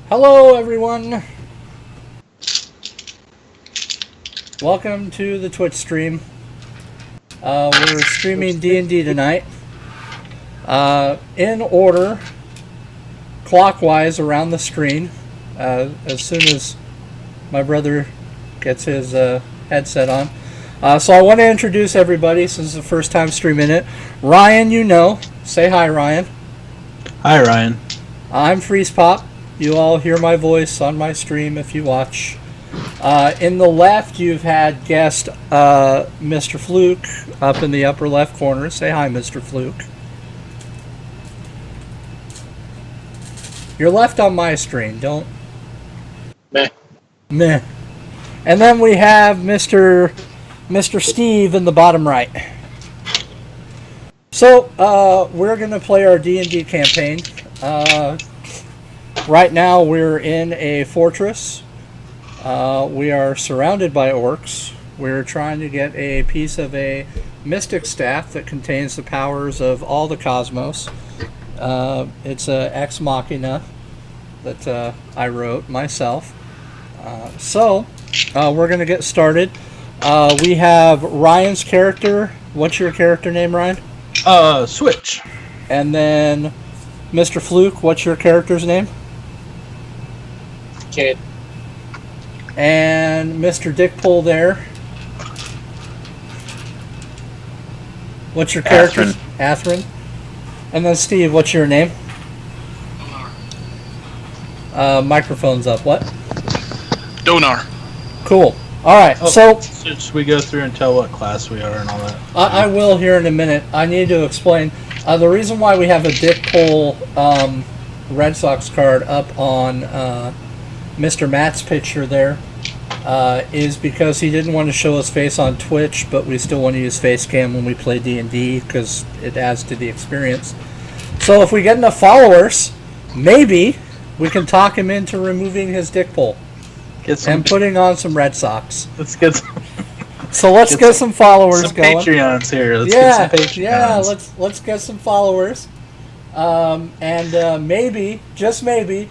Hello, everyone. Welcome to the Twitch stream. We're streaming D&D tonight. In order, clockwise around the screen. As soon as my brother gets his headset on. So I want to introduce everybody since it's the first time streaming it. Ryan, you know. Say hi, Ryan. Hi, Ryan. I'm Freeze Pop. You all hear my voice on my stream if you watch. In the left, you've had guest Mr. Fluke up in the upper left corner. Say hi, Mr. Fluke. You're left on my screen. Don't. Meh. And then we have Mr. Steve in the bottom right. So we're going to play our D&D campaign. Right now we're in a fortress. We are surrounded by orcs. We're trying to get a piece of a mystic staff that contains the powers of all the cosmos. It's a ex machina that I wrote myself. So we're going to get started. We have Ryan's character. What's your character name, Ryan? Switch. And then Mr. Fluke, what's your character's name? Kid. And Mr. Dickpole there. What's your character? Atherin. And then Steve, what's your name? Microphone's up. What? Donar. Cool. Alright, so Should we go through and tell what class we are and all that? I will here in a minute. I need to explain. The reason why we have a Dickpole Red Sox card up on Mr. Matt's picture there is because he didn't want to show his face on Twitch, but we still want to use Facecam when we play D&D because it adds to the experience. So if we get enough followers, maybe we can talk him into removing his Dickpole and putting on some Red Sox. Let's get some. So let's get some followers some going. Patreons here. Let's Yeah, get some Patreons. yeah. Let's get some followers, and maybe, just maybe,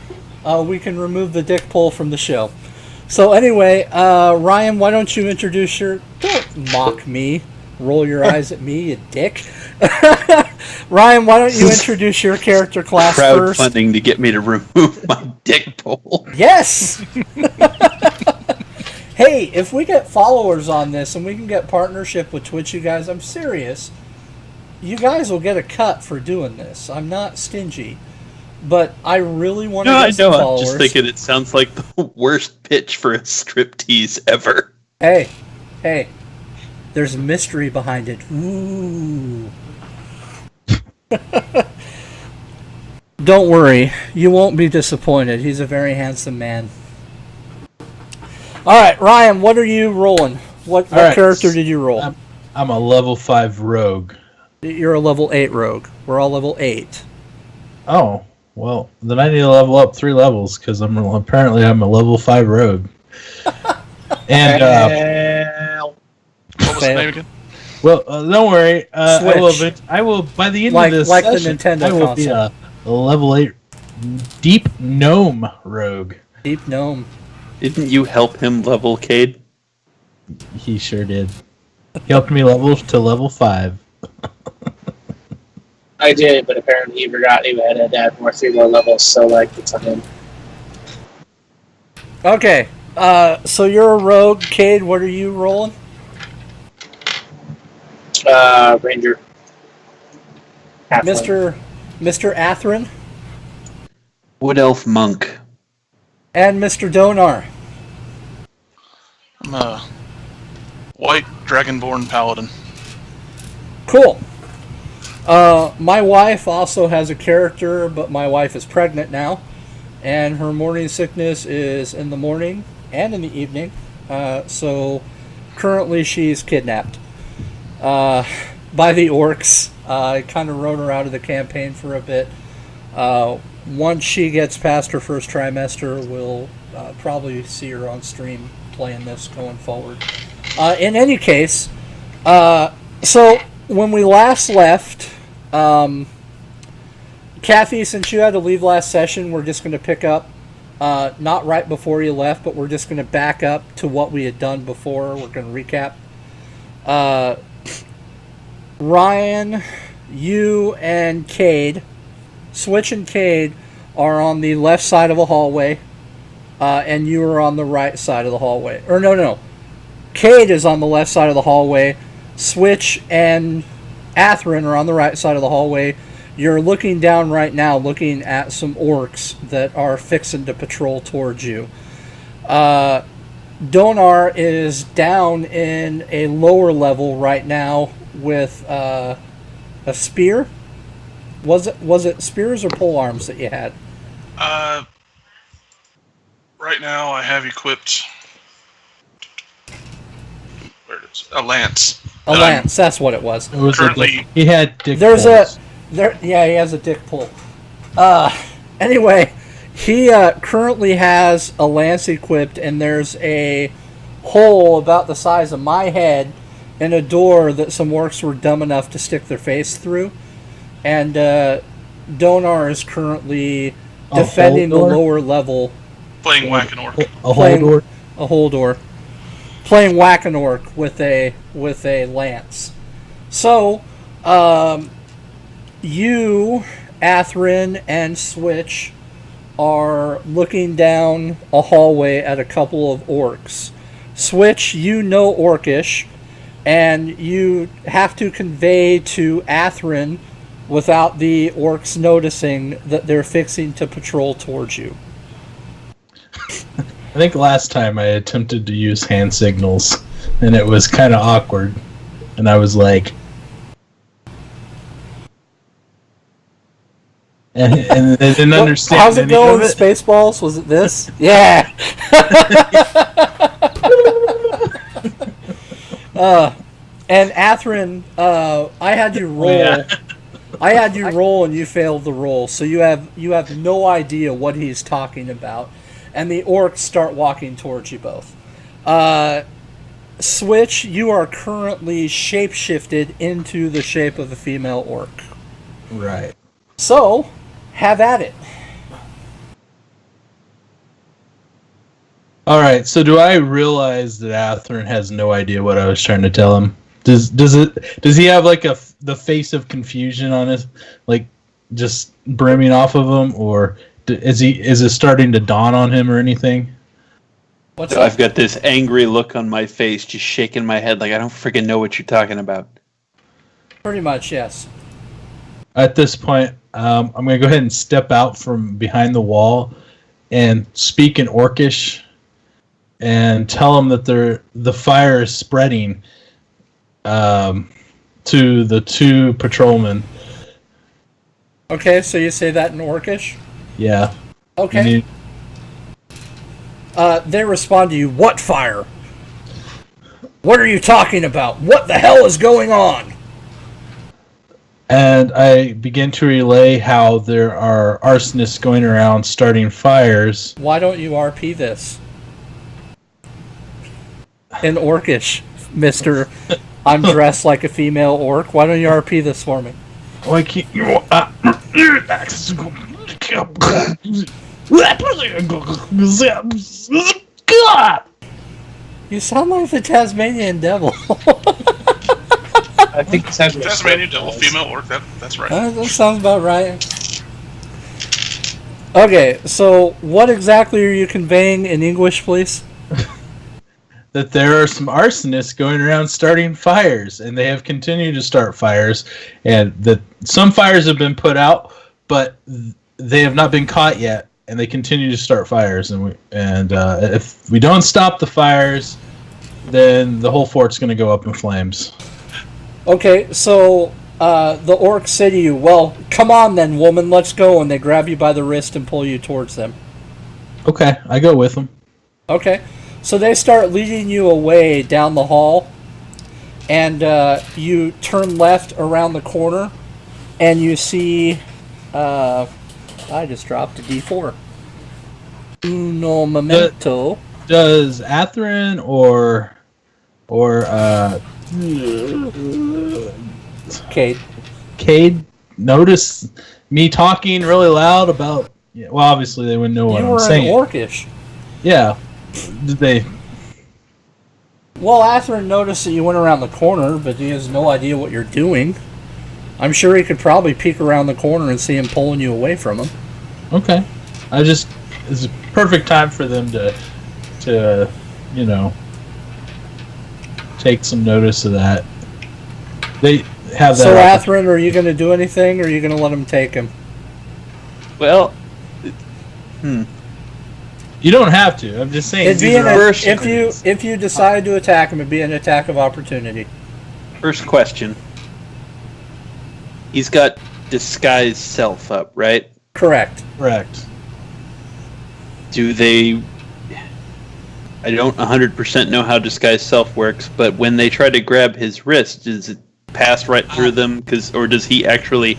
we can remove the Dickpole from the show. So anyway, Ryan, why don't you introduce your? Don't mock me. Roll your eyes at me, you dick. Ryan, why don't you introduce your character class first? Crowdfunding to get me to remove my dick pole. Yes. Hey, if we get followers on this and we can get partnership with Twitch, you guys, I'm serious. You guys will get a cut for doing this. I'm not stingy, but I really want to get some followers. I'm just thinking it sounds like the worst pitch for a striptease ever. Hey, there's mystery behind it. Ooh. Don't worry, you won't be disappointed. He's a very handsome man. Alright, Ryan, what are you rolling? What character did you roll? I'm a level 5 rogue. You're a level 8 rogue. We're all level 8. Oh, well, then I need to level up 3 levels because I'm a level 5 rogue. And what was the name again? well, don't worry. I will by the end of this like session, the Nintendo I will console. be a level 8 deep gnome rogue. Deep gnome. Didn't you help him level, Cade? He sure did. He helped me level to level 5. I did, but apparently he forgot he had to add more 3 more levels, so it's on him. Okay, so you're a rogue. Cade, what are you rolling? Ranger. Halfling. Mr. Atherin? Wood Elf Monk. And Mr. Donar. I'm a white dragonborn paladin. Cool. My wife also has a character, but my wife is pregnant now, and her morning sickness is in the morning and in the evening. So currently she's kidnapped by the orcs. I kind of wrote her out of the campaign for a bit. Once she gets past her first trimester, we'll probably see her on stream playing this going forward. In any case, so when we last left, Kathy, since you had to leave last session, we're just going to pick up not right before you left, but we're just going to back up to what we had done before. We're going to recap. Ryan, you and Cade, Switch and Cade are on the left side of a hallway, and you are on the right side of the hallway. Or no. Cade is on the left side of the hallway. Switch and Atherin are on the right side of the hallway. You're looking down right now, looking at some orcs that are fixing to patrol towards you. Donar is down in a lower level right now with a spear. Was it spears or pole arms that you had? Right now I have equipped. Where it is? A lance. A lance. That's what it was. It was Currently- he had dick There's pulls. he has a dick pull. Anyway, he currently has a lance equipped, and there's a hole about the size of my head in a door that some orcs were dumb enough to stick their face through. And Donar is currently defending the hole door? lower level. Playing Whack and Orc. A whole playing- door. A hole door. Playing whack an orc with a lance. So, you, Atherin, and Switch are looking down a hallway at a couple of orcs. Switch, you know Orcish, and you have to convey to Atherin without the orcs noticing that they're fixing to patrol towards you. I think last time I attempted to use hand signals, and it was kind of awkward. And I was like, and they didn't understand. How's it any going of with it. Spaceballs? Was it this? Yeah. And Atherin, I had you roll. Yeah. I had you roll, and you failed the roll, so you have no idea what he's talking about. And the orcs start walking towards you both. Switch, you are currently shapeshifted into the shape of a female orc. Right. So, have at it. All right. So do I realize that Atherin has no idea what I was trying to tell him? Does he have like the face of confusion on his, like, just brimming off of him, or is it starting to dawn on him or anything? What's So up? I've got this angry look on my face, just shaking my head like I don't freaking know what you're talking about. Pretty much, yes. At this point, I'm going to go ahead and step out from behind the wall and speak in Orcish and tell him that the fire is spreading to the two patrolmen. Okay, so you say that in Orcish? Yeah. Okay. And he- They respond to you, "What fire? What are you talking about? What the hell is going on?" And I begin to relay how there are arsonists going around starting fires. Why don't you RP this? In Orcish, Mr. I'm dressed like a female orc. Why don't you RP this for me? Why can't you? You sound like the Tasmanian devil. I think this has Tasmanian Devil, female orc. That's right. That sounds about right. Okay, so what exactly are you conveying in English, please? That there are some arsonists going around starting fires, and they have continued to start fires, and that some fires have been put out, but they have not been caught yet, and they continue to start fires. And if we don't stop the fires, then the whole fort's going to go up in flames. Okay, so the orcs say to you, "Well, come on then, woman, let's go," and they grab you by the wrist and pull you towards them. Okay, I go with them. Okay, so they start leading you away down the hall, and you turn left around the corner, and you see, I just dropped a D4. Uno momento. Does Atherin or Kate. Cade notice me talking really loud about, Yeah, well, obviously they wouldn't know what You I'm were saying. in Orcish. Yeah. Did they? Well, Atherin noticed that you went around the corner, but he has no idea what you're doing. I'm sure he could probably peek around the corner and see him pulling you away from him. Okay. It's a perfect time for them to take some notice of that. They have that. So, Atherin, are you going to do anything, or are you going to let him take him? Well, You don't have to. I'm just saying. It'd be these are all- if you decide to attack him, it'd be an attack of opportunity. first question. He's got disguise self up, right? Correct. Correct. Do they... I don't 100% know how disguise self works, but when they try to grab his wrist, does it pass right through them? Or does he actually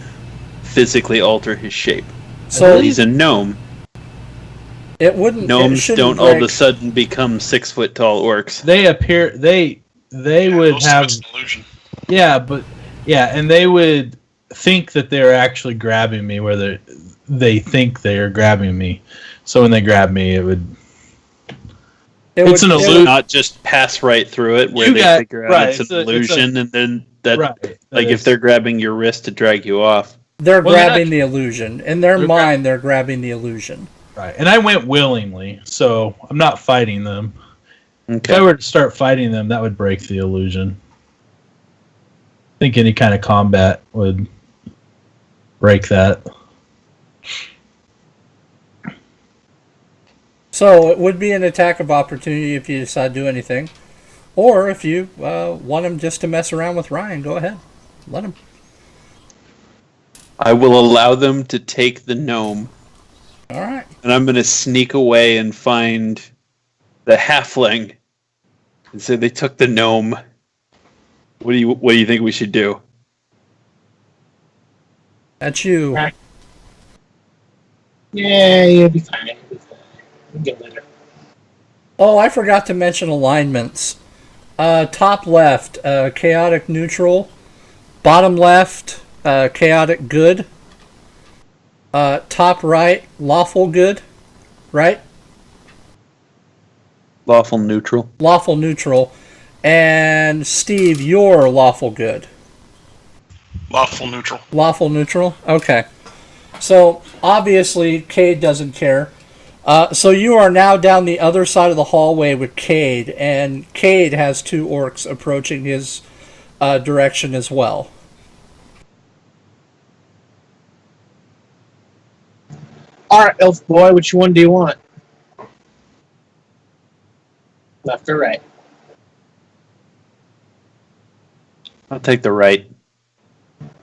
physically alter his shape? So He's a gnome. it wouldn't. Gnomes it don't shouldn't all of a break. sudden become 6 foot tall orcs. They appear. They would Most of have. it's an illusion. Yeah, and they would think that they're actually grabbing me, where they think they are grabbing me. So when they grab me, it would. It's an illusion. Not just pass right through it, where You they got- figure out right, it's it's an a- illusion, and then that, Right. like, if they're grabbing your wrist to drag you off. They're Well, they're grabbing not- the illusion. In their They're mind, they're grabbing the illusion. Right, and I went willingly, so I'm not fighting them. If I Okay. were to start fighting them, that would break the illusion. I think any kind of combat would break that. So it would be an attack of opportunity if you decide to do anything, or if you want him just to mess around with Ryan, go ahead, let him. I will allow them to take the gnome, All right. and I'm going to sneak away and find the halfling and say they took the gnome. What do you think we should do? That's you. Right. Yeah, you'll be fine. We'll get later. Oh, I forgot to mention alignments. Top left, chaotic neutral. Bottom left, chaotic good. Top right, lawful good. Right? Lawful neutral. Lawful neutral. And Steve, you're lawful good. Lawful neutral. Lawful neutral? Okay. So, obviously, Cade doesn't care. So you are now down the other side of the hallway with Cade, and Cade has 2 orcs approaching his direction as well. Alright, elf boy, which one do you want? Left or right? I'll take the right.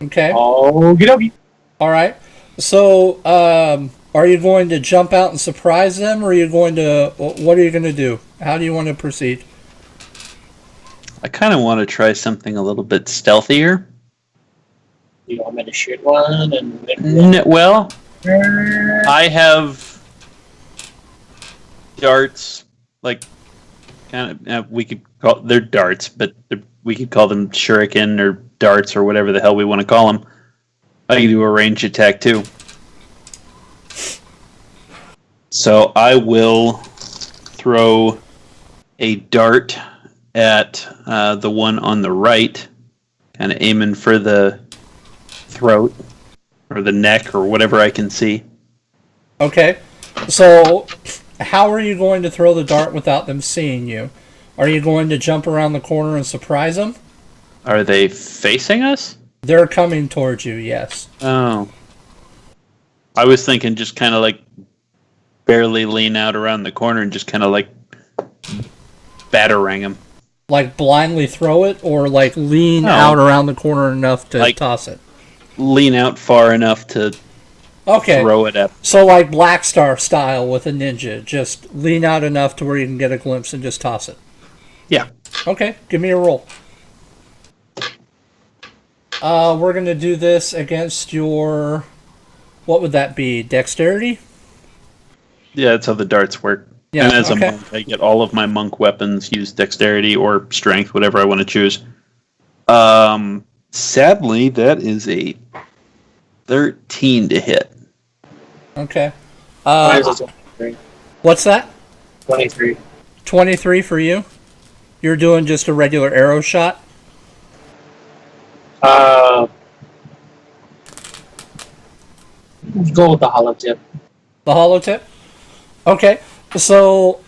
Okay? Okie dokie. Alright. So, are you going to jump out and surprise them, or are you going to... What are you going to do? How do you want to proceed? I kind of want to try something a little bit stealthier. You want me to shoot one and Well, I have darts, like, kind of, we could call, they're darts, but we could call them shuriken or darts or whatever the hell we want to call them. I can do a range attack too. So I will throw a dart at the one on the right, kind of aiming for the throat or the neck or whatever I can see. Okay. So, how are you going to throw the dart without them seeing you? Are you going to jump around the corner and surprise them? Are they facing us? They're coming towards you, yes. Oh. I was thinking just kind of like barely lean out around the corner and just kind of like batarang them. Like blindly throw it, or like lean No. out around the corner enough to Like- toss it? Lean out far enough to Okay. throw it at. So like Black Star style with a ninja, just lean out enough to where you can get a glimpse and just toss it. Yeah. Okay, give me a roll. We're going to do this against your... What would that be? Dexterity? Yeah, that's how the darts work. Yeah, And as okay. a monk, I get all of my monk weapons use dexterity or strength, whatever I want to choose. Sadly, that is a 13 to hit. Okay. Mine is a 23. What's that? 23. 23 for you? You're doing just a regular arrow shot? Go with the hollow tip. The hollow tip? Okay. So,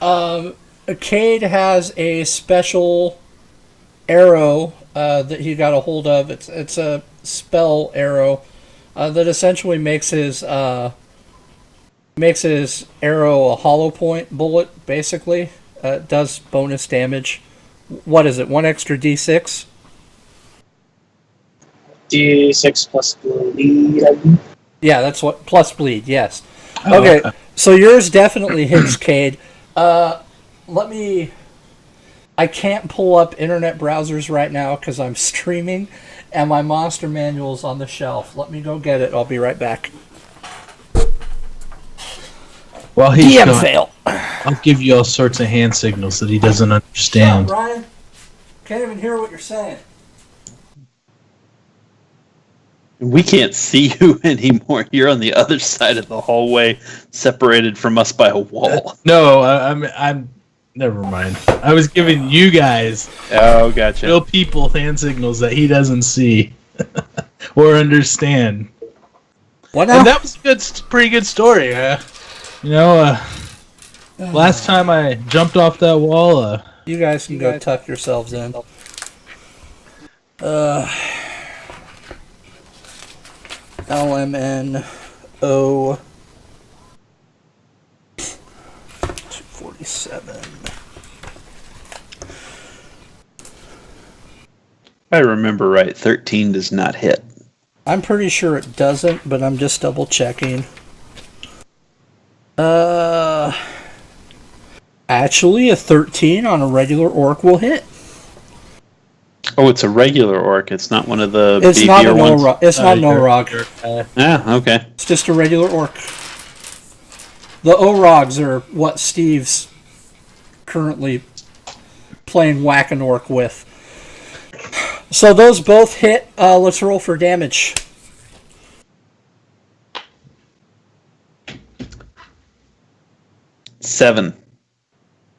Cade has a special arrow that he got a hold of. It's a spell arrow that essentially makes his arrow a hollow point bullet, basically. It does bonus damage. What is it? 1 extra d6? D6 plus bleed, I think. Yeah, that's what. Plus bleed, yes. Okay, so yours definitely hits, Cade. I can't pull up internet browsers right now because I'm streaming, and my monster manual's on the shelf. Let me go get it. I'll be right back. Well, he's DM gone. fail. I'll give you all sorts of hand signals that he doesn't understand. Ryan, can't even hear what you're saying. We can't see you anymore. You're on the other side of the hallway, separated from us by a wall. No, I'm. Never mind. I was giving you guys, Oh, gotcha. real people, hand signals that he doesn't see or understand. What now? And that was a pretty good story. Last time I jumped off that wall, You guys can go tuck yourselves in. LMNO 247. If I remember right, 13 does not hit. I'm pretty sure it doesn't, but I'm just double checking. Actually, a 13 on a regular orc will hit. Oh, it's a regular orc. It's not one of the It's not beefier an ones. Orog. It's not an Orog. Ah, okay. It's just a regular orc. The Orogs are what Steve's currently playing Whack-a-Orc with. So those both hit. Let's roll for damage. Seven.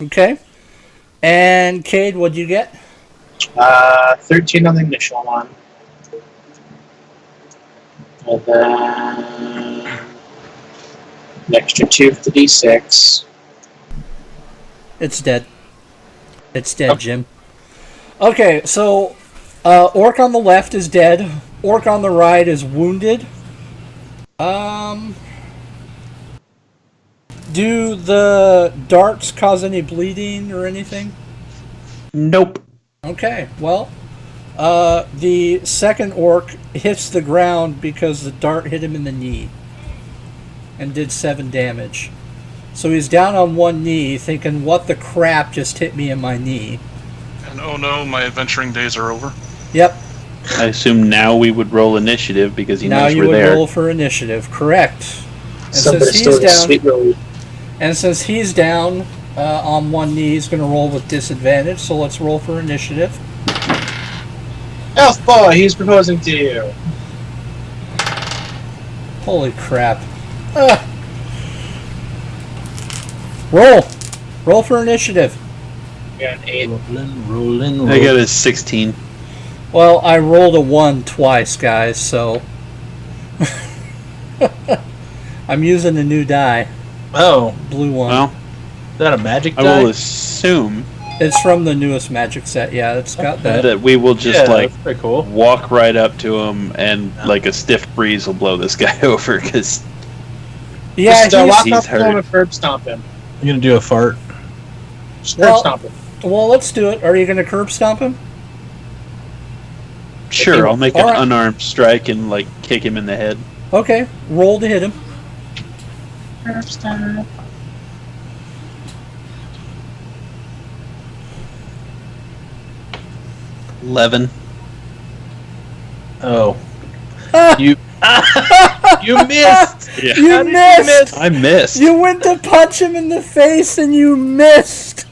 Okay. And Cade, what'd you get? 13 on the initial one. And then an extra 2 for the D6. It's dead. It's dead, Jim. Okay, so orc on the left is dead. Orc on the right is wounded. Do the darts cause any bleeding or anything? Nope. Okay, well, the second orc hits the ground because the dart hit him in the knee and did 7 damage. So he's down on one knee thinking, what the crap just hit me in my knee? And oh no, my adventuring days are over. Yep. I assume now we would roll initiative because he Now knows you we're would there. roll for initiative, correct. And Somebody's since still he's in down, sweet relief. and since he's down on one knee, he's going to roll with disadvantage. So let's roll for initiative. Elf boy, he's proposing to you. Holy crap! Roll for initiative. You got an 8. Rolling. I got a 16. Well, I rolled a 1 twice, guys. So I'm using a new die, Oh, blue one. Well, is that a magic I die? will assume It's from the newest Magic set. Yeah, it's got that. that we will just that's pretty cool. walk right up to him and like a stiff breeze will blow this guy over because Yeah, Just walk he's up to him hurt. and curb stomp him. I'm gonna do a fart. Just curb Well- stomp him. well, let's do it. Are you going to curb stomp him? sure I'll make an Alright. unarmed strike and like kick him in the head. Okay, roll to hit him. Curb stomp. $11. Oh, you you missed. Yeah. You How did you missed! I missed. You went to punch him in the face and you missed!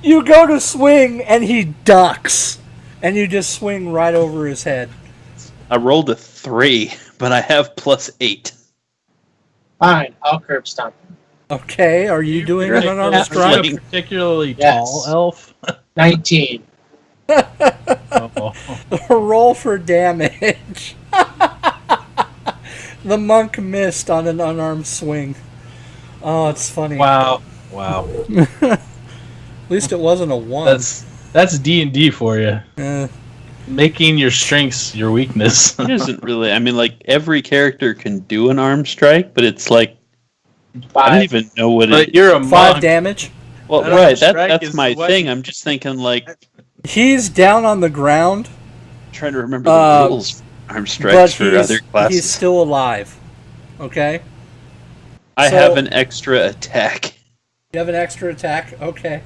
You go to swing and he ducks. And you just swing right over his head. I rolled a 3, but I have +8. Fine, I'll curb stomp him. Okay, are you doing an unarmed Yeah. strike? A particularly Yes. tall elf. 19. Oh. Roll for damage. The monk missed on an unarmed swing. Oh, it's funny. Wow. At least it wasn't a 1. That's D&D for you. Eh. Making your strengths your weakness. It isn't really. I mean, like every character can do an arm strike, but it's like I don't 5. even know what But it. you're a 5 monk. damage. Well, an arm right. strike That's is my what- thing. I'm just thinking like He's down on the ground, trying to remember the rules. For arm but strikes for other classes. he's still alive. Okay? I so- have an extra attack. You have an extra attack? Okay.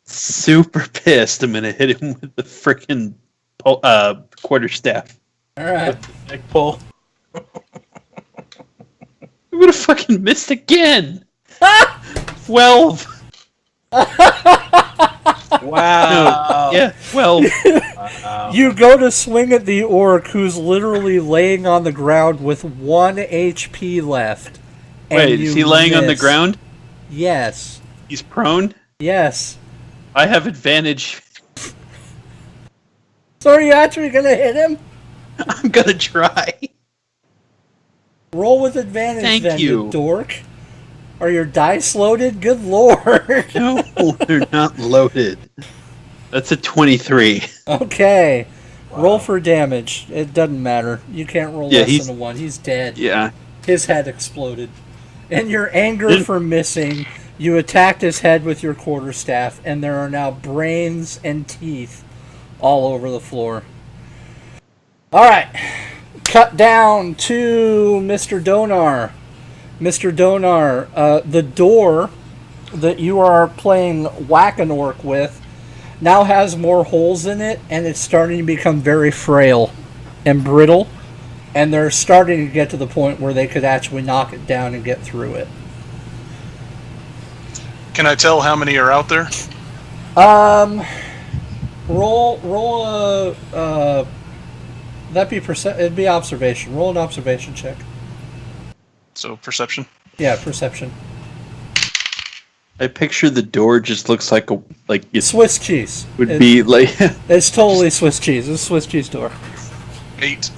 Super pissed. I'm gonna hit him with the frickin' quarterstaff. Alright. Neck pull. I would have fucking missed again. 12. Wow. Yeah, 12. Wow. You go to swing at the orc who's literally laying on the ground with 1 HP left. and Wait, is he you laying on the miss. ground? Yes. He's prone. Yes. I have advantage. So are you actually going to hit him? I'm gonna try. Roll with advantage Thank then, you. dork. Are your dice loaded? Good lord. No, they're not loaded. That's a 23. Okay. Roll for damage. It doesn't matter. You can't roll Yeah, less he's- than a 1. He's dead. Yeah. His head exploded. In your anger for missing, you attacked his head with your quarterstaff, and there are now brains and teeth all over the floor. Alright. Cut down to Mr. Donar. Mr. Donar, the door that you are playing Whack-an-Orc with now has more holes in it, and it's starting to become very frail and brittle. And they're starting to get to the point where they could actually knock it down and get through it. Can I tell how many are out there? Roll a it'd be observation. Roll an observation check. So perception. Yeah, perception. I picture the door just looks like it Swiss cheese. would be like It's totally Swiss cheese. It's a Swiss cheese door. 8.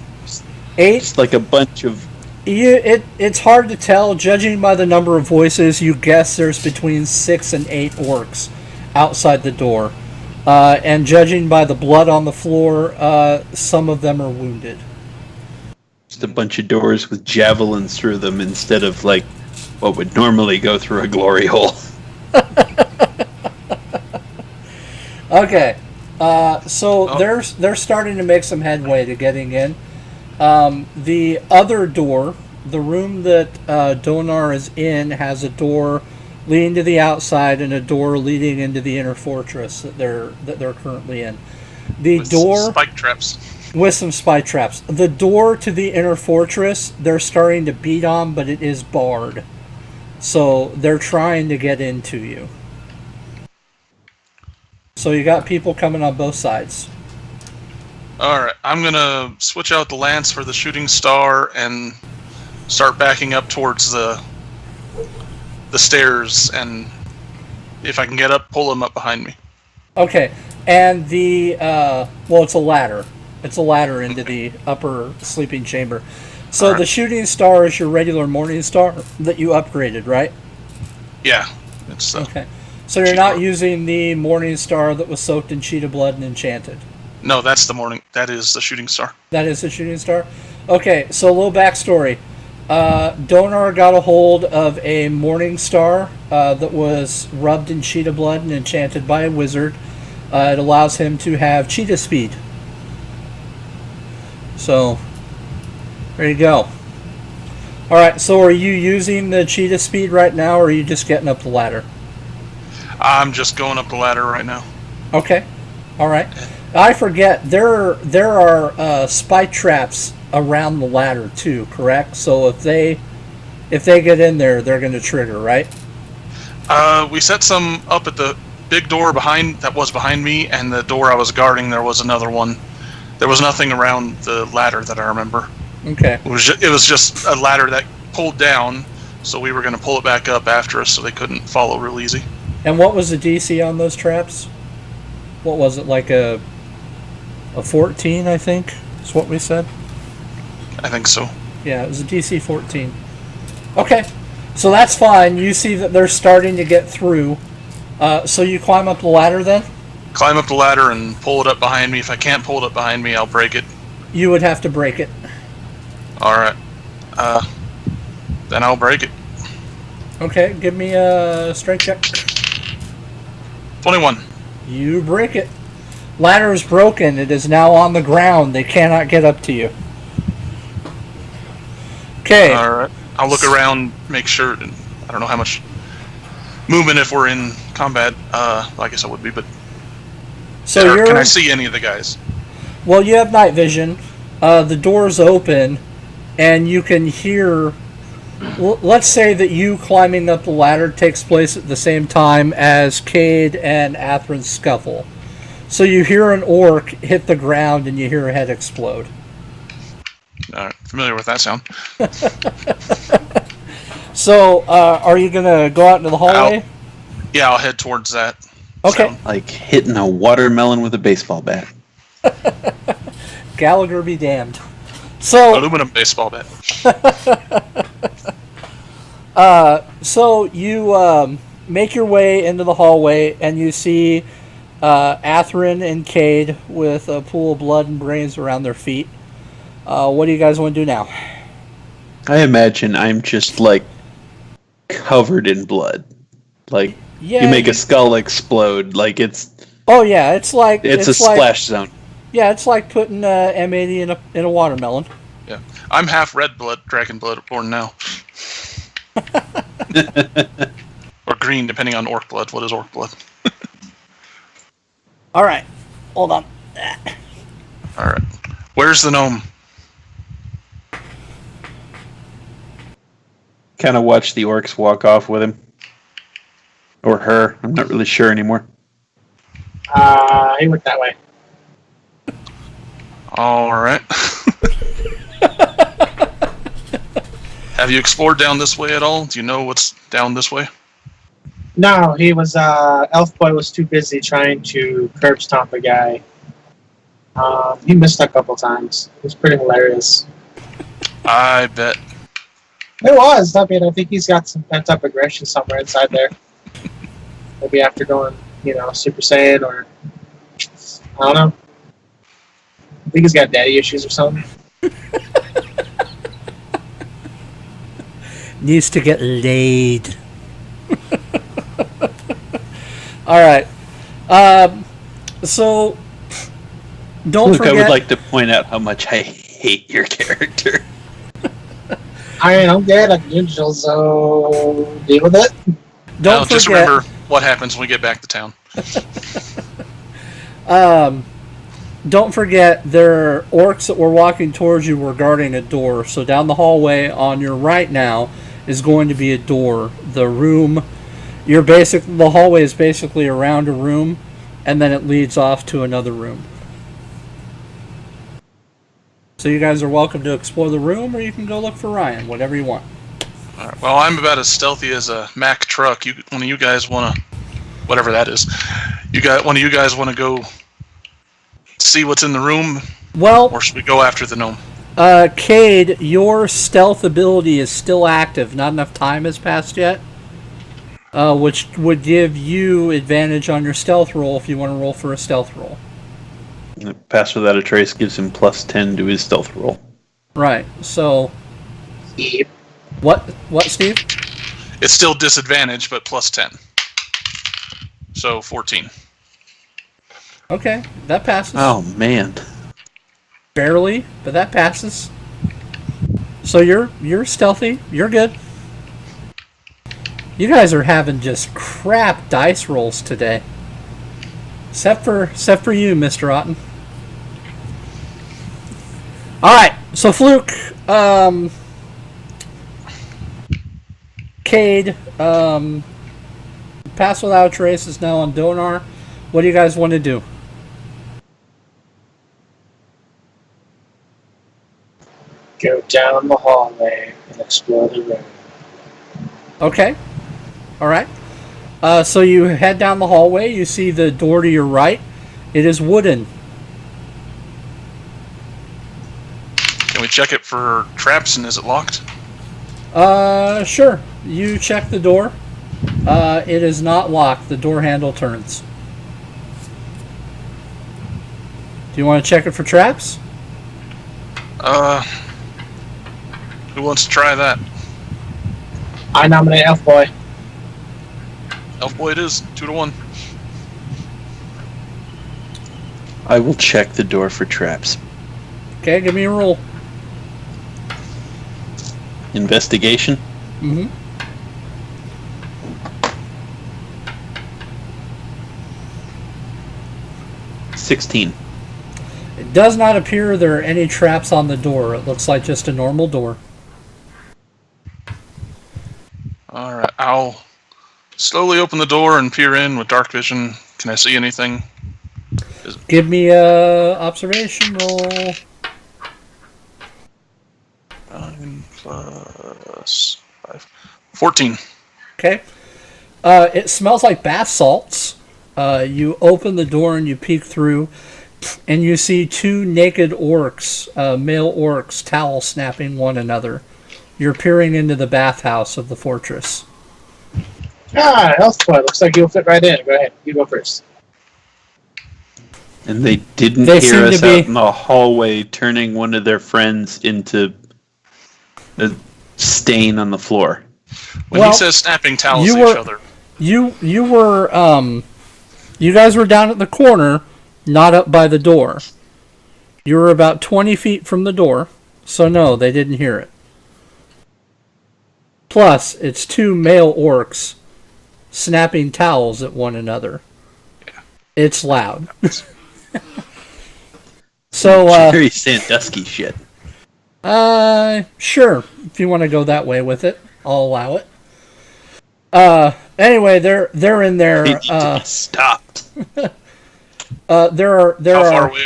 8. just like a bunch of It's hard to tell. Judging by the number of voices, you guess there's between 6 and 8 orcs outside the door. And judging by the blood on the floor, some of them are wounded. just a bunch of doors with javelins through them instead of like what would normally go through a glory hole. Okay, so they're starting to make some headway to getting in. The other door, the room that Donar is in, has a door leading to the outside and a door leading into the inner fortress that they're currently in. The With door spike traps. with some spy traps. The door to the inner fortress, they're starting to beat on, but it is barred. So they're trying to get into you. So you got people coming on both sides. Alright, I'm gonna switch out the lance for the shooting star and start backing up towards the stairs, and if I can get up, pull them up behind me. Okay, and the it's a ladder. It's a ladder into the upper sleeping chamber. So Alright. the shooting star is your regular morning star that you upgraded, right? Yeah, it's Okay. So you're not using the morning star that was soaked in cheetah blood and enchanted. no, that's the morning. That is the shooting star. That is the shooting star? Okay, so a little backstory. Donar got a hold of a morning star that was rubbed in cheetah blood and enchanted by a wizard. It allows him to have cheetah speed. So, there you go. Alright, so are you using the cheetah speed right now, or are you just getting up the ladder? I'm just going up the ladder right now. Okay, alright. I forget, there are spy traps around the ladder too, correct? So if they get in there, they're going to trigger, right? We set some up at the big door that was behind me, and the door I was guarding, there was another one. There was nothing around the ladder that I remember. Okay. It was just a ladder that pulled down, so we were going to pull it back up after us so they couldn't follow real easy. And what was the DC on those traps? What was it, like a 14, I think, is what we said? I think so. Yeah, it was a DC 14. Okay, so that's fine. You see that they're starting to get through. So you climb up the ladder then? Climb up the ladder and pull it up behind me. If I can't pull it up behind me, I'll break it. You would have to break it. Alright. Then I'll break it. Okay, give me a strength check. 21. You break it. Ladder is broken. It is now on the ground. They cannot get up to you. Okay. Alright. I'll look around, make sure. I don't know how much movement if we're in combat. I guess I would be, but. So Can I see any of the guys? Well, you have night vision. The door's open, and you can hear. Let's say that you climbing up the ladder takes place at the same time as Cade and Atherin's scuffle. So you hear an orc hit the ground, and you hear a head explode. Alright, familiar with that sound. So, are you gonna go out into the hallway? Yeah, I'll head towards that. Okay. sound. Like hitting a watermelon with a baseball bat. Gallagher be damned. So, Aluminum baseball bat. so you make your way into the hallway, and you see Atherin and Cade with a pool of blood and brains around their feet. What do you guys want to do now? I imagine I'm just like covered in blood. Like Yeah. you make a skull explode. Like it's Oh yeah, it's like a like, splash zone. Yeah, it's like putting M80 in a watermelon. Yeah. I'm half red blood, dragon blood born now. Or green, depending on orc blood. What is orc blood? All right, hold on. Alright. Where's the gnome? Kind of watch the orcs walk off with him. Or her. I'm not really sure anymore. He went that way. Alright. Have you explored down this way at all? Do you know what's down this way? No, he was, Elf Boy was too busy trying to curb stomp a guy. He missed a couple times. It was pretty hilarious. I bet. It was. I mean, I think he's got some pent-up aggression somewhere inside there. Maybe after going, Super Saiyan, or I don't know. I think he's got daddy issues or something. Needs to get laid. All right. So don't Luke, forget. I would like to point out how much I hate your character. I mean, I'm dead. I can do so deal with it. Don't Now, just forget. remember what happens when we get back to town. Don't forget, there are orcs that were walking towards you were guarding a door. So down the hallway on your right now is going to be a door. The room, the hallway is basically around a room, and then it leads off to another room. So you guys are welcome to explore the room, or you can go look for Ryan, whatever you want. All right. Well, I'm about as stealthy as a Mack truck. One of you guys want to, whatever that is, one of you guys want to go see what's in the room, Well, or should we go after the gnome? Cade, your stealth ability is still active. Not enough time has passed yet, which would give you advantage on your stealth roll if you want to roll for a stealth roll. Pass without a trace gives him plus 10 to his stealth roll. Right. So, Yep. what, Steve? It's still disadvantage, but plus 10. So 14. Okay, that passes. Oh, man. Barely, but that passes. So you're stealthy. You're good. You guys are having just crap dice rolls today. Except for you, Mr. Otten. Alright, so Fluke, Cade, Pass Without a Trace is now on Donar. What do you guys want to do? Go down the hallway and explore the room. Okay. All right. So you head down the hallway. You see the door to your right. It is wooden. Can we check it for traps, and is it locked? Sure. You check the door. It is not locked. The door handle turns. Do you want to check it for traps? Who wants to try that? I nominate Elf Boy. Elf Boy it is, 2-1. I will check the door for traps. Okay, give me a roll. Investigation. Mm-hmm. $16. It does not appear there are any traps on the door. It looks like just a normal door. Alright, I'll slowly open the door and peer in with dark vision. Can I see anything? Give me a observation roll. 9 plus 5. 14. Okay. It smells like bath salts. You open the door and you peek through, and you see two naked orcs, male orcs, towel snapping one another. You're peering into the bathhouse of the fortress. Ah, Elf Boy. Looks like you'll fit right in. Go ahead. You go first. And they didn't They hear seem us to be- out in the hallway turning one of their friends into a stain on the floor. When Well, he says snapping towels you at were- each other, You were you guys were down at the corner, not up by the door. You were about 20 feet from the door, so no, they didn't hear it. Plus, it's two male orcs snapping towels at one another. It's loud. So, Jerry Sandusky shit. sure, if you want to go that way with it, I'll allow it. Anyway, they're in there. He just stopped. There how are far away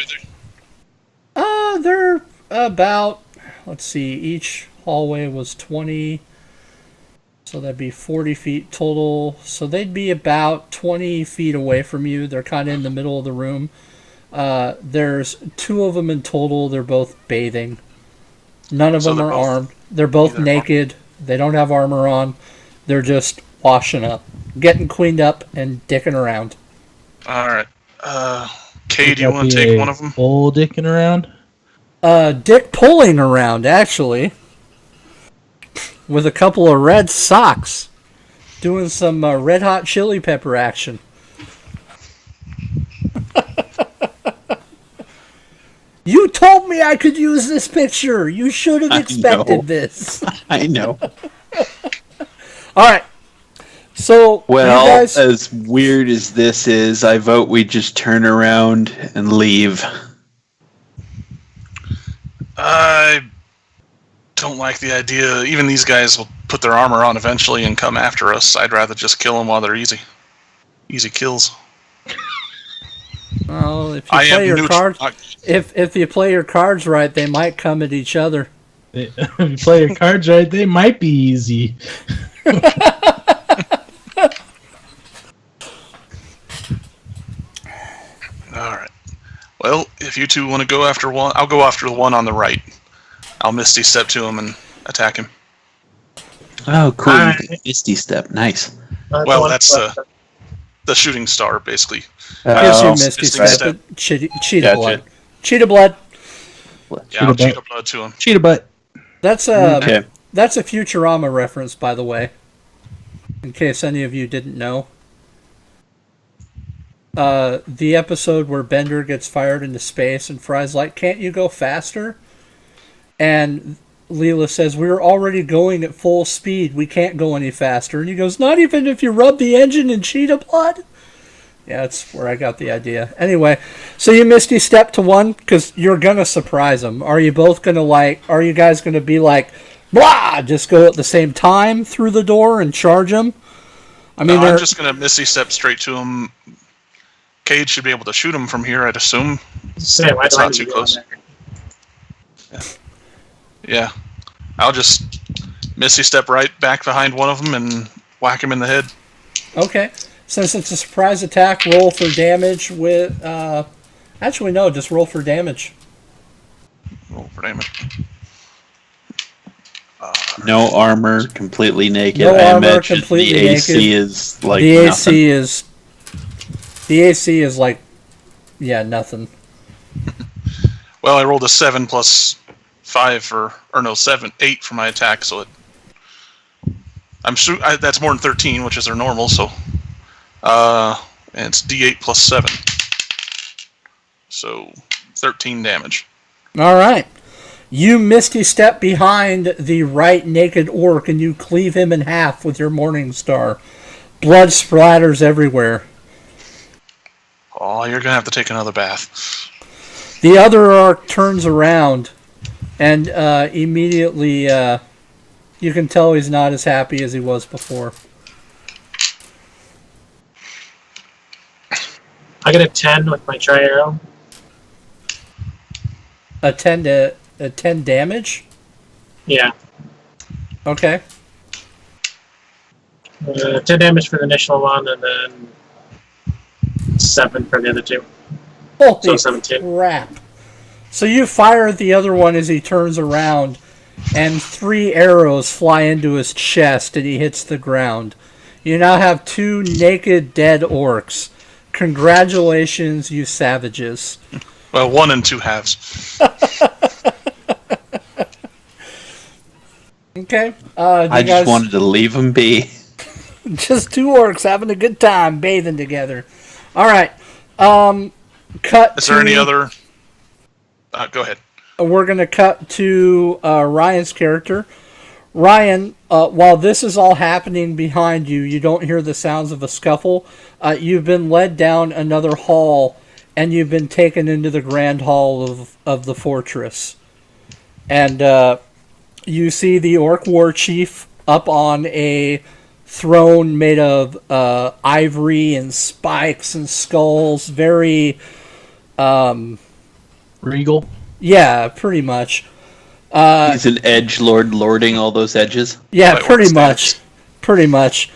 are they? they're about, let's see, each hallway was 20, so that'd be 40 feet total. So they'd be about 20 feet away from you. They're kind of in the middle of the room. There's two of them in total. They're both bathing. None of So them they're are both armed. They're both either naked. They don't have armor on. They're just washing up, getting cleaned up, and dicking around. Alright. Kay, do you want to take one of them? Full dicking around. Dick pulling around, actually, with a couple of red socks, doing some red hot chili pepper action. You told me I could use this picture. You should have I know. expected this. I know. All right. So, Well, you guys, as weird as this is, I vote we just turn around and leave. I don't like the idea. Even these guys will put their armor on eventually and come after us. I'd rather just kill them while they're easy. Easy kills. well, if you I play am your neutral. cards, if you play your cards right, they might come at each other. If you play your cards right, they might be easy. Alright. Well, if you two want to go after one, I'll go after the one on the right. I'll Misty Step to him and attack him. Oh, cool. You Alright. can Misty Step. Nice. Well, that's the shooting star, basically. Here's your Oh, Misty Misty Step. Cheetah Gotcha. blood. Cheetah blood. Yeah, I'll Cheetah cheetah blood to him. Cheetah butt. That's Okay. That's a Futurama reference, by the way. In case any of you didn't know. The episode where Bender gets fired into space and Fry's like, "Can't you go faster?" And Leela says, "We're already going at full speed. We can't go any faster." And he goes, "Not even if you rub the engine in cheetah blood?" Yeah, that's where I got the idea. Anyway, so you Misty Step to one because you're gonna surprise them. Are you both gonna are you guys gonna be like, blah, just go at the same time through the door and charge them? I mean, No, I'm just going to Misty Step straight to him. Cade should be able to shoot him from here, I'd assume. Say, why It's do I not need too to go close. in there? Yeah. I'll just Misty step right back behind one of them and whack him in the head. Okay. Since it's a surprise attack, roll for damage with. Actually, no, just roll for damage. Roll for damage. No armor, completely naked. No I armor, imagine completely the AC naked. is like The nothing. AC is. The AC is like. Yeah, nothing. Well, I rolled a 7 plus 5 for, or no, 8 for my attack, so I'm sure that's more than 13, which is their normal. So, and it's D8 plus 7, so 13 damage. All right. You misty step behind the right naked orc and you cleave him in half with your morning star. Blood splatters everywhere. Oh, you're gonna have to take another bath. The other orc turns around and immediately you can tell he's not as happy as he was before. I get a 10 with my tri arrow. A 10 damage? Yeah. Okay. 10 damage for the initial one, and then 7 for the other two. Holy So 17. crap. So you fire at the other one as he turns around, and 3 arrows fly into his chest and he hits the ground. You now have 2 naked dead orcs. Congratulations, you savages. Well, 1 and 2 halves. Okay. I just wanted to leave him be. Just 2 orcs having a good time bathing together. All right. Cut. Is there any other? Go ahead. We're going to cut to Ryan's character. Ryan, while this is all happening behind you, you don't hear the sounds of a scuffle. You've been led down another hall, and you've been taken into the grand hall of the fortress. And you see the orc war chief up on a throne made of ivory and spikes and skulls. Very, Regal. yeah, pretty much. He's an edge lord lording all those edges. Yeah, By pretty orc much. standards. Pretty much.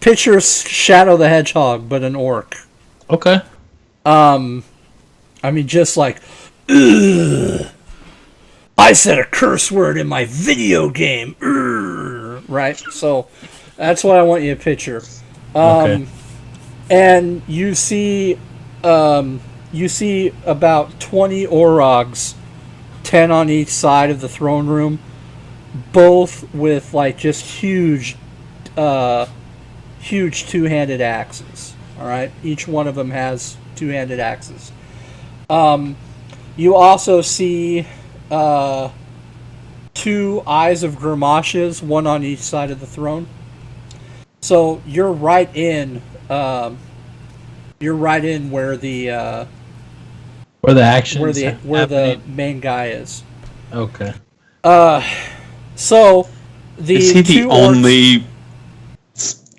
Picture Shadow the Hedgehog, but an orc. Okay. I mean, just like, "Ugh, I said a curse word in my video game. Ugh," right? So that's what I want you to picture. Okay. And you see about 20 Orogs, 10 on each side of the throne room, both with like just huge two-handed axes. All right, each one of them has two-handed axes. You also see 2 Eyes of Grimaches, one on each side of the throne. So you're right in. You're right in where the Where the action where the main guy is. Okay. So the Is he the 2 orcs, only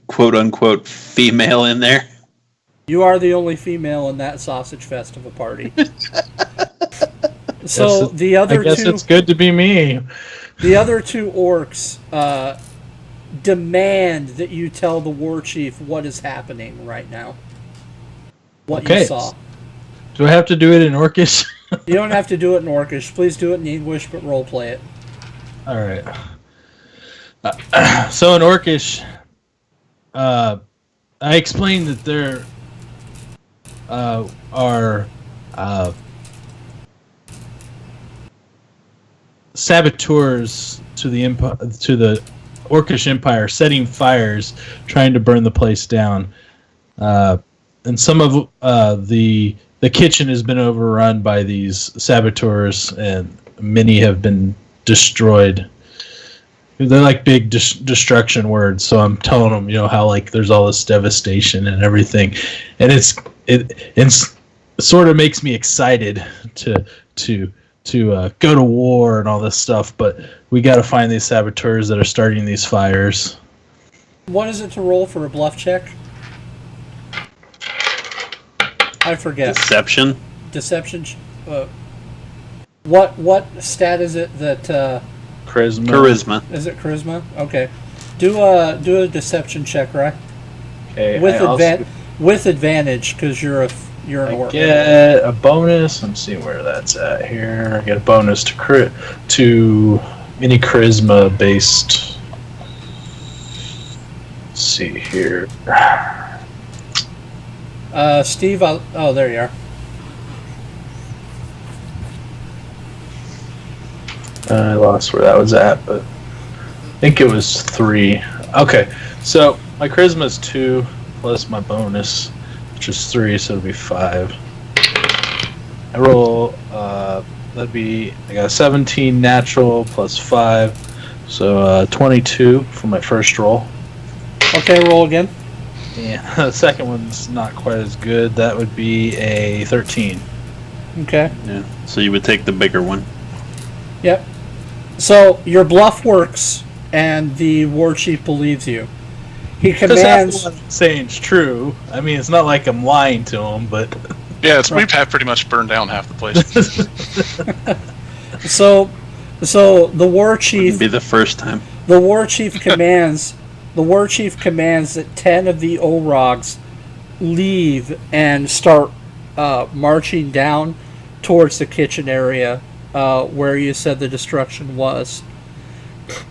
quote unquote female in there? You are the only female in that sausage fest of a party. So the I other guess 2 it's good to be me. the other 2 orcs demand that you tell the war chief what is happening right now. What you Okay. saw. Do I have to do it in Orcish? You don't have to do it in Orcish. Please do it in English, but roleplay it. All right. So in Orcish, I explained that there are saboteurs to the Orcish Empire, setting fires, trying to burn the place down. And some of the kitchen has been overrun by these saboteurs, and many have been destroyed. They're like big destruction words, so I'm telling them, how like there's all this devastation and everything, and it sort of makes me excited to go to war and all this stuff. But we got to find these saboteurs that are starting these fires. What is it to roll for a bluff check? I forget. Deception. Deception. What stat is it that Charisma. Charisma. is it charisma? Okay. Do a deception check, right? Okay, With with advantage because you're an I orc. get a bonus. Let's see where that's at here. I get a bonus to any charisma based. Let's see here. Steve, oh, there you are. I lost where that was at, but I think it was 3. Okay, so my charisma is 2 plus my bonus, which is 3, so it'll be 5. I roll, that'd be, I got a 17 natural plus 5, so 22 for my first roll. Okay, roll again. Yeah, the second one's not quite as good. That would be a 13. Okay. Yeah. So you would take the bigger one. Yep. So your bluff works, and the war chief believes you. He Because commands. what I'm saying is true. I mean, it's not like I'm lying to him, but Yeah, we have pretty much burned down half the place. So the war chief. Wouldn't be the first time. The war chief commands. The war chief commands that 10 of the Orogs leave and start marching down towards the kitchen area where you said the destruction was.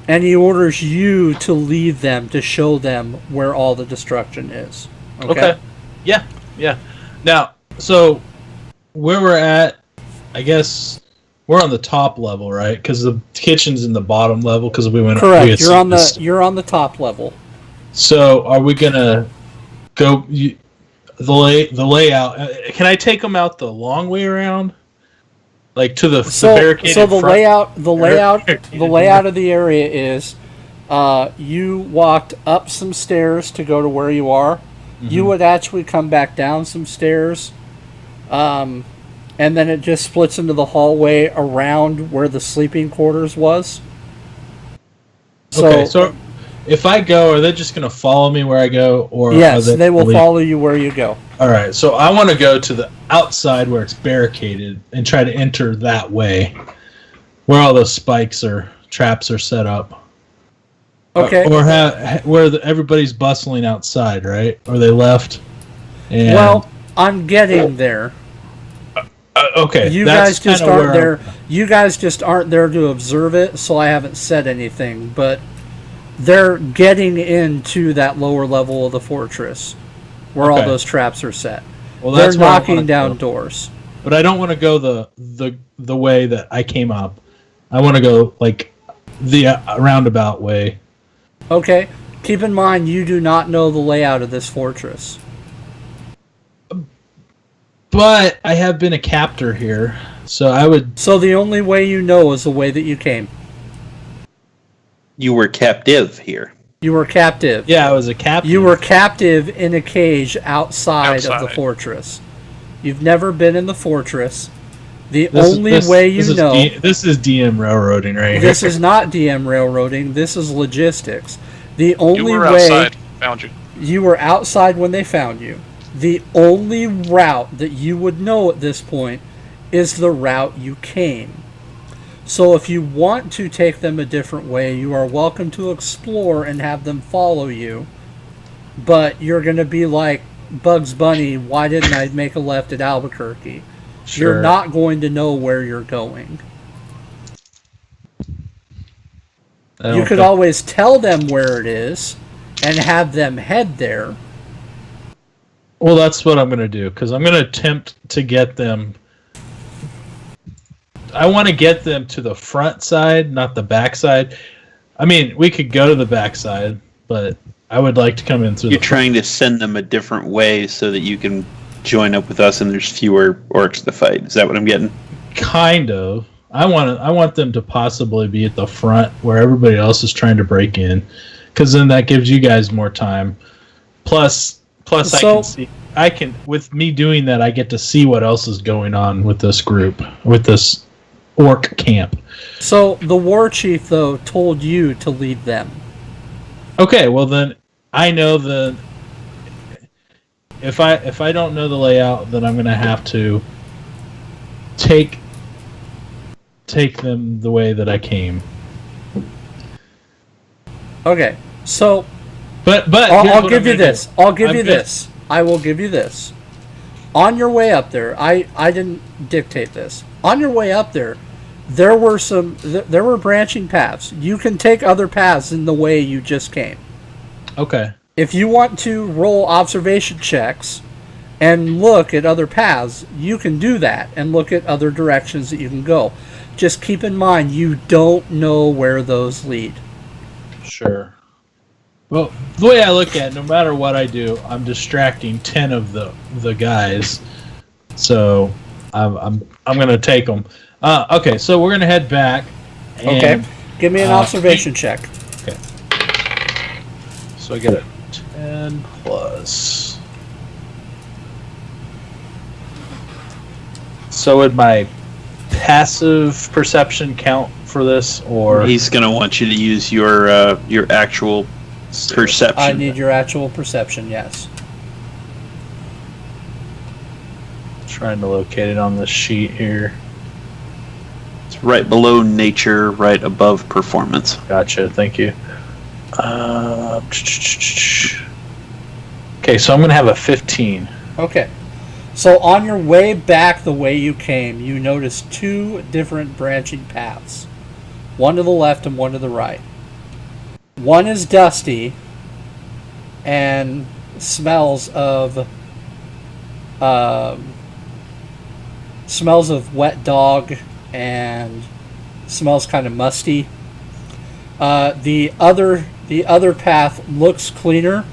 And he orders you to lead them to show them where all the destruction is. okay. Yeah. Now, so where we're at, I guess we're on the top level, right? Because the kitchen's in the bottom level. Because we went. Correct. You're on the top level. So are we gonna go the layout? Can I take them out the long way around, like to the barricaded So the front? layout of the area is, you walked up some stairs to go to where you are. Mm-hmm. You would actually come back down some stairs, and then it just splits into the hallway around where the sleeping quarters was. Okay, so if I go, are they just going to follow me where I go, or yes, are they will leave? follow you where you go. All right, so I want to go to the outside where it's barricaded and try to enter that way, where all those spikes or traps are set up. Okay. Where everybody's bustling outside, right? Or they left. And, Well, I'm getting there. okay. You that's guys just kinda aren't where there. You guys just aren't there to observe it, so I haven't said anything. But they're getting into that lower level of the fortress, where all Okay. those traps are set. Well, They're that's where I knocking wanna down go. doors. But I don't want to go the way that I came up. I want to go like the roundabout way. Okay. Keep in mind, you do not know the layout of this fortress. But I have been a captor here, so I would. So the only way you know is the way that you came. You were captive here. You were captive. Yeah, I was a captain. You were captive in a cage outside of the Outside. fortress. You've never been in the fortress. The This is- only this- way this you is know... this is DM railroading right here. This is not DM railroading. This is logistics. The You only were way... outside, found you. You were outside when they found you. The only route that you would know at this point is the route you came. So if you want to take them a different way, you are welcome to explore and have them follow you. But you're going to be like Bugs Bunny, why didn't I make a left at Albuquerque? Sure. You're not going to know where you're going. I don't You could think- always tell them where it is and have them head there. Well, that's what I'm going to do, because I'm going to attempt to get them... I want to get them to the front side, not the back side. I mean, we could go to the back side, but I would like to come in through You're the trying to send them a different way so that you can join up with us and there's fewer orcs to fight. Is that what I'm getting? Kind of. I want them to possibly be at the front where everybody else is trying to break in, because then that gives you guys more time. Plus I can with me doing that, I get to see what else is going on with this group, with this orc camp. So the war chief, though, told you to lead them. Okay, well then I know that if I don't know the layout, then I'm gonna have to take take them the way that I came. Okay, so But here's I'll what give I'm you gonna this. do. I'll give I'm you gonna- this. I will give you this. On your way up there, I didn't dictate this. On your way up there, there were branching paths. You can take other paths in the way you just came. Okay. If you want to roll observation checks and look at other paths, you can do that and look at other directions that you can go. Just keep in mind you don't know where those lead. Sure. Well, the way I look at it, no matter what I do, I'm distracting 10 of the guys. So I'm gonna take them. Okay, so we're gonna head back. Okay? and- Give me an observation check. Okay. So I get a 10 plus. So would my passive perception count for this, or He's going to want you to use your actual perception. I need your actual perception, yes. trying to locate it on the sheet here? It's right below nature, right above performance. Gotcha. Thank you. Okay, so I'm gonna have a 15. Okay. So on your way back the way you came, you notice two different branching paths. One to the left and one to the right. One is dusty and smells of wet dog and smells kind of musty. The other path looks cleaner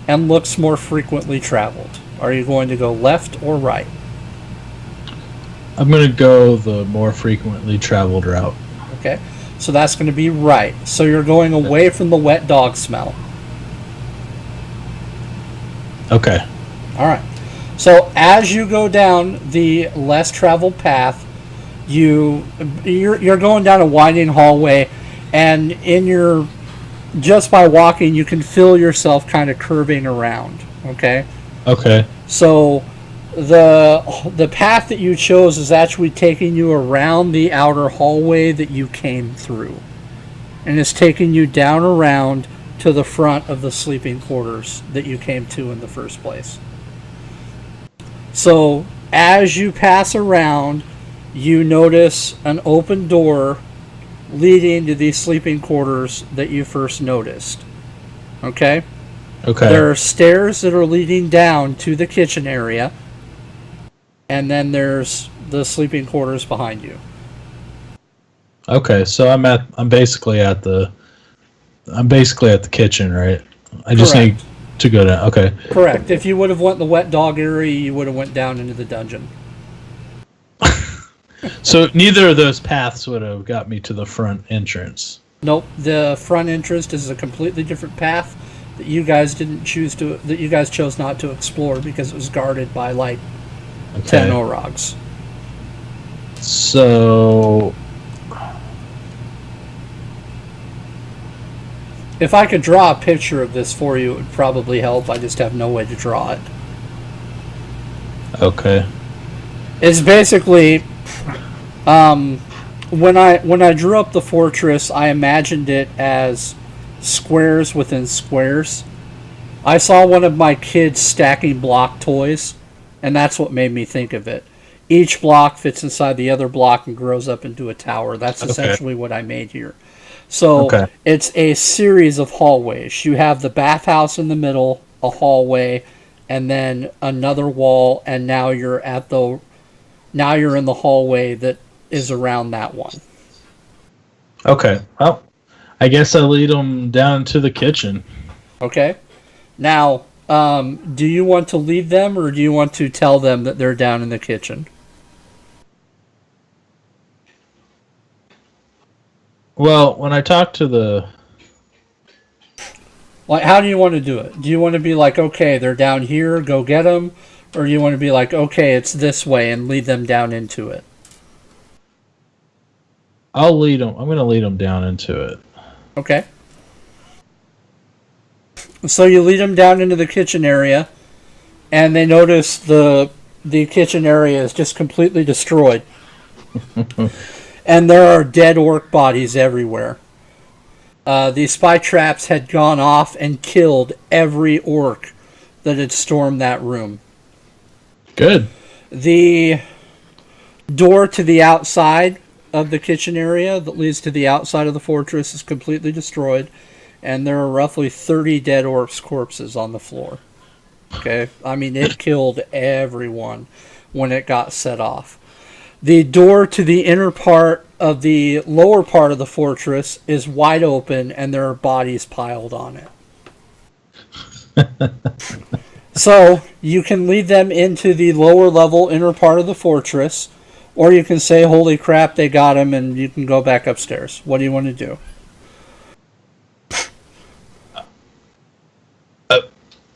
and looks more frequently traveled. Are you going to go left or right? I'm gonna go the more frequently traveled route. Okay, so that's going to be right. So you're going away from the wet dog smell. Okay. All right. So as you go down the less traveled path, you're going down a winding hallway, and just by walking, you can feel yourself kind of curving around. Okay. Okay. So the path that you chose is actually taking you around the outer hallway that you came through, and it's taking you down around to the front of the sleeping quarters that you came to in the first place. So as you pass around, you notice an open door leading to these sleeping quarters that you first noticed. Okay? Okay. There are stairs that are leading down to the kitchen area, and then there's the sleeping quarters behind you. Okay, so I'm basically at the kitchen, right? I just Correct. need to go down. Okay. Correct. If you would have went the wet dog area, you would have went down into the dungeon. So neither of those paths would have got me to the front entrance. Nope. The front entrance is a completely different path that you guys chose not to explore because it was guarded by like 10 Okay. Orogs. So If I could draw a picture of this for you, it would probably help. I just have no way to draw it. okay. It's basically when I drew up the fortress, I imagined it as squares within squares. I saw one of my kids stacking block toys, and that's what made me think of it. Each block fits inside the other block and grows up into a tower. That's Okay. essentially what I made here. So Okay. it's a series of hallways. You have the bathhouse in the middle, a hallway, and then another wall, and now you're in the hallway that is around that one. Okay. Well, I guess I lead them down to the kitchen. Okay? Now, do you want to lead them, or do you want to tell them that they're down in the kitchen? Well, when I talk to the Like, how do you want to do it? Do you want to be like, okay, they're down here, go get them? Or do you want to be like, okay, it's this way, and lead them down into it? I'll lead them. I'm going to lead them down into it. Okay. So you lead them down into the kitchen area, and they notice the kitchen area is just completely destroyed. and there are dead orc bodies everywhere. These spy traps had gone off and killed every orc that had stormed that room. Good. The door to the outside of the kitchen area that leads to the outside of the fortress is completely destroyed, and there are roughly 30 dead orcs' corpses on the floor. Okay? I mean, it killed everyone when it got set off. The door to the inner part of the lower part of the fortress is wide open, and there are bodies piled on it. So, you can lead them into the lower level inner part of the fortress, or you can say, holy crap, they got him, and you can go back upstairs. What do you want to do?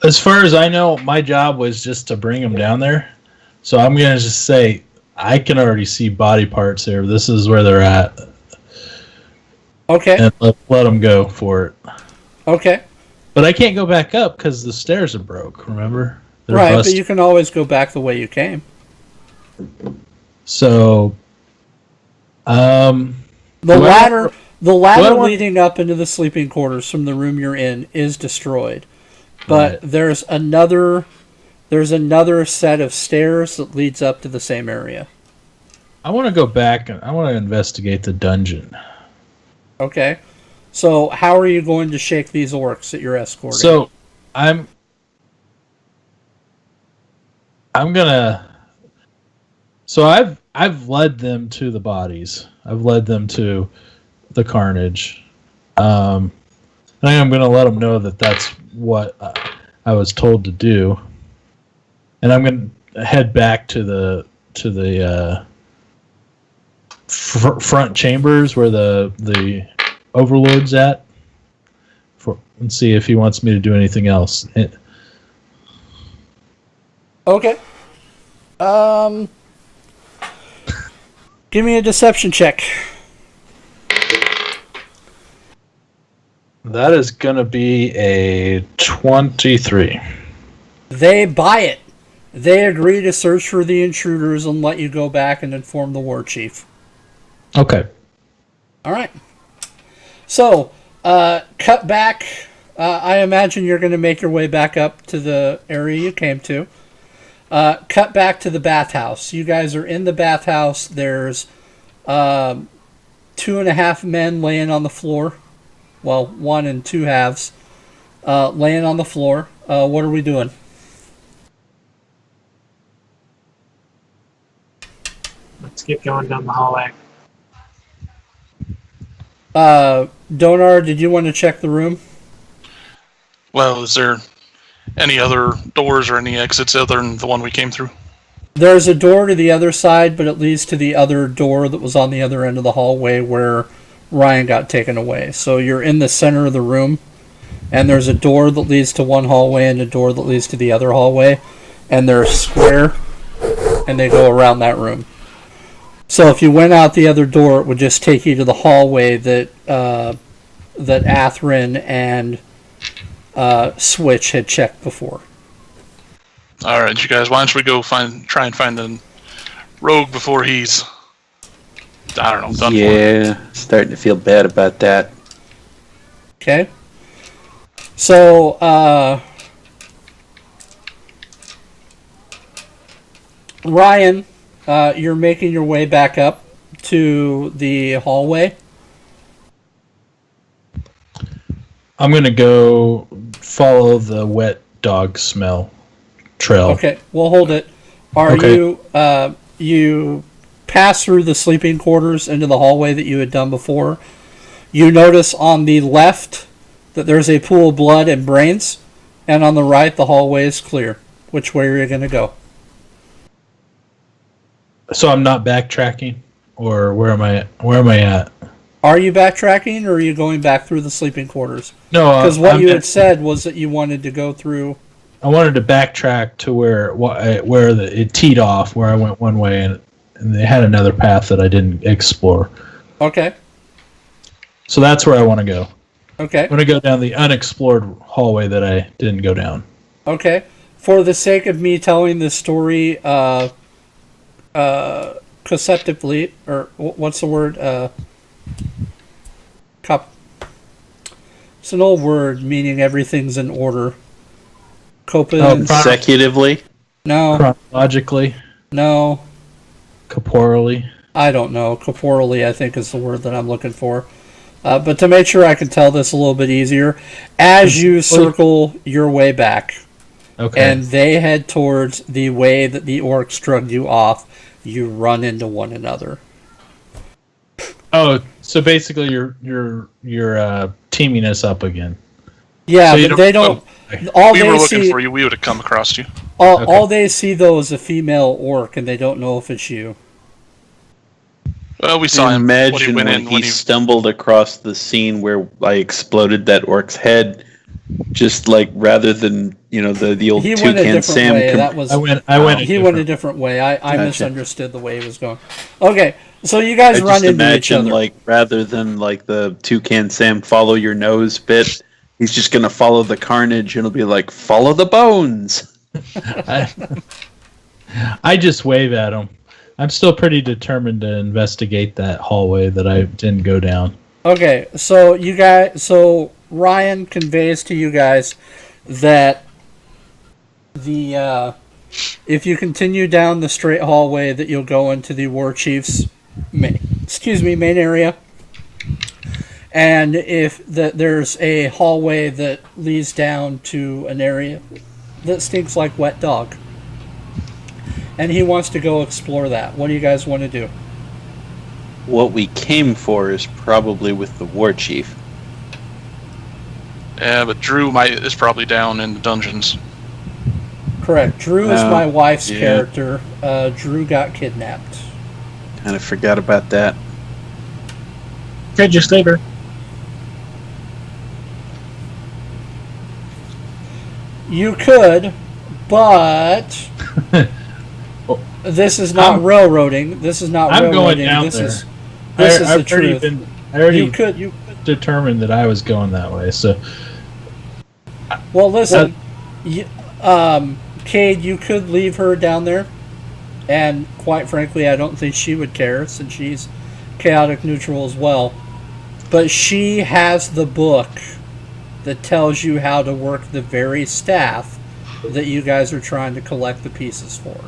As far as I know, my job was just to bring them down there. So I'm going to just say, I can already see body parts there. This is where they're at. Okay. And let them go for it. Okay. But I can't go back up because the stairs are broke, remember? They're Right, busted. but you can always go back the way you came. So, The Well- ladder Well- leading up into the sleeping quarters from the room you're in is destroyed. But Right. there's another set of stairs that leads up to the same area. I want to go back and I want to investigate the dungeon. Okay. So how are you going to shake these orcs that you're escorting? So, I'm gonna. So I've led them to the bodies. I've led them to the carnage. I think I'm gonna let them know that that's what I was told to do, and I'm gonna head back to the front chambers where the overlord's at, and see if he wants me to do anything else. Okay. Give me a deception check. That is going to be a 23. They buy it. They agree to search for the intruders and let you go back and inform the war chief. Okay. All right. So, cut back. I imagine you're going to make your way back up to the area you came to. Cut back to the bathhouse. You guys are in the bathhouse. There's 2.5 men laying on the floor. Well, 1 and 2 halves laying on the floor. What are we doing? Let's keep going down the hallway. Donar, did you want to check the room? Well, is there any other doors or any exits other than the one we came through? There's a door to the other side, but it leads to the other door that was on the other end of the hallway where Ryan got taken away. So you're in the center of the room, and there's a door that leads to one hallway and a door that leads to the other hallway, and they're square, and they go around that room. So if you went out the other door, it would just take you to the hallway that Atherin and Switch had checked before. All right, you guys. Why don't we go try and find the rogue before he's, I don't know, done for. Yeah, starting to feel bad about that. Okay. So, Ryan, you're making your way back up to the hallway. I'm going to go follow the wet dog smell trail. Okay, we'll hold it. Are Okay. you pass through the sleeping quarters into the hallway that you had done before? You notice on the left that there's a pool of blood and brains, and on the right the hallway is clear. Which way are you going to go? So I'm not backtracking, or where am I at? Are you backtracking, or are you going back through the sleeping quarters? No, Because what you had said was that you wanted to go through. I wanted to backtrack to where it teed off, where I went one way, and they had another path that I didn't explore. Okay. So that's where I want to go. Okay. I'm going to go down the unexplored hallway that I didn't go down. Okay. For the sake of me telling this story conceptively, or what's the word? It's an old word meaning everything's in order. Consecutively. No, Chronologically, no, corporally. I don't know. Corporally, I think is the word that I'm looking for. But to make sure I can tell this a little bit easier, as you circle your way back, Okay. and they head towards the way that the orcs drugged you off, you run into one another. Oh, so basically you're teaming us up again. Yeah, So you but they don't. All We were they looking see, for you. We would have come across you. all they see though is a female orc, and they don't know if it's you. Well, we saw him when he Imagine went when in. he stumbled across the scene where I exploded that orc's head. Just like rather than the old He went a toucan different Sam. way. That was I went. he went a different way. I Gotcha. misunderstood the way he was going. Okay, so you guys I run just into each imagine other. like rather than like the toucan Sam follow your nose bit, he's just gonna follow the carnage and it'll be like follow the bones. I just wave at him. I'm still pretty determined to investigate that hallway that I didn't go down. Okay, so Ryan conveys to you guys that if you continue down the straight hallway, that you'll go into the war chief's main area, and if there's a hallway that leads down to an area that stinks like wet dog, and he wants to go explore that. What do you guys want to do? What we came for is probably with the war chief. Yeah, but Drew is probably down in the dungeons. Correct. Drew is Oh, my wife's yeah. character. Drew got kidnapped. Kind of forgot about that. Could just leave her. You could, but this is not I'm- railroading. This is not I'm going railroading. down This there. is this is the truth. I already You could. determined that I was going that way. So Well, listen, Cade, you could leave her down there, and quite frankly, I don't think she would care since she's chaotic neutral as well. But she has the book that tells you how to work the very staff that you guys are trying to collect the pieces for.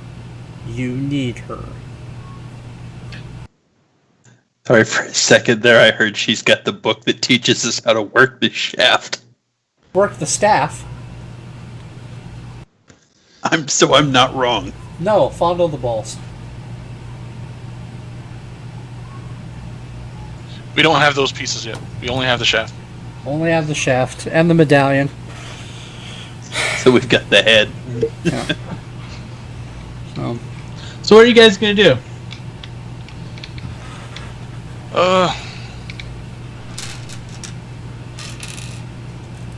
You need her. Sorry for a second there. I heard she's got the book that teaches us how to work the shaft. Work the staff? I'm not wrong. No, fondle the balls. We don't have those pieces yet. We only have the shaft. Only have the shaft and the medallion. So we've got the head. Yeah. what are you guys gonna do?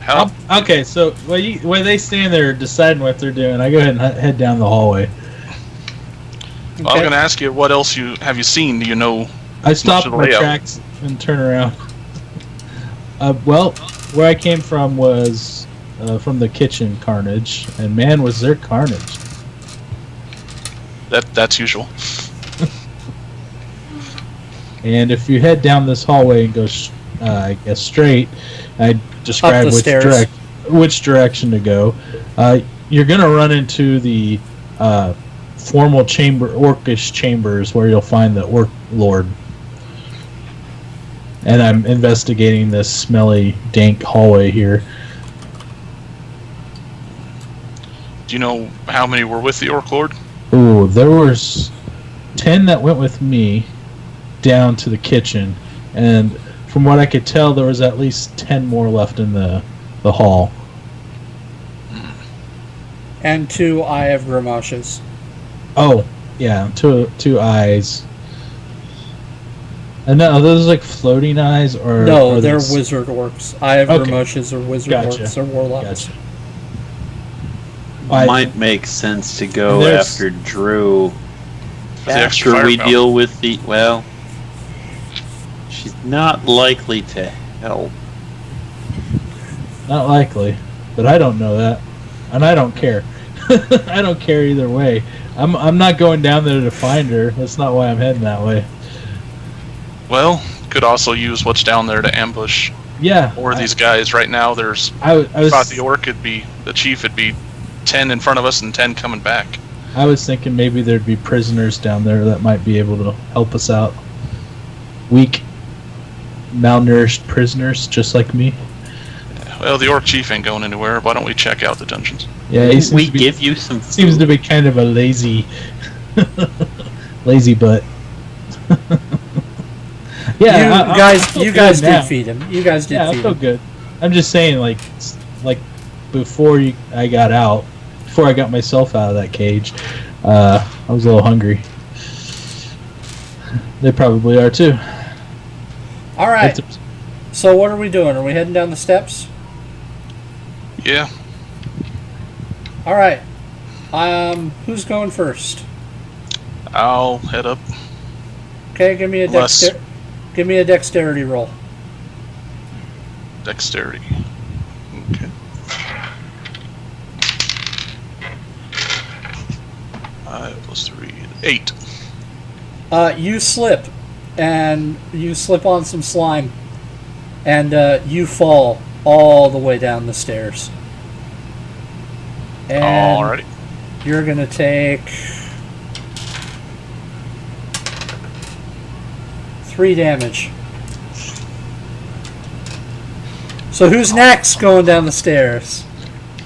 How? Okay, so while they stand there deciding what they're doing, I go ahead and head down the hallway. Well, I was going to ask you, what else have you seen? Do you know? I stop of the my layout. tracks and turn around. Well, where I came from was from the kitchen carnage, and man, was there carnage. That's usual. And if you head down this hallway and go, I guess straight, I describe Up the stairs. which direction to go. You're gonna run into the formal orcish chambers where you'll find the orc lord. And I'm investigating this smelly, dank hallway here. Do you know how many were with the Orc Lord? Ooh, there was 10 that went with me down to the kitchen, and from what I could tell, there was at least 10 more left in the hall. And 2 Eye of Grimaches. Oh, yeah, two eyes. And no, are those like floating eyes, or No, are they're these- wizard orcs. Eye of Okay. Grimaches are wizard Gotcha. orcs. They're warlocks. Gotcha. I- Might make sense to go There's- after Drew For the extra after we firepower. deal with the. Well, she's not likely to help. Not likely, but I don't know that, and I don't care. I don't care either way. I'm not going down there to find her. That's not why I'm heading that way. Well, could also use what's down there to ambush Yeah. or these guys. Right now, there's I was thought the orc would be the chief would be 10 in front of us and 10 coming back. I was thinking maybe there'd be prisoners down there that might be able to help us out. Weak, malnourished prisoners, just like me. Well, the orc chief ain't going anywhere. Why don't we check out the dungeons? Yeah, he seems We to be, give you some seems food. to be kind of a lazy, lazy butt. Yeah, you guys now. did feed him. You guys did Yeah, I feed feel him. good. I'm just saying, like before I got out, before I got myself out of that cage, I was a little hungry. They probably are too. All right. It's- So what are we doing? Are we heading down the steps? Yeah. All right. Who's going first? I'll head up. Okay, give me a Unless- dexterity roll. Dexterity. Okay. 5 plus 3, 8. You slip, and you slip on some slime, and you fall all the way down the stairs. And Alrighty. you're gonna take 3 damage. So who's next going down the stairs?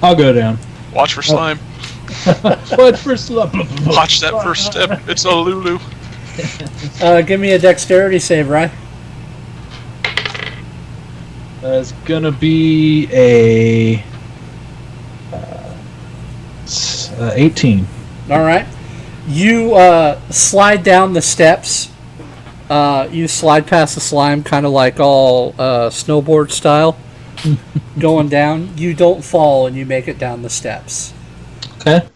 I'll go down. Watch for slime. But first, Watch that first step. It's a Lulu. Give me a dexterity save, right? That's gonna be a 18. All right. You slide down the steps. You slide past the slime, kind of like all snowboard style, going down. You don't fall, and you make it down the steps. Okay.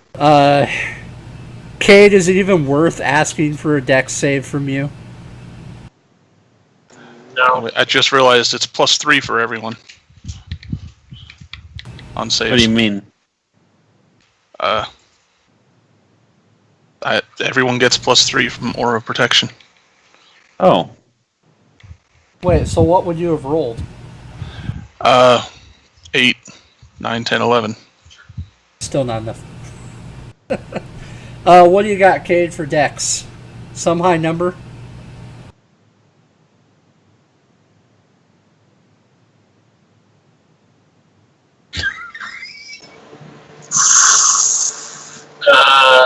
Cade, is it even worth asking for a dex save from you? No. I just realized it's plus 3 for everyone. On saves. What do you mean? Everyone gets plus 3 from Aura of Protection. Oh, Wait, so what would you have rolled? 8, 9, 10, 11. Still not enough. What do you got, Cade, for dex? Some high number?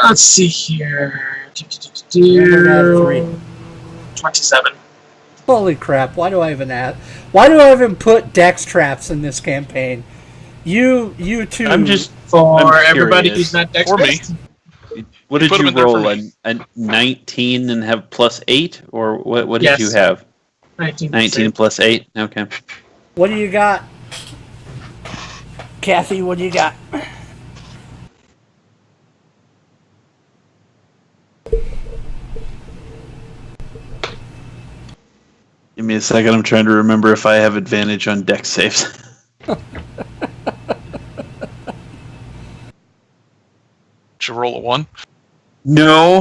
Let's see here. We're at 3. 27. Holy crap! Why do I even put dex traps in this campaign? You two. I'm just. For I'm everybody curious. who's not dex For me. based. What did Put 'em you in there for roll? me. A 19 and have plus 8, or what did Yes. you have? 19. 19 plus 8. Okay. What do you got, Kathy? What do you got? Give me a second. I'm trying to remember if I have advantage on dex saves. Did you roll a 1? No.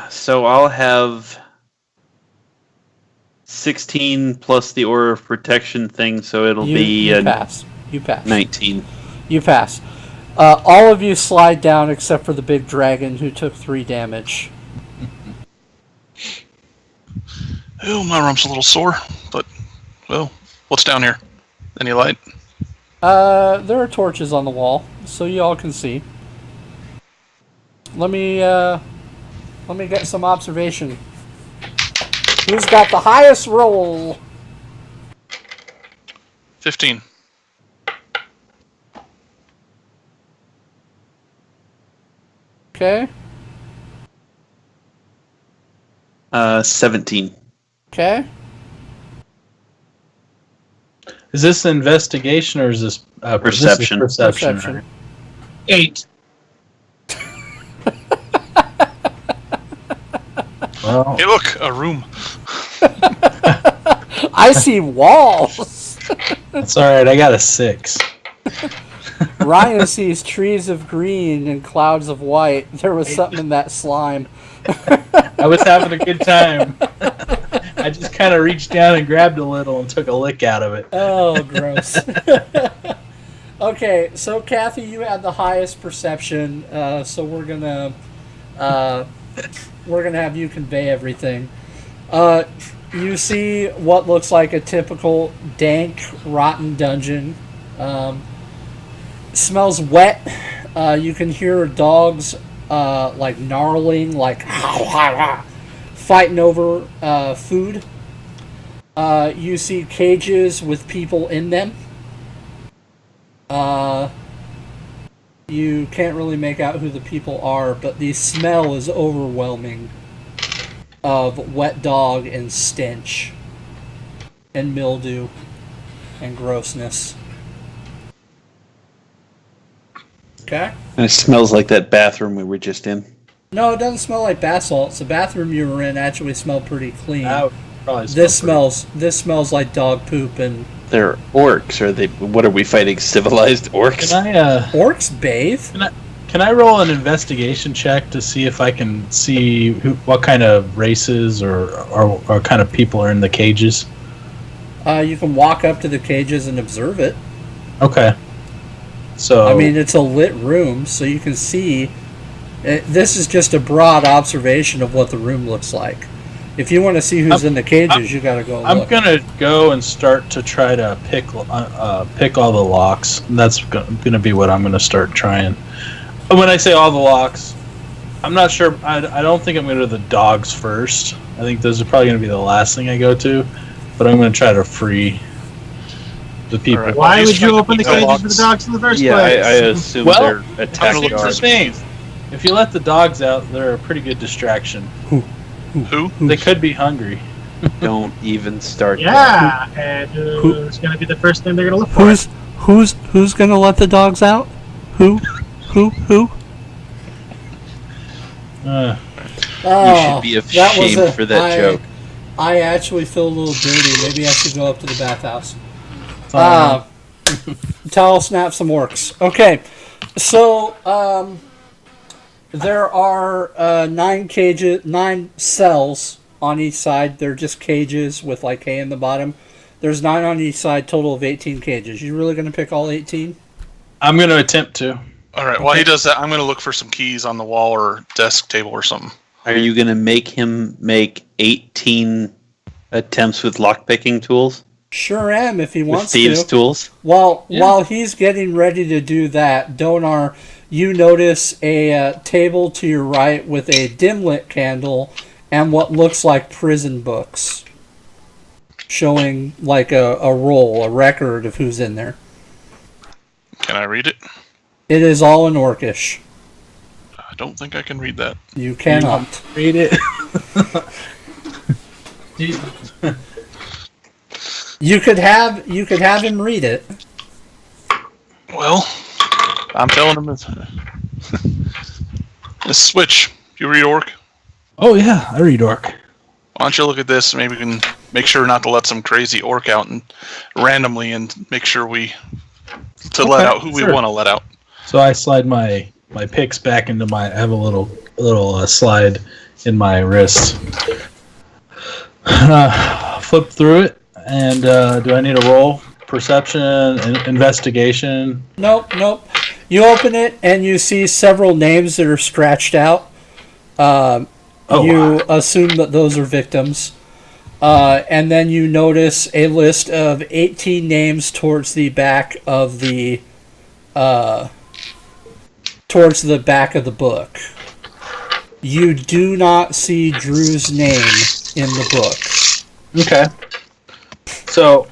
So I'll have 16 plus the Aura of Protection thing, so it'll be you a pass. You pass. 19. You pass. All of you slide down except for the big dragon who took 3 damage. Oh, my arm's a little sore, but, well, what's down here? Any light? There are torches on the wall, so you all can see. Let me get some observation. Who's got the highest roll? 15. Okay. 17. Okay. Is this investigation or is this Perception. This is perception. Perception. Right? 8. Well, Hey, look, a room. I see walls. that's all right. I got a 6. Ryan sees trees of green and clouds of white. There was something in that slime. I was having a good time. I just kind of reached down and grabbed a little and took a lick out of it. Oh, gross. Okay, so Kathy, you had the highest perception, so we're gonna have you convey everything. You see what looks like a typical dank, rotten dungeon. Smells wet. You can hear dogs like gnarling, like fighting over food. You see cages with people in them. You can't really make out who the people are, but the smell is overwhelming of wet dog and stench and mildew and grossness. Okay? And it smells like that bathroom we were just in. No, it doesn't smell like bath salts. The bathroom you were in actually smelled pretty clean. That would probably This smell smells like dog poop and They're orcs. Are they? What are we fighting? Civilized orcs? pretty. orcs bathe. Can I roll an investigation check to see if I can see what kind of races or kind of people are in the cages? You can walk up to the cages and observe it. Okay. So I mean, it's a lit room, so you can see. This is just a broad observation of what the room looks like. If you want to see who's in the cages, you got to go I'm look. gonna go and start to try to pick all the locks. And that's gonna be what I'm gonna start trying. When I say all the locks, I'm not sure. I don't think I'm gonna do the dogs first. I think those are probably gonna be the last thing I go to. But I'm gonna try to free the people. All right. Why Well, would you he's open the trying to cages keep for the dogs in the first Yeah, place? I assume Well, they're attack Here's the dogs. thing: if you let the dogs out, they're a pretty good distraction. Who? They could be hungry. Don't even start. Yeah, and who's going to be the first thing they're going to look for? Who's gonna let the dogs out? Who? You should be ashamed for that joke. I actually feel a little dirty. Maybe I should go up to the bathhouse. Towel snap some orcs. Okay, so there are 9 cells on each side. They're just cages with like hay in the bottom. There's 9 on each side, total of 18 cages. You really going to pick all 18? I'm gonna attempt to. All right. While he does that, I'm going to look for some keys on the wall or desk table or something. Are you going to make him make 18 attempts with lockpicking tools? Sure am, if he With wants thieves' to. tools? While he's getting ready to do that, Donar, you notice a table to your right with a dim lit candle and what looks like prison books, showing like a roll, a record of who's in there. Can I read it? It is all in Orcish. I don't think I can read that. You cannot. Read it. You could have him read it. Well, I'm telling him it's this switch. You read orc? Oh yeah, I read orc. Why don't you look at this? Maybe we can make sure not to let some crazy orc out and randomly, and make sure let out who we sure. want to let out. So I slide my picks back into I have a little slide in my wrist. Flip through it, and do I need a roll? Perception, investigation. Nope. You open it and you see several names that are scratched out. You assume that those are victims. And then you notice a list of 18 names towards the back of the book. You do not see Drew's name in the book. Okay. So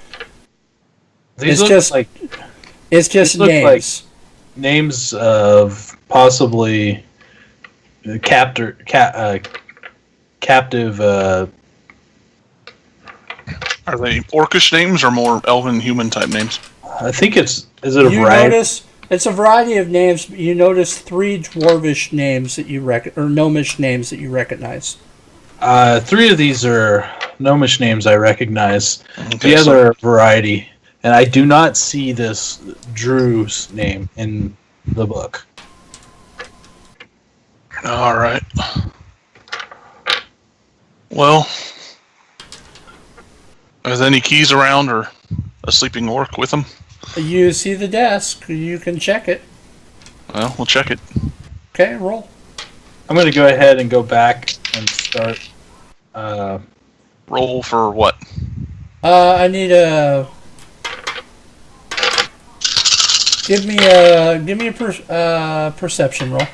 these It's look just like It's just These look like- names. names of possibly captive. Are they orcish names or more elven human type names? I think is it a You variety? notice it's a variety of names. But you notice 3 dwarvish names that you or gnomish names that you recognize. 3 of these are gnomish names I recognize. Okay, The other variety and I do not see this Drew's name in the book. All right. Well, are there any keys around or a sleeping orc with them? You see the desk. You can check it. Well, we'll check it. Okay, roll. I'm going to go ahead and go back and start. Roll for what? I need a. Give me a perception roll.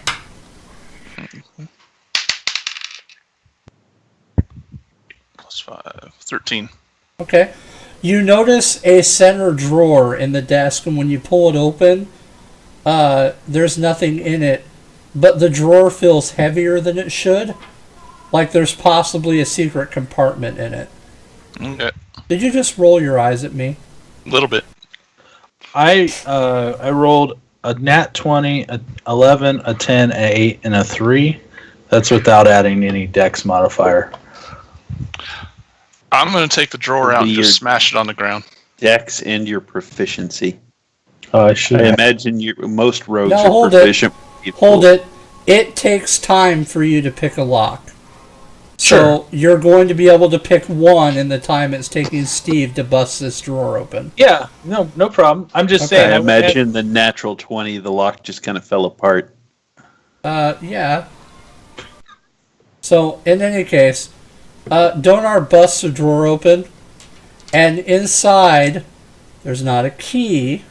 Plus 5. 13. Okay. You notice a center drawer in the desk, and when you pull it open, there's nothing in it, but the drawer feels heavier than it should. Like there's possibly a secret compartment in it. Okay. Did you just roll your eyes at me? A little bit. I rolled a nat 20, a 11, a 10, an 8, and a 3. That's without adding any dex modifier. I'm going to take the drawer out and Weird. just smash it on the ground. Dex and your proficiency. Oh, I should. I imagine most rogues No, are hold it. proficient. Hold it. It takes time for you to pick a lock. Sure. So you're going to be able to pick one in the time it's taking Steve to bust this drawer open. Yeah, no problem. I'm just Okay. saying. I imagine the natural 20, the lock just kind of fell apart. Yeah. So, in any case, Donar busts a drawer open, and inside, there's not a key,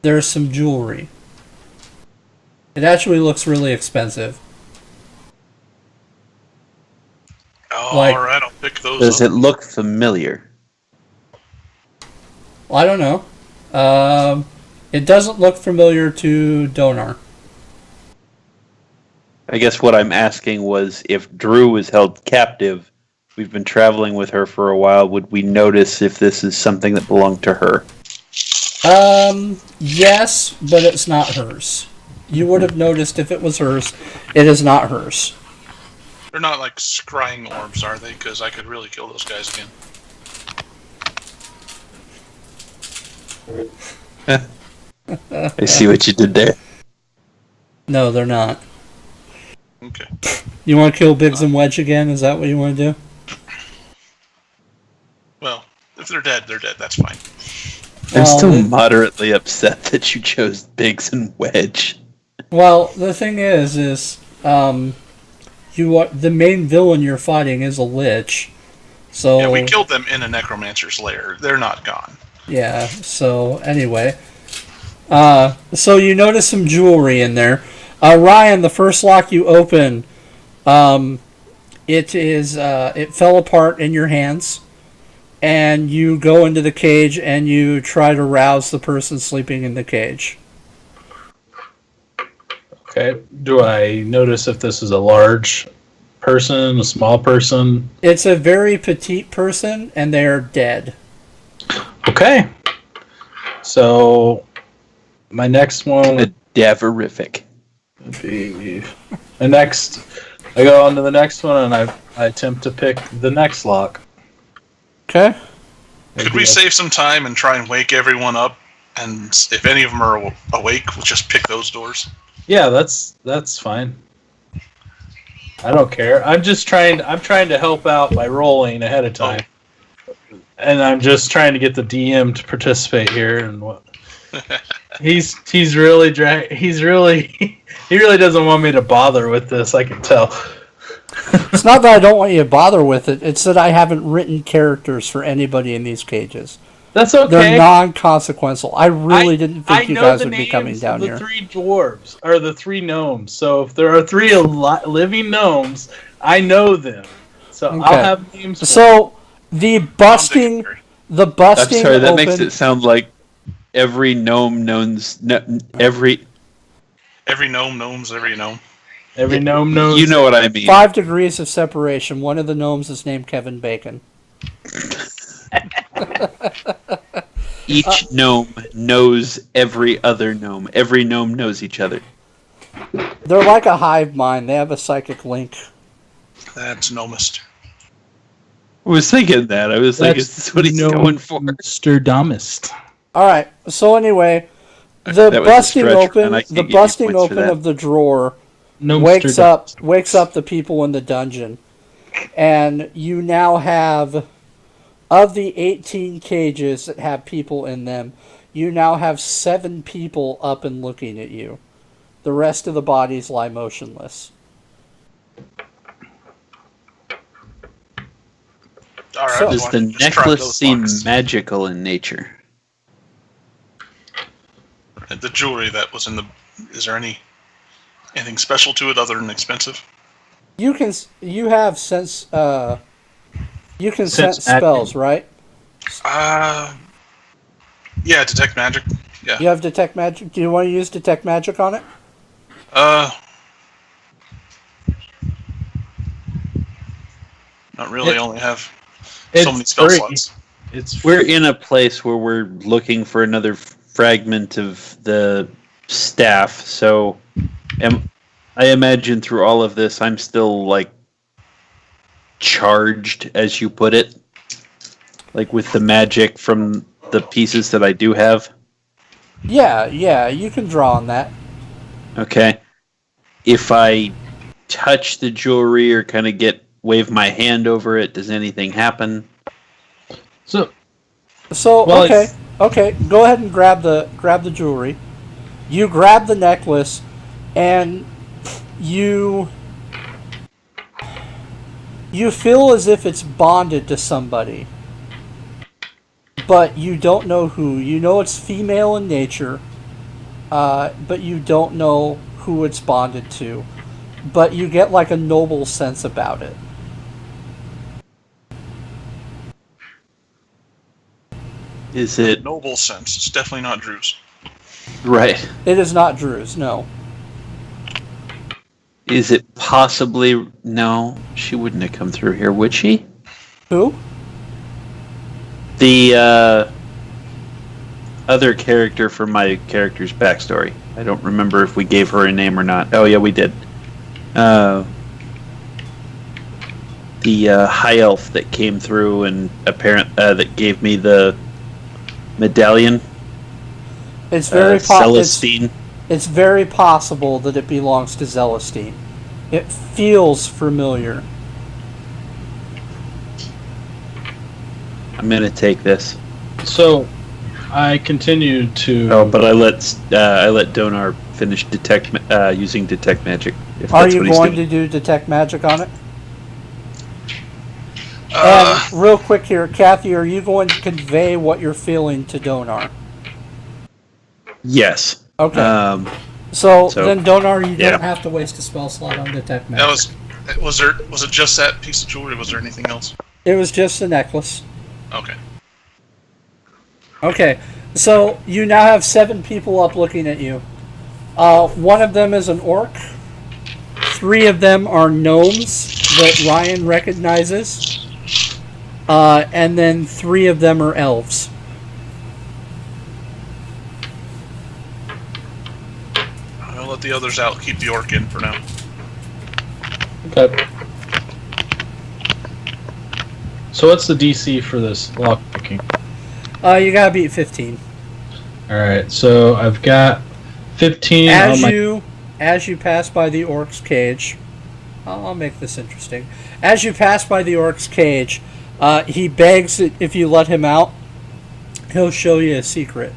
there's some jewelry. It actually looks really expensive. Oh, Like- all right, I'll pick those Does up. it look familiar? I don't know. It doesn't look familiar to Donar. I guess what I'm asking was if Drew was held captive, we've been traveling with her for a while, would we notice if this is something that belonged to her? Yes, but it's not hers. You would have noticed if it was hers. It is not hers. They're not like scrying orbs, are they? Because I could really kill those guys again. I see what you did there. No, they're not. Okay. You want to kill Biggs and Wedge again? Is that what you want to do? Well, if they're dead, they're dead. That's fine. I'm Well, still the- moderately upset that you chose Biggs and Wedge. Well, the thing is you are the main villain you're fighting is a lich. So Yeah, we killed them in a necromancer's lair. They're not gone. yeah, so anyway. So you notice some jewelry in there. Ryan, the first lock you open, it fell apart in your hands, and you go into the cage and you try to rouse the person sleeping in the cage. Okay. Do I notice if this is a large person, a small person? It's a very petite person, and they're dead. Okay. So my next one would Cadaverific. be the next. I go on to the next one, and I attempt to pick the next lock. Okay. Could we save some time and try and wake everyone up? And if any of them are awake, we'll just pick those doors. Yeah, that's fine. I don't care. I'm trying to help out by rolling ahead of time. And I'm just trying to get the DM to participate here and what he really doesn't want me to bother with this, I can tell. It's not that I don't want you to bother with it. It's that I haven't written characters for anybody in these cages. That's okay. They're non-consequential. I really didn't think I you know guys the would be names coming of down the here. 3 dwarves or the 3 gnomes. So if there are 3 living gnomes, I know them. So Okay. I'll have names. For them. So the busting, I'm busting sorry, that open. makes it sound like every gnome knows every. Every gnome gnomes every gnome. Every gnome knows. You know what I mean. 5 degrees of separation. One of the gnomes is named Kevin Bacon. Each gnome knows every other gnome. Every gnome knows each other. They're like a hive mind. They have a psychic link. That's gnomist. was thinking that. I was like, is this what he's going for? Nostradamus. All right. So anyway, the That was a busting stretch, open, and I can't the give you busting points for open that. of the drawer No, wakes up the people in the dungeon, and you now have, of the 18 cages that have people in them, you now have 7 people up and looking at you. The rest of the bodies lie motionless. All right, So- Does well, the just try necklace those seem locks. magical in nature? And the jewelry that was in the. Is there anything special to it other than expensive? You have sense. You can Sense sense spells, right? Yeah, detect magic. Yeah. You have detect magic. Do you want to use detect magic on it? Not really. It- I only have It's so many spell free. slots. It's We're in a place where we're looking for another fragment of the staff, so I imagine through all of this, I'm still like charged, as you put it, like with the magic from the pieces that I do have. Yeah, you can draw on that. Okay. If I touch the jewelry or kind of wave my hand over it, does anything happen? so So Well, okay, go ahead and grab the jewelry. You grab the necklace, and you feel as if it's bonded to somebody, but you don't know who. You know it's female in nature, but you don't know who it's bonded to. But you get like a noble sense about it. Is it Noble sense. It's definitely not Drew's. right? It is not Drew's, no. Is it possibly no? She wouldn't have come through here, would she? Who? The other character from my character's backstory. I don't remember if we gave her a name or not. Oh yeah, we did. The high elf that came through and that gave me the medallion. It's very Celestine. It's very possible that it belongs to Celestine. It feels familiar. I'm gonna take this. So I continue to. Oh, but I let Donar finish using detect magic. If Are that's you what he's going doing. to do detect magic on it? Uh, And real quick here, Kathy, are you going to convey what you're feeling to Donar? Yes. Okay. So so- then, Donar, you yeah. don't have to waste a spell slot on detect magic. that was it just that piece of jewelry? Was there anything else? It was just a necklace. Okay. Okay, so you now have 7 people up looking at you. One of them is an orc. 3 of them are gnomes that Ryan recognizes. And then 3 of them are elves. I'll let the others out. Keep the orc in for now. Okay. So what's the DC for this lock picking? You gotta beat 15. All right, so I've got 15 As on my. you pass by the orc's cage, I'll make this interesting. As you pass by the orc's cage, he begs that if you let him out, he'll show you a secret.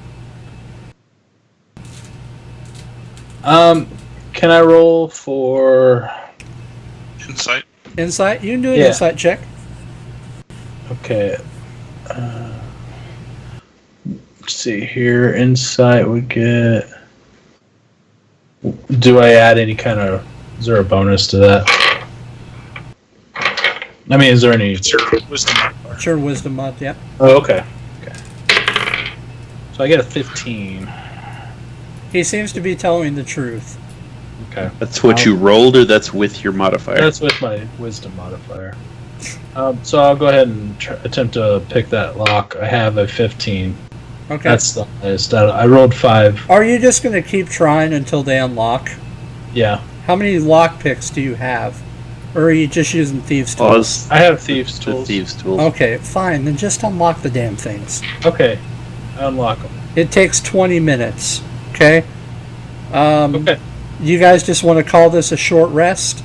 Can I roll for? Insight. Insight? You can do an Yeah. insight check. Okay. Let's see here. Insight would get. Do I add any kind of? Is there a bonus to that? I mean, is there any? It's your wisdom modifier. Sure, wisdom mod, yeah. Oh, okay. Okay. So I get a 15. He seems to be telling the truth. Okay. That's what you rolled, or that's with your modifier? That's with my wisdom modifier. So I'll go ahead and attempt to pick that lock. I have a 15. Okay. That's the highest. I rolled 5. Are you just going to keep trying until they unlock? Yeah. How many lock picks do you have? Or are you just using thieves' Well, tools? it's I have thieves the tools. thieves' tools. Okay, fine. Then just unlock the damn things. Okay, unlock them. It takes 20 minutes. Okay? Okay. You guys just want to call this a short rest?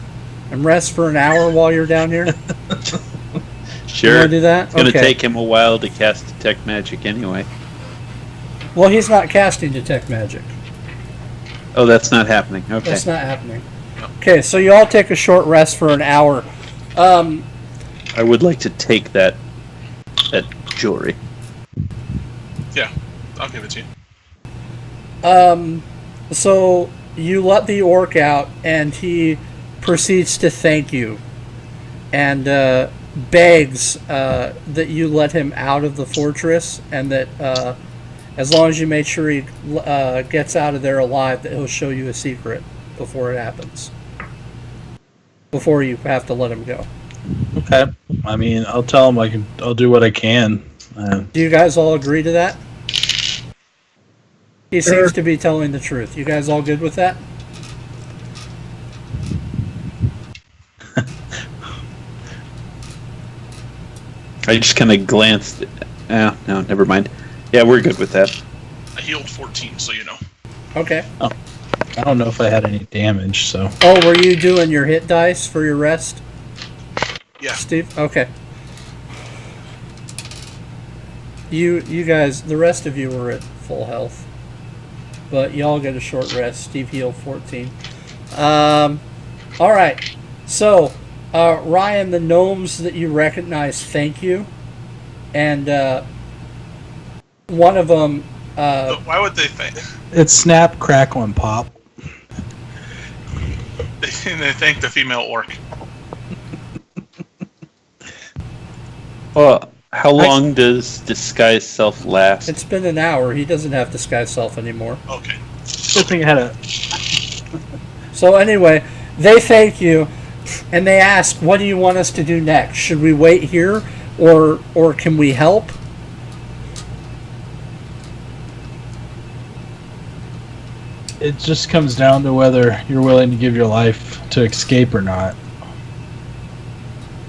And rest for an hour while you're down here? You Sure. want to do that? It's going to Okay. take him a while to cast Detect Magic anyway. Well, he's not casting Detect Magic. Oh, that's not happening. Okay. That's not happening. Okay, so you all take a short rest for an hour. I would like to take that jewelry. Yeah, I'll give it to you. So you let the orc out, and he proceeds to thank you, and begs that you let him out of the fortress, and that as long as you make sure he gets out of there alive, that he'll show you a secret before it happens. Before you have to let him go. Okay. I mean, I'll tell him I'll do what I can. Do you guys all agree to that? He seems to be telling the truth. You guys all good with that? I just kind of glanced. No, never mind. Yeah, we're good with that. I healed 14, so you know. Okay. I don't know if I had any damage, so. Oh, were you doing your hit dice for your rest, Yeah. Steve? Okay. You guys, the rest of you were at full health, but y'all get a short rest. Steve healed 14. All right. So, Ryan, the gnomes that you recognize thank you, and one of them. But why would they think? It's snap, crackle, and pop. They thank the female orc. Well, how long does disguise self last? It's been an hour. He doesn't have disguise self anymore. Okay. Good thing I had a. So anyway, they thank you, and they ask, "What do you want us to do next? Should we wait here, or can we help?" It just comes down to whether you're willing to give your life to escape or not.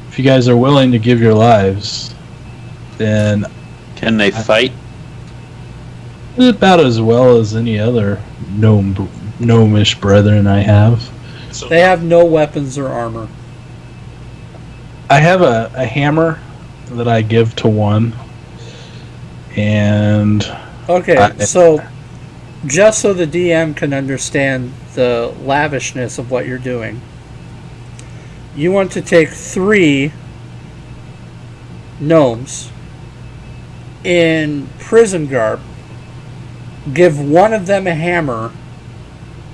If you guys are willing to give your lives, then Can they fight? it's about as well as any other gnomish brethren I have. So They have no weapons or armor. I have a hammer that I give to one, and Okay, so just so the DM can understand the lavishness of what you're doing, you want to take 3 gnomes in prison garb, give one of them a hammer,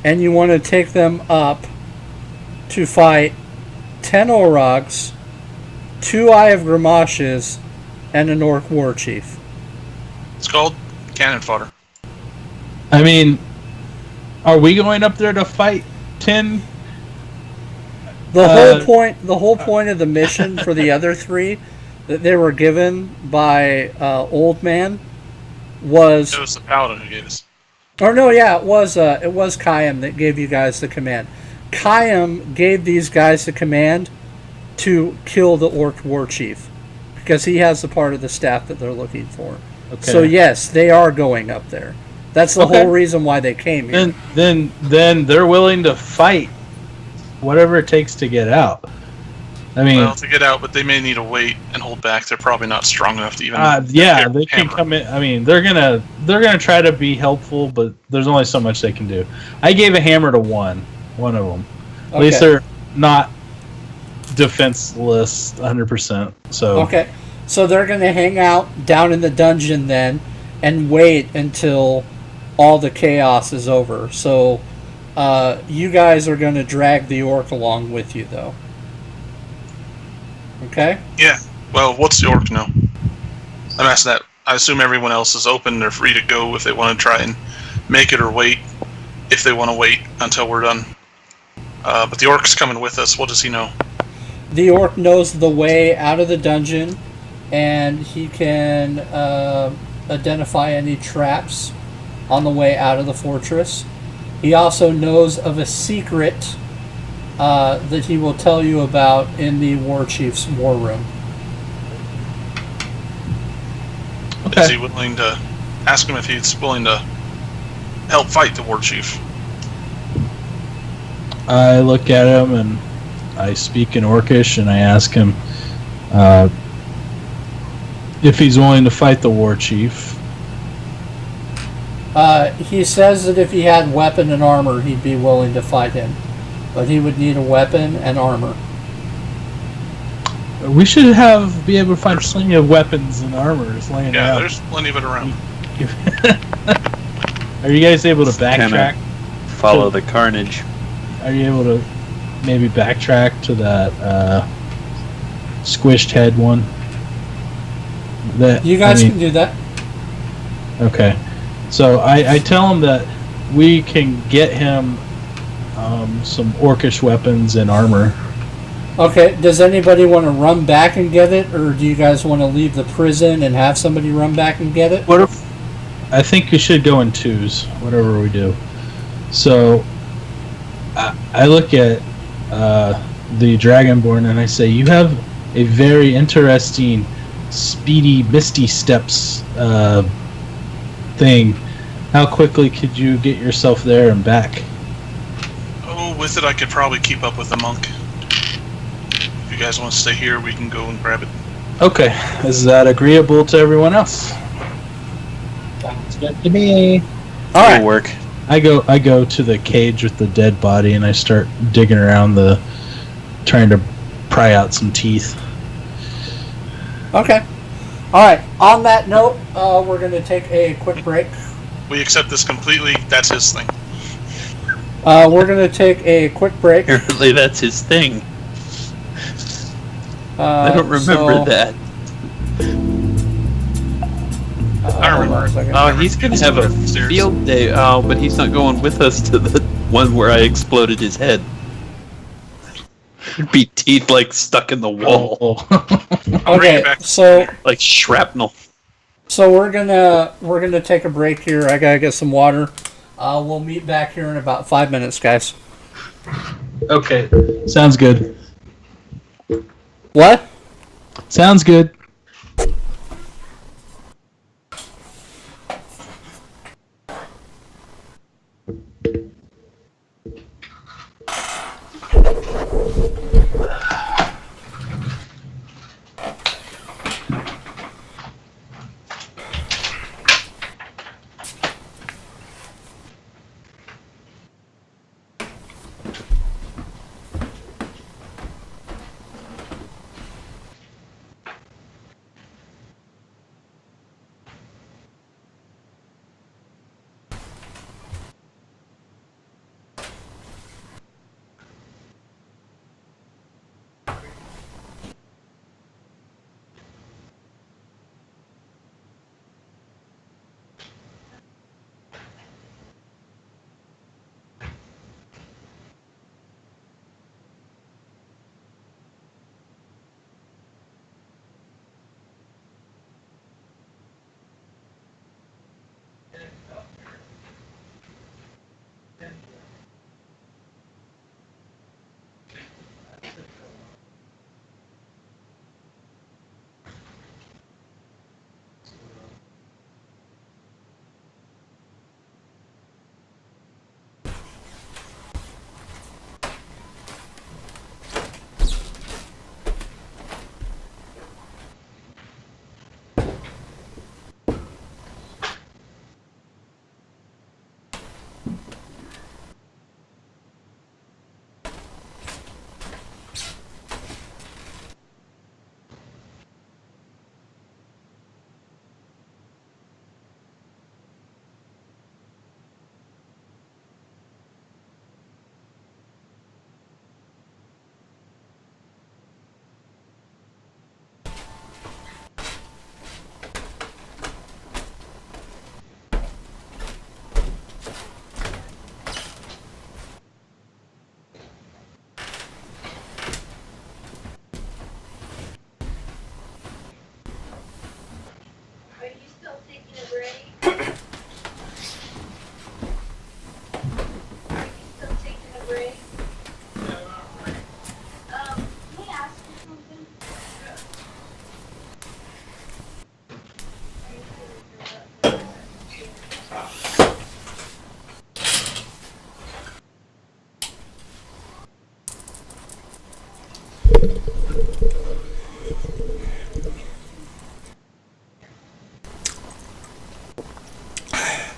and you want to take them up to fight 10 Orogs, 2 Eye of Grimashes, and an Orc war chief. it's called cannon fodder. I mean, are we going up there to fight 10? The whole point of the mission for the other 3 that they were given by Old Man was, It was the paladin who gave us. or no, yeah, it was Kayam that gave you guys the command. Kayam gave these guys the command to kill the Orc war chief because he has the part of the staff that they're looking for. Okay. So yes, they are going up there. That's the Okay. whole reason why they came here. then they're willing to fight whatever it takes to get out. I mean, Well, to get out, but they may need to wait and hold back. They're probably not strong enough to even. yeah, they can hammer. come in. I mean, they're gonna try to be helpful, but there's only so much they can do. I gave a hammer to one of them. At least Okay. they're not defenseless 100%. So Okay, so they're going to hang out down in the dungeon then and wait until all the chaos is over. So you guys are going to drag the orc along with you, though. Okay? Yeah. Well, what's the orc know? I'm asking that. I assume everyone else is open. They're free to go if they want to try and make it, or wait if they want to wait until we're done. But the orc's coming with us. What does he know? The orc knows the way out of the dungeon, and he can identify any traps on the way out of the fortress. He also knows of a secret that he will tell you about in the War Chief's war room. Is he willing to ask him if he's willing to help fight the war chief? I look at him and I speak in Orcish and I ask him if he's willing to fight the war chief. He says that if he had weapon and armor, he'd be willing to fight him. But he would need a weapon and armor. We should be able to find plenty of weapons and armors laying Yeah, out. there's plenty of it around. Are you guys able to backtrack? Follow the carnage. Are you able to maybe backtrack to that squished head one? You guys can do that. Okay. So I tell him that we can get him some Orcish weapons and armor. Okay, does anybody want to run back and get it, or do you guys want to leave the prison and have somebody run back and get it? What if? I think you should go in twos, whatever we do. So I look at the Dragonborn and I say, you have a very interesting, speedy, misty steps thing. How quickly could you get yourself there and back? Oh, with it I could probably keep up with the monk. If you guys want to stay here, we can go and grab it. Okay, is that agreeable to everyone else? Sounds good to me. All right. It'll work. I go to the cage with the dead body and I start digging around trying to pry out some teeth. Okay. All right. On that note, we're going to take a quick break. We accept this completely. That's his thing. We're going to take a quick break. Apparently, that's his thing. I don't remember that. I remember it. Oh, he's gonna have a Upstairs. field day. Oh, but he's not going with us to the one where I exploded his head. It'd be teeth like stuck in the wall, I'll bring Okay, it back. so like shrapnel. we're gonna take a break here. I gotta get some water. We'll meet back here in about 5 minutes, guys. Okay, sounds good. What? Sounds good.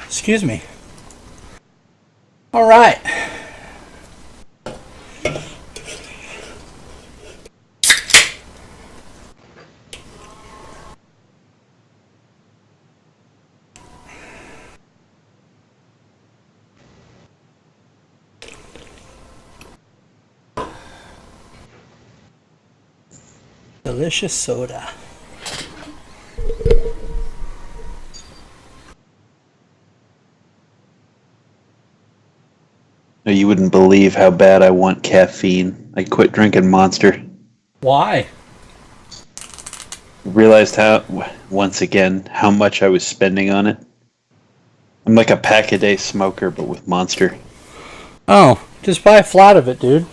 Excuse me. All right. Delicious soda. You wouldn't believe how bad I want caffeine. I quit drinking Monster. Why? Realized once again, how much I was spending on it. I'm like a pack-a-day smoker, but with Monster. Oh, just buy a flat of it, dude.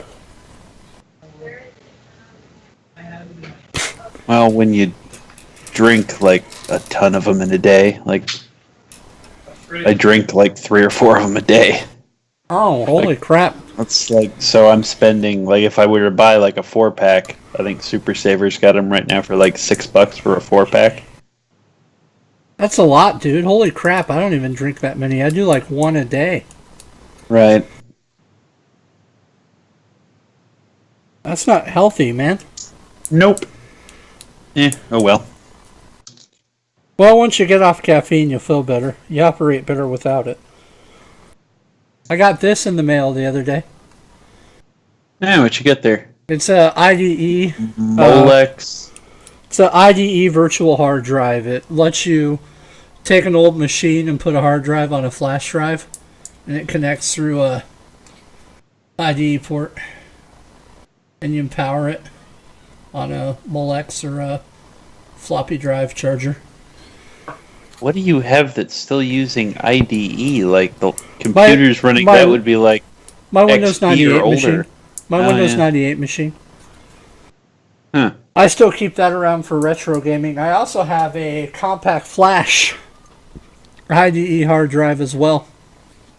Well, when you drink like a ton of them in a day, like I drink like 3 or 4 of them a day. Oh, holy crap. That's like, so I'm spending, like if I were to buy like a 4-pack, I think Super Savers got them right now for like $6 for a 4-pack. That's a lot, dude. Holy crap, I don't even drink that many. I do like 1 a day. Right. That's not healthy, man. Nope. Oh well. Well, once you get off caffeine, you'll feel better. You operate better without it. I got this in the mail the other day. Yeah, what you get there? It's a IDE. Molex. It's a IDE virtual hard drive. It lets you take an old machine and put a hard drive on a flash drive, and it connects through a IDE port, and you can power it on a Molex or a floppy drive charger. What do you have that's still using IDE? Like the computers running that would be like my Windows XP 98 or older. machine. My Windows 98 machine. Huh. I still keep that around for retro gaming. I also have a compact flash IDE hard drive as well.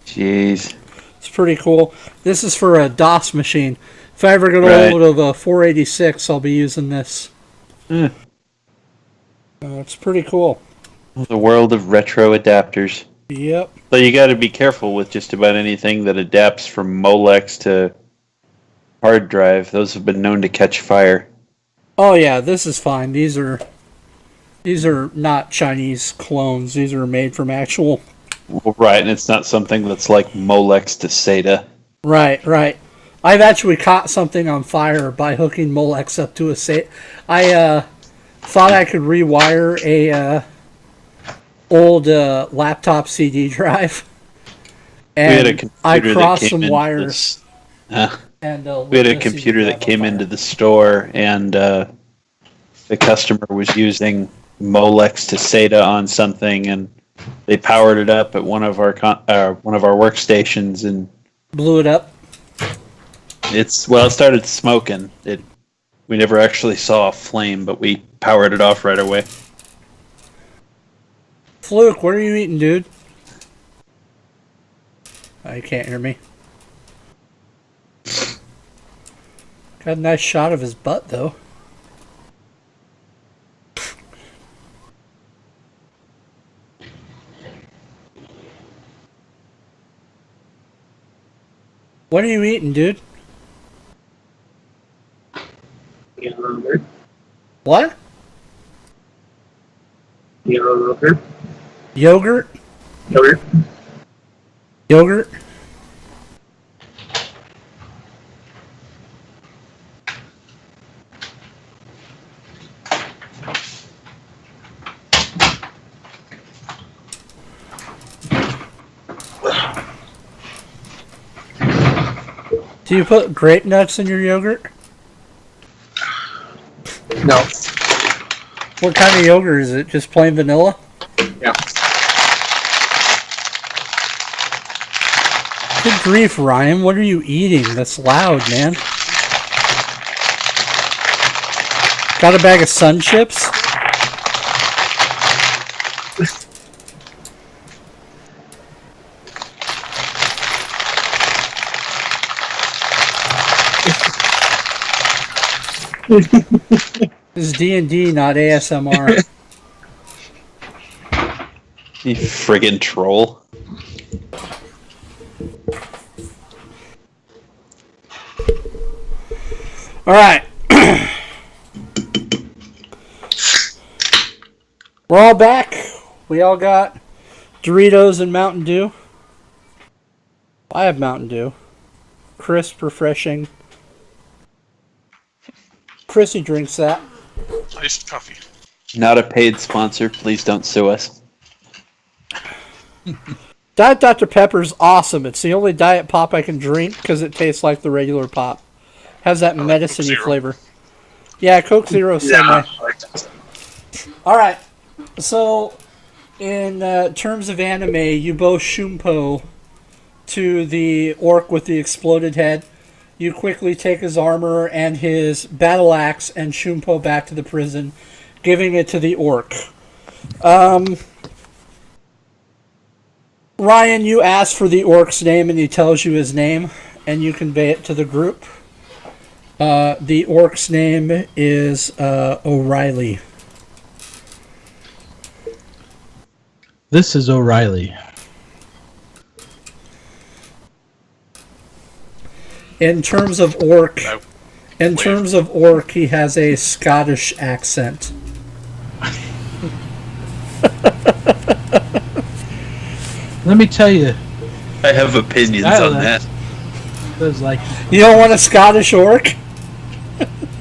Jeez. It's pretty cool. This is for a DOS machine. If I ever get Right. hold of a 486, I'll be using this. Hmm. It's pretty cool. The world of retro adapters. Yep. So you got to be careful with just about anything that adapts from Molex to hard drive. Those have been known to catch fire. Oh yeah, this is fine. These are not Chinese clones. These are made from actual. Well, right, and it's not something that's like Molex to SATA. Right. I've actually caught something on fire by hooking Molex up to a I thought I could rewire a old laptop CD drive, We had a and computer I that crossed came some into wires. And We had a lit the CD computer that drive on came fire. into the store, and the customer was using Molex to SATA on something, and they powered it up at one of our workstations, and Blew it up. it started smoking. We never actually saw a flame, but we powered it off right away. Fluke, what are you eating, dude? Oh, you can't hear me. Got a nice shot of his butt, though. What are you eating, dude? Yogurt. What? Yogurt. Yogurt? Yogurt. Yogurt? Do you put grape nuts in your yogurt? No. What kind of yogurt is it? Just plain vanilla? Yeah. Good grief, Ryan. What are you eating? That's loud, man. Got a bag of Sun Chips? This is D&D, not ASMR. You friggin' troll. All right. We're all back. We all got Doritos and Mountain Dew. I have Mountain Dew. Crisp, refreshing. Chrissy drinks that. Iced coffee. Not a paid sponsor. Please don't sue us. Diet Dr. Pepper's awesome. It's the only diet pop I can drink because it tastes like the regular pop. Has that like medicine-y Coke Zero. flavor. Yeah, Coke Zero, same way. All right. So, in terms of anime, you both Shumpo to the orc with the exploded head. You quickly take his armor and his battle axe and Shumpo back to the prison, giving it to the orc. Ryan, you ask for the orc's name and he tells you his name, and you convey it to the group. The orc's name is O'Reilly. This is O'Reilly. In terms of orc, he has a Scottish accent. Let me tell you, I have opinions on that. it was like You don't want a Scottish orc?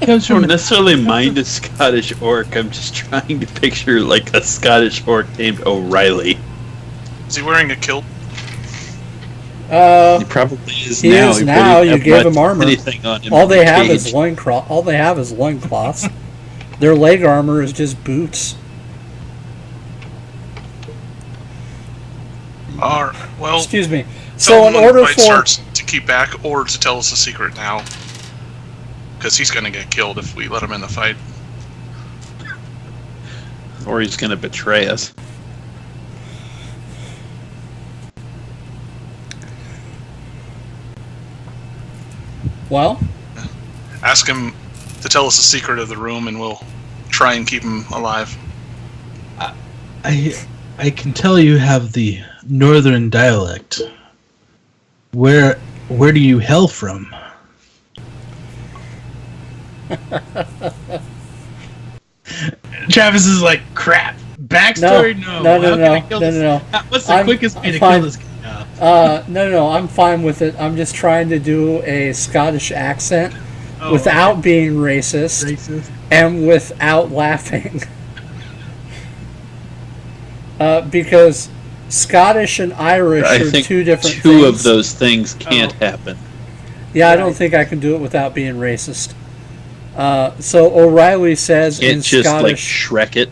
comes I don't from necessarily mind a Scottish orc. I'm just trying to picture like a Scottish orc named O'Reilly. Is he wearing a kilt? He probably is He now. is He now. wouldn't You have gave much him armor. anything on him All in they the have cage. is loincloth. All they have is loincloths. Their leg armor is just boots. Alright, well, Excuse me. tell So him in when the order fight for starts to keep back or to tell us a secret now. Because he's going to get killed if we let him in the fight. Or he's going to betray us. well, Ask him to tell us the secret of the room and we'll try and keep him alive. I can tell you have the northern dialect. Where do you hail from? Travis is like, crap. Backstory? No. No. No. How can I kill this- No. What's the I'm- quickest way I'm to fine. kill this guy? No. I'm fine with it. I'm just trying to do a Scottish accent Oh, without being racist racist. and without laughing. Because Scottish and Irish I are think two different two things. of those things can't Oh. happen. Yeah, I don't think I can do it without being racist. So O'Reilly says in Can't just like Scottish, Shrek it.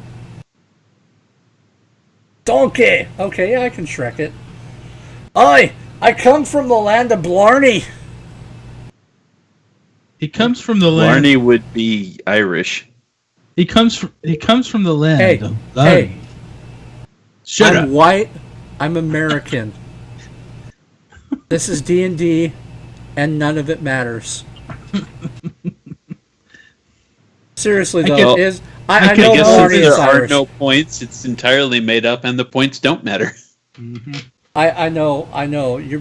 "Donkey." Okay, yeah, I can Shrek it. I come from the land of Blarney. He comes from the land. Barney would be Irish. He comes from the land. Hey, of hey. Larry. Shut I'm up. white. I'm American. This is D&D, and none of it matters. Seriously though, guess- I I know guess I guess Blarney since is there are Irish. no points, it's entirely made up, and the points don't matter. I know.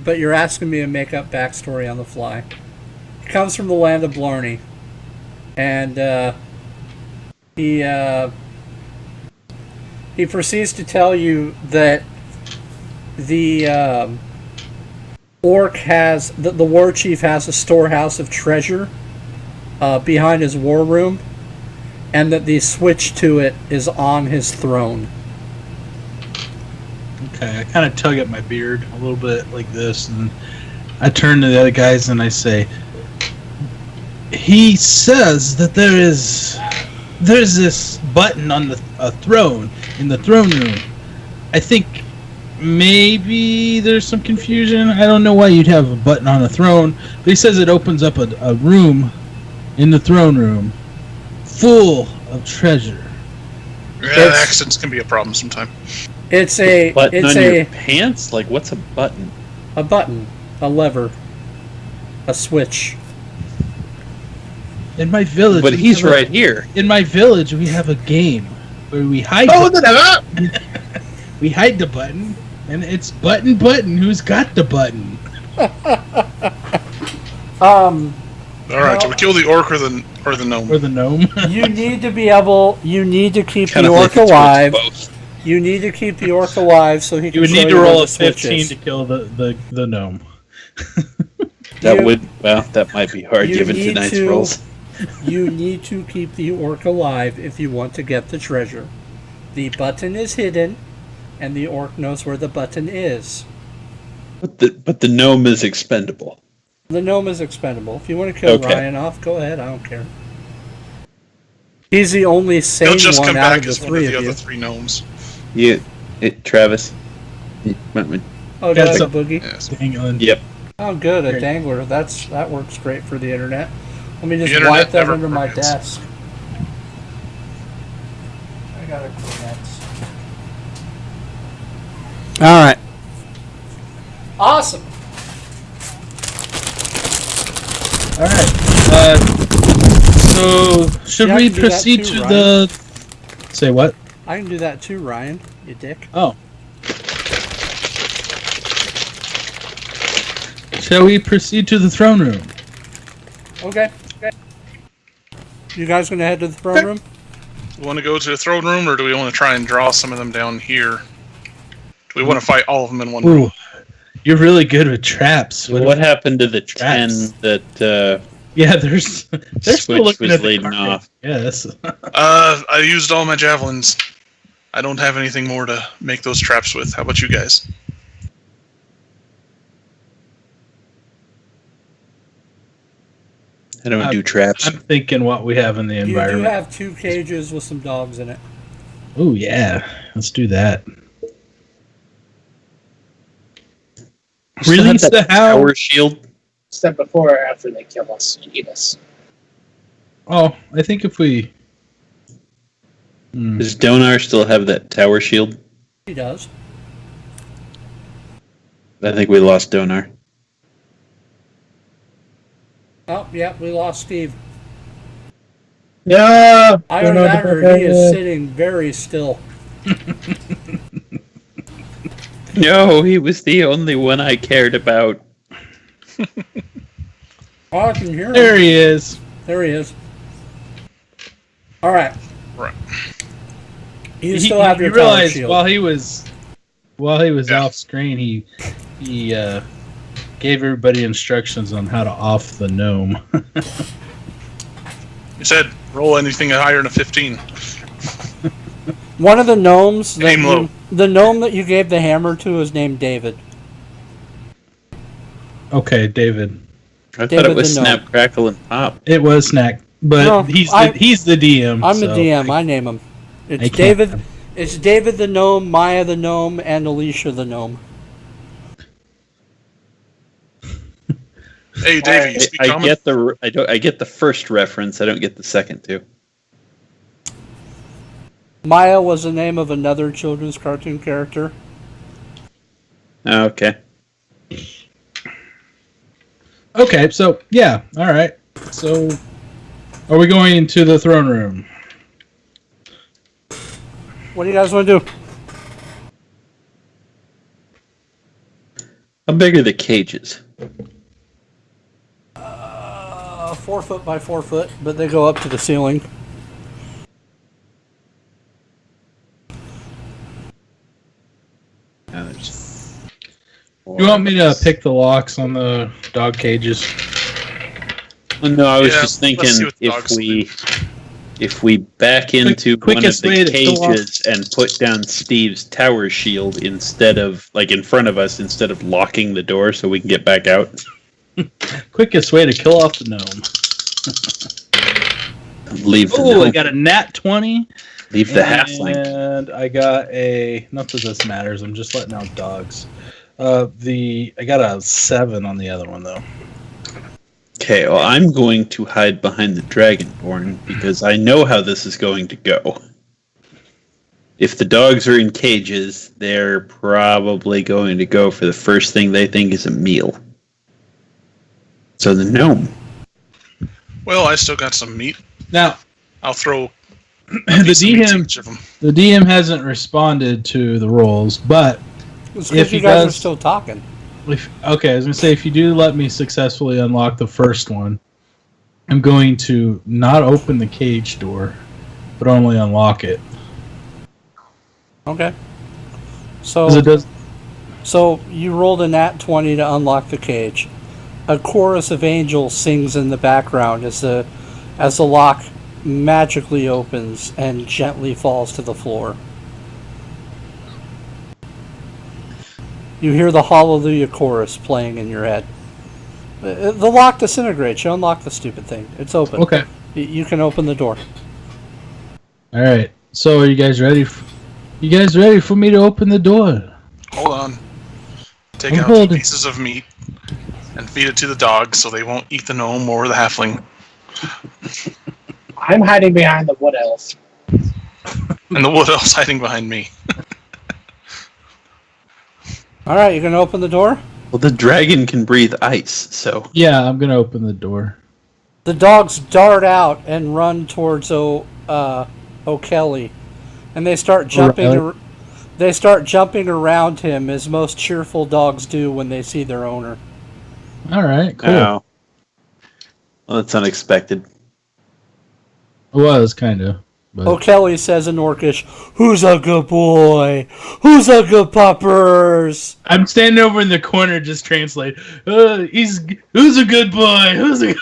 But you're asking me to make up backstory on the fly. He comes from the land of Blarney, and he proceeds to tell you that the orc has the war chief has a storehouse of treasure behind his war room, and that the switch to it is on his throne. Okay, I kind of tug at my beard a little bit like this, and I turn to the other guys and I say, "He says that there's this button on the throne in the throne room. I think maybe there's some confusion. I don't know why you'd have a button on a throne, but he says it opens up a room in the throne room full of treasure." Yeah, It's- accents can be a problem sometime. It's a Button it's on your a pants? Like, what's a button? button, a lever, a switch. In my village, But we he's have right here. In my village, we have a game where we hide. Oh, no. We hide the button, and it's button. Who's got the button? All right, do we kill the orc or the gnome? Or the gnome? You need to be able. You need to keep Kind the of orc like alive. both. You need to keep the orc alive so he You can. would show need to where roll the a switch 15 is. to kill the gnome. That might be hard You given need tonight's to- rolls. You need to keep the orc alive if you want to get the treasure. The button is hidden, and the orc knows where the button is. But the gnome is expendable. The gnome is expendable. If you want to kill Okay. Ryan off, go ahead. I don't care. He's the only sane He'll just one come out back of the as one of three the of you. other three gnomes. Travis. You went with- Oh, Got that's a some- boogie. Yes. England. Yep. Oh, good, a Great. dangler. That works great for the internet. Let me just The internet wipe that never under my forgets. desk. I got a Kleenex. All right. Awesome. All right. So should Yeah, I we can do that proceed too, to Ryan. the? Say what? I can do that too, Ryan. You dick. Oh. Shall we proceed to the throne room? Okay. You guys gonna head to the throne room? Do we want to go to the throne room, or do we want to try and draw some of them down here? Do we want to fight all of them in one room? Ooh, you're really good with traps. What happened to the 10 Traps. that Yeah, they're still Switch looking was at the laden card. off? Yes. I used all my javelins. I don't have anything more to make those traps with. How about you guys? I don't do traps? I'm thinking what we have in the You do environment. have 2 cages with some dogs in it. Oh yeah, let's do that. Still have Release that the hound. tower shield. Step before or after they kill us and eat us. Oh, I think if we. Does Donar still have that tower shield? He does. I think we lost Donar. Oh, yeah, we lost Steve. Yeah. Either that or he is sitting very still. No, he was the only one I cared about. Oh, I can hear him. There he is. There he is. All right. Right. You still have your you tower realize shield. while he was Yeah. off screen, he gave everybody instructions on how to off the gnome. You said roll anything higher than a 15. One of the gnomes, that Aim low. the gnome that you gave the hammer to is named David. Okay, David. I thought David it was the gnome. Snap, Crackle, and Pop. It was Snack, but No, he's the DM. I'm so the DM. I name him. I It's can't- David. It's David the gnome, Maya the gnome, and Alicia the gnome. Hey, Davey, you speak I common? get the first reference. I don't get the second two. Maya was the name of another children's cartoon character. Oh, okay. Okay, so yeah, all right. So, are we going into the throne room? What do you guys want to do? How big are the cages? 4 foot by 4 foot, but they go up to the ceiling. You want me to pick the locks on the dog cages? Well, no, I was Yeah, just let's thinking see what the dogs if we back into one of quickest way the to kill off- cages and put down Steve's tower shield instead of like in front of us instead of locking the door so we can get back out. Quickest way to kill off the gnome. Leave the Oh, I gnome- got a nat 20. leave the halfling. And I got a. Not that this matters. I'm just letting out dogs. I got a 7 on the other one though. Okay, well, I'm going to hide behind the Dragonborn because I know how this is going to go. If the dogs are in cages, they're probably going to go for the first thing they think is a meal. So the gnome. Well, I still got some meat. Now, I'll throw the piece of meat to DM each of them. the DM hasn't responded to the rolls, but It's If because he you guys are does- still talking. I was gonna say if you do let me successfully unlock the first one, I'm going to not open the cage door, but only unlock it. Okay. 'Cause it does. So you rolled a nat 20 to unlock the cage. A chorus of angels sings in the background as the lock magically opens and gently falls to the floor. You hear the Hallelujah chorus playing in your head. The lock disintegrates. You unlock the stupid thing. It's open. Okay. You can open the door. All right. So, are you guys ready? You guys ready for me to open the door? Hold on. Take I'm out 2 holding. pieces of meat and feed it to the dogs so they won't eat the gnome or the halfling. I'm hiding behind the wood elf. And the wood elf's hiding behind me. All right, you can open the door. Well, the dragon can breathe ice, so Yeah, I'm gonna open the door. The dogs dart out and run towards O'Kelly, and they start jumping. O'Reilly? They start jumping around him as most cheerful dogs do when they see their owner. All right. Cool. oh. Well, that's unexpected. It was kind of. But O'Kelly says in Orcish, "Who's a good boy? Who's a good puppers?" I'm standing over in the corner, just translate. Who's a good boy? Who's a good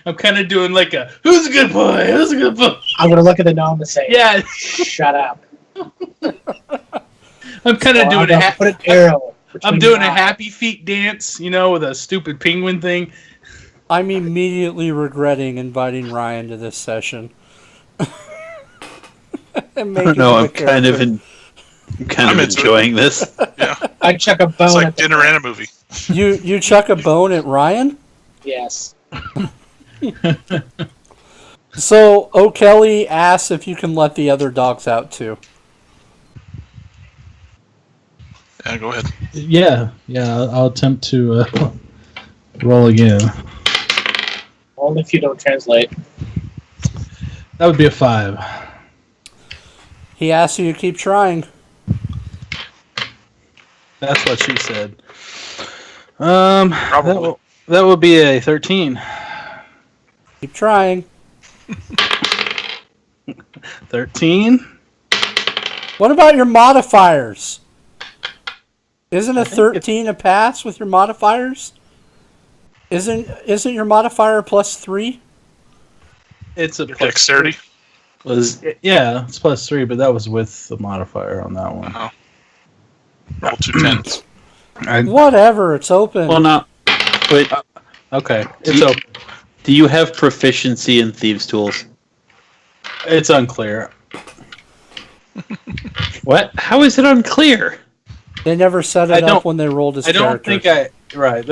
I'm kind of doing like a who's a good boy? Who's a good boy? I'm gonna look at the gnome and say, Yeah, shut up. I'm kind of Or doing I'm gonna put an arrow. I'm between doing your a eyes. happy feet dance, with a stupid penguin thing. I'm immediately regretting inviting Ryan to this session. And I don't know. I'm kind of in. I'm into it. enjoying this. Yeah. I chuck a bone It's like at the dinner and a movie. You chuck a bone at Ryan. Yes. So O'Kelly asks if you can let the other dogs out too. Yeah, go ahead. Yeah. I'll attempt to roll again. Only if you don't translate. That would be a 5. He asks you to keep trying. That's what she said. That Probably. would be a 13. Keep trying. 13. What about your modifiers? Isn't a 13 a pass with your modifiers? Isn't your modifier +3? It's a Your plus dexterity. Was Yeah, it's +3, but that was with the modifier on that one. Oh. Roll 2 10s. Whatever, it's open. well, not. Wait, Okay, it's You- open. do you have proficiency in thieves' tools? It's unclear. What? How is it unclear? They never set I it up don't- when they rolled his I don't character. think right.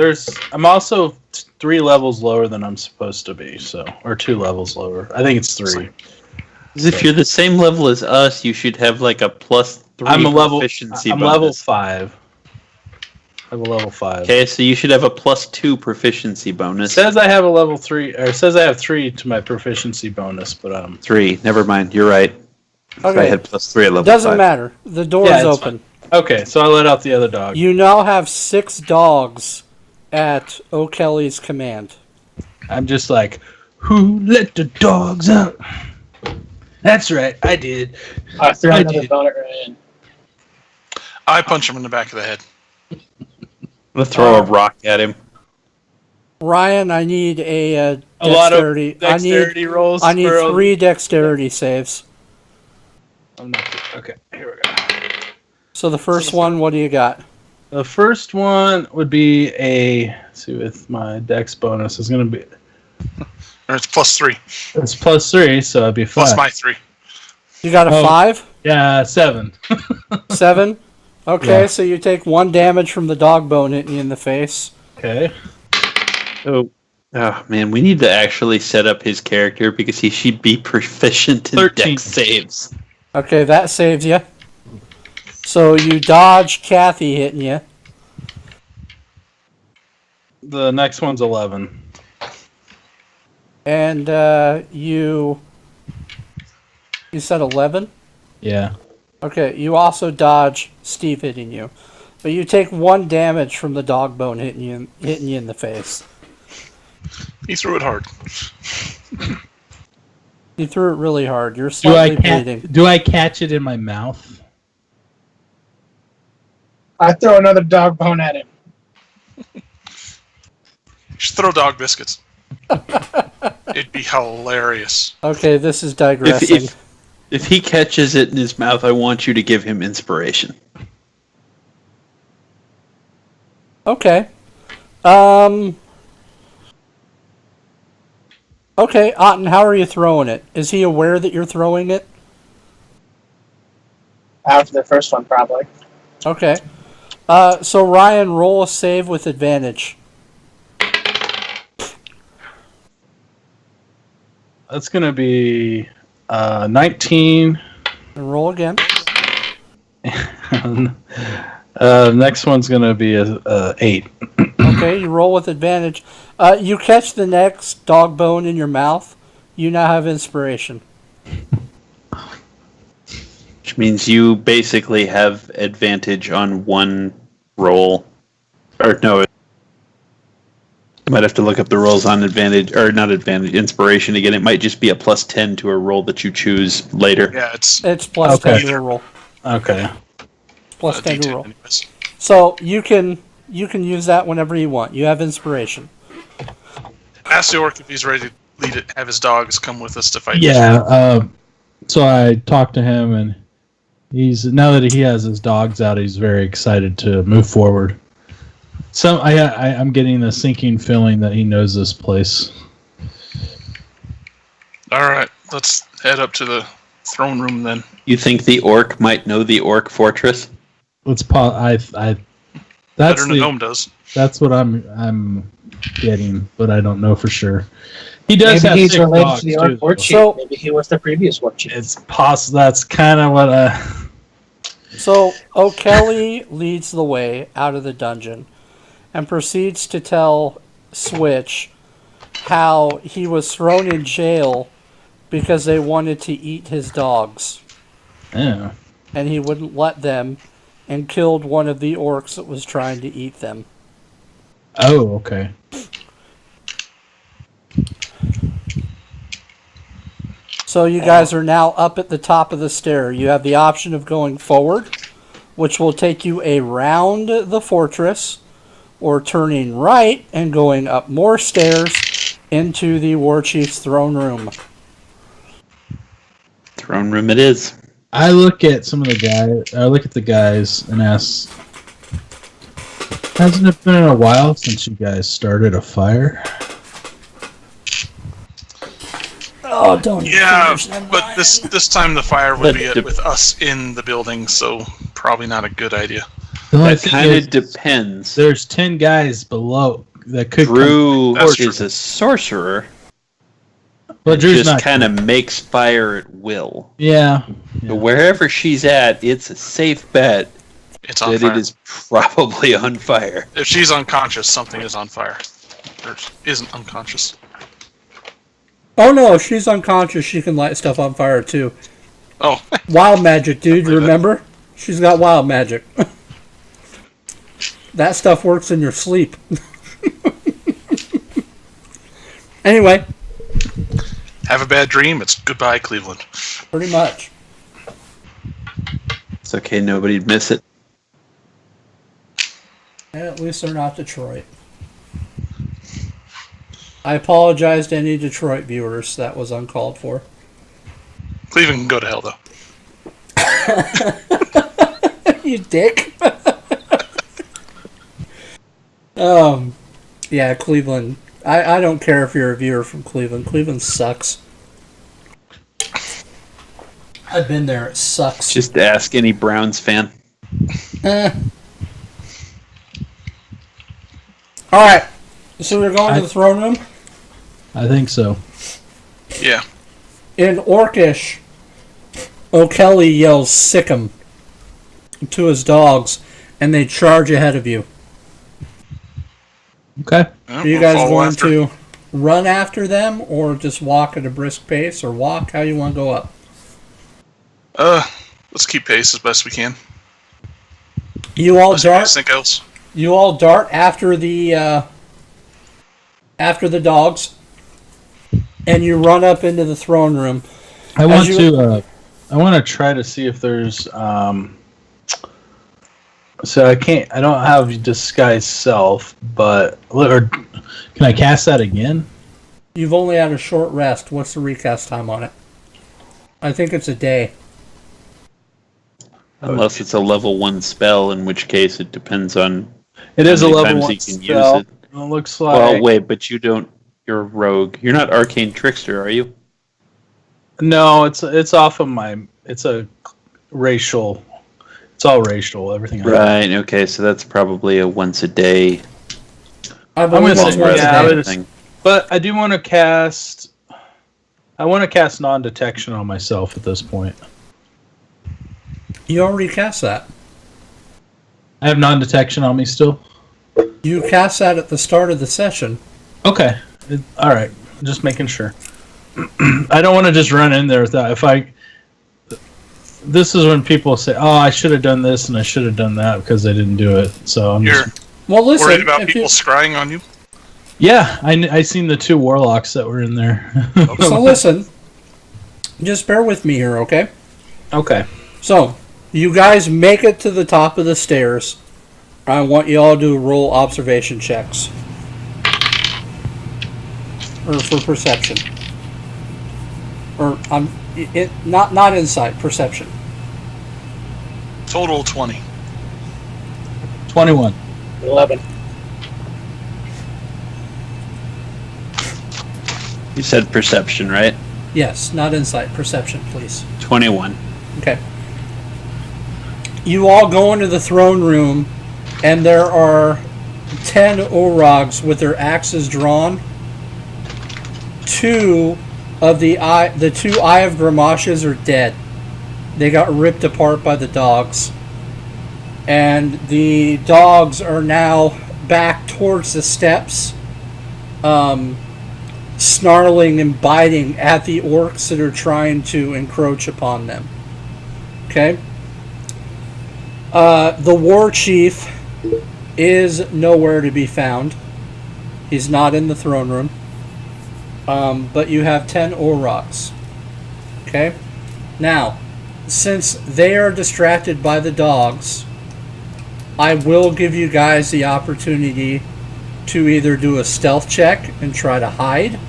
I'm also 3 levels lower than I'm supposed to be, or 2 levels lower. I think it's 3. Because if you're the same level as us, you should have like a +3 I'm a level. proficiency I'm bonus. level 5. I have a level 5. Okay, so you should have a +2 proficiency It bonus. says I have a level 3, or it says I have 3 to my proficiency bonus, but 3. Never mind. You're right. I Okay, had +3 at level doesn't 5. matter. The door Yeah, is it's open. okay. So I let out the other dog. You now have 6 dogs at O'Kelly's command. I'm just like, who let the dogs out? That's right, I did. I threw I another did. bone at Ryan. I punch him in the back of the head. I'm gonna throw a rock at him. Ryan, I need a A lot of dexterity. dexterity rolls. I need for 3 dexterity saves. I'm not. Okay, here we go. So the first one, what do you got? The first one would be let's see, with my dex bonus, is going to be. Or it's +3. It's +3, so it'd be 5. Plus my 3. You got a Oh. 5? Yeah, 7. 7? Okay, Yeah. so you take 1 damage from the dog bone hitting you in the face. Okay. Oh man, we need to actually set up his character because he should be proficient in 13. dex saves. Okay, that saves you. So you dodge Kathy hitting you. The next one's 11. And you said 11? Yeah. Okay, you also dodge Steve hitting you. But you take 1 damage from the dog bone hitting you in the face. He threw it hard. You threw it really hard. You're Do I slightly bleeding. do I catch it in my mouth? I throw another dog bone at him. You should throw dog biscuits. It'd be hilarious. Okay, this is digressing. If he catches it in his mouth, I want you to give him inspiration. Okay. Okay, Otten, how are you throwing it? Is he aware that you're throwing it? After the first one, probably. Okay. So Ryan, roll a save with advantage. That's gonna be 19. And roll again. Next one's gonna be a 8. Okay, you roll with advantage. You catch the next dog bone in your mouth. You now have inspiration. Which means you basically have advantage on one roll. Or no, you might have to look up the rolls on advantage, or not advantage, inspiration again. It might just be a plus 10 to a roll that you choose later. Yeah, it's It's plus Okay. 10 to a roll. Okay. Plus a 10 to D10 a roll. anyways. So you can use that whenever you want. You have inspiration. Ask the orc if he's ready to lead it. Have his dogs come with us to fight. Yeah. So I talked to him, and now that he has his dogs out, he's very excited to move forward. So I'm getting a sinking feeling that he knows this place. All right, let's head up to the throne room then. You think the orc might know the orc fortress? That's Better than the gnome does. that's what I'm getting, but I don't know for sure. He does Maybe have he's 6 related dogs to the too, orc war though. chief. So- Maybe he was the previous war chief. It's possible. That's kind of what So O'Kelly leads the way out of the dungeon and proceeds to tell Switch how he was thrown in jail because they wanted to eat his dogs. Yeah. And he wouldn't let them and killed one of the orcs that was trying to eat them. Oh, okay. So you guys are now up at the top of the stair. You have the option of going forward, which will take you around the fortress, or turning right and going up more stairs into the war chief's throne room. Throne room it is. I look at some of the guys. I look at the guys and ask, "Hasn't it been a while since you guys started a fire?" Oh, don't Yeah, finish them, but Ryan. this time the fire would be But with us in the building, so probably not a good idea. The only That thing kind is, of depends. There's 10 guys below that could. Drew That's is true. a sorcerer. Well, Drew's Just not. kind of makes fire at will. Yeah. But wherever she's at, it's a safe bet It's on that fire. it is probably on fire. If she's unconscious, something is on fire. Or isn't unconscious. Oh no, if she's unconscious, she can light stuff on fire too. Oh, Wild magic, dude, Believe it. remember? She's got wild magic. That stuff works in your sleep. Anyway, have a bad dream. It's goodbye, Cleveland. pretty much. It's okay, nobody'd miss it. And at least they're not Detroit. I apologize to any Detroit viewers. That was uncalled for. Cleveland can go to hell, though. You dick. Yeah, Cleveland. I don't care if you're a viewer from Cleveland. Cleveland sucks. I've been there. It sucks. Just ask any Browns fan. All right. So we're going to the throne room. I think so. Yeah. In Orcish, O'Kelly yells "Sick 'em" to his dogs, and they charge ahead of you. Okay. Yeah, Are you we'll guys follow going after. to run after them or just walk at a brisk pace, or walk? How you want to go up? Let's keep pace as best we can. You all Unless you dart. guys think else. You all dart after the dogs, and you run up into the throne room. I want to try to see if there's so I don't have disguise self, but or can I cast that again? You've only had a short rest. What's the recast time on it? I think it's a day. Unless it's a level 1 spell, in which case it depends on It is a how many level times 1 you can spell. use it. It looks like. Well, wait, but you're a rogue. You're not Arcane Trickster, are you? No, it's off of my. It's a racial. It's all racial. Everything. Right, okay, so that's probably a once a day I I'm believe gonna it's say once a yeah, day. I would- thing. But I do want to cast. I want to cast non-detection on myself at this point. You already cast that. I have non-detection on me still. You cast that at the start of the session. Okay. All right. Just making sure. I don't want to just run in there without. This is when people say, "Oh, I should have done this and I should have done that," because they didn't do it. So I'm You're just, Well, listen. worried about if people you- scrying on you? yeah. I seen the 2 warlocks that were in there. so listen. Just bear with me here, okay? Okay. So, you guys make it to the top of the stairs. I want you all to roll observation checks. Or for perception. Or not insight, perception. Total 20. 21. 11. You said perception, right? Yes, not insight, perception, please. 21. Okay. You all go into the throne room, and there are 10 Orogs with their axes drawn. 2 of the two Eye of Grimashes are dead. They got ripped apart by the dogs. And the dogs are now back towards the steps, snarling and biting at the orcs that are trying to encroach upon them. Okay? The war chief is nowhere to be found. He's not in the throne room. But you have 10 Orogs. Okay? Now, since they are distracted by the dogs, I will give you guys the opportunity to either do a stealth check and try to hide,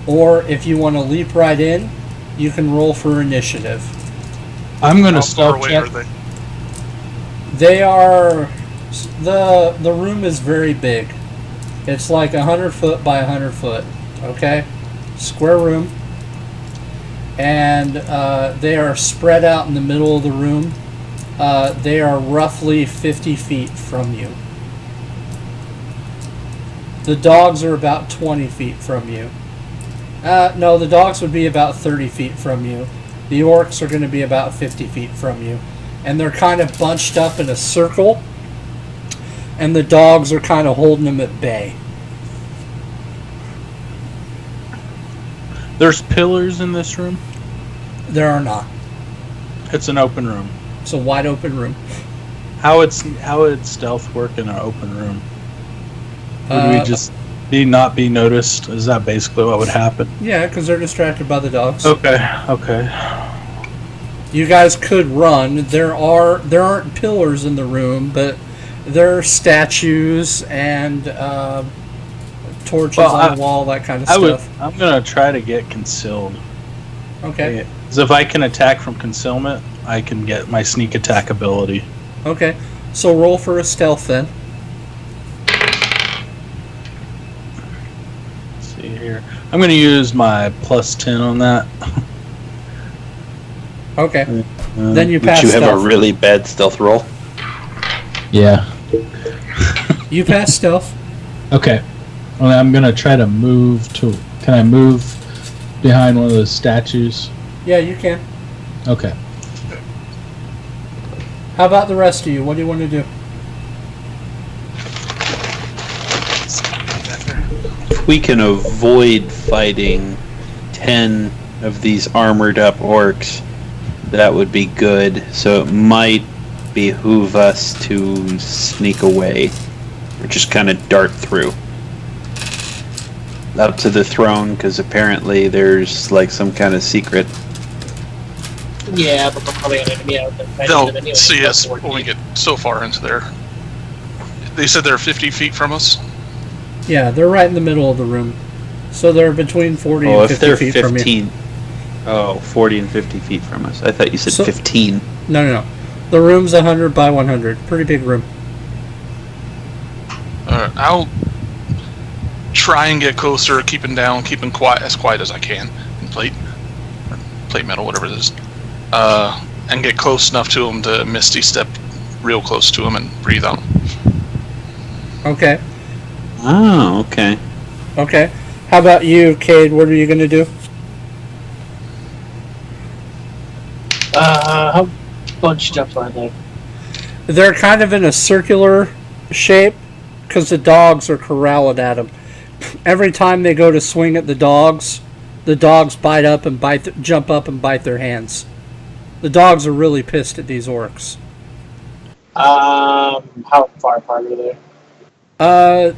or if you want to leap right in, you can roll for initiative. I'm gonna How far stealth away check. are they? They are... The room is very big. It's like 100 foot by 100 foot. Okay? Square room. And they are spread out in the middle of the room. They are roughly 50 feet from you. The dogs are about 20 feet from you. No, the dogs would be about 30 feet from you. The orcs are going to be about 50 feet from you. And they're kind of bunched up in a circle. And the dogs are kind of holding them at bay. There's pillars in this room. There are not. It's an open room. It's a wide open room. How would stealth work in an open room? Would we just not be noticed? Is that basically what would happen? Yeah, because they're distracted by the dogs. Okay. You guys could run. There aren't pillars in the room, but there are statues and torches on the wall, that kind of stuff. I'm gonna try to get concealed. Okay. Because if I can attack from concealment, I can get my sneak attack ability. Okay. So roll for a stealth then. Let's see here. I'm gonna use my +10 on that. Okay. Then you pass Would you have stealth. a really bad stealth roll? Yeah. You pass stealth. Okay. Well, I'm gonna try to move to. Can I move behind one of those statues? Yeah, you can. Okay. How about the rest of you? What do you want to do? if we can avoid fighting 10 of these armored up orcs, that would be good. So it might behoove us to sneak away, or just kind of dart through up to the throne, because apparently there's like some kind of secret. Yeah, but they'll probably have enemy out there. They'll see us when we get so far into there. They said they're 50 feet from us. Yeah, they're right in the middle of the room. So they're between 40 Oh, and if 50 they're feet from you. 15. Oh, 40 and 50 feet from us. I thought you said So- 15. No. The room's 100 by 100. Pretty big room. I'll try and get closer, keeping quiet as I can in plate metal, whatever it is, and get close enough to him to Misty Step real close to him and breathe on him. Okay. Oh, okay. Okay. How about you, Cade? What are you going to do? How bunched up are they? They're kind of in a circular shape because the dogs are corralling at them. Every time they go to swing at the dogs bite up and jump up and bite their hands. The dogs are really pissed at these orcs. How far apart are they?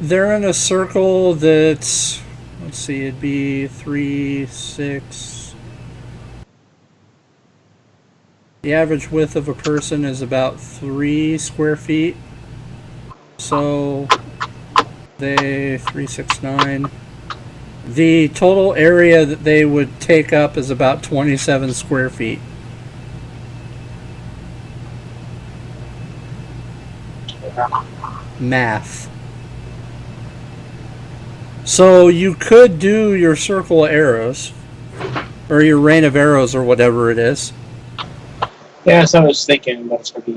They're in a circle that's, let's see, it'd be 3, 6. The average width of a person is about 3 square feet. So, 3, 6, 9. The total area that they would take up is about 27 square feet. Math. So you could do your circle of arrows, or your rain of arrows, or whatever it is. Yeah, so I was thinking that's gonna be.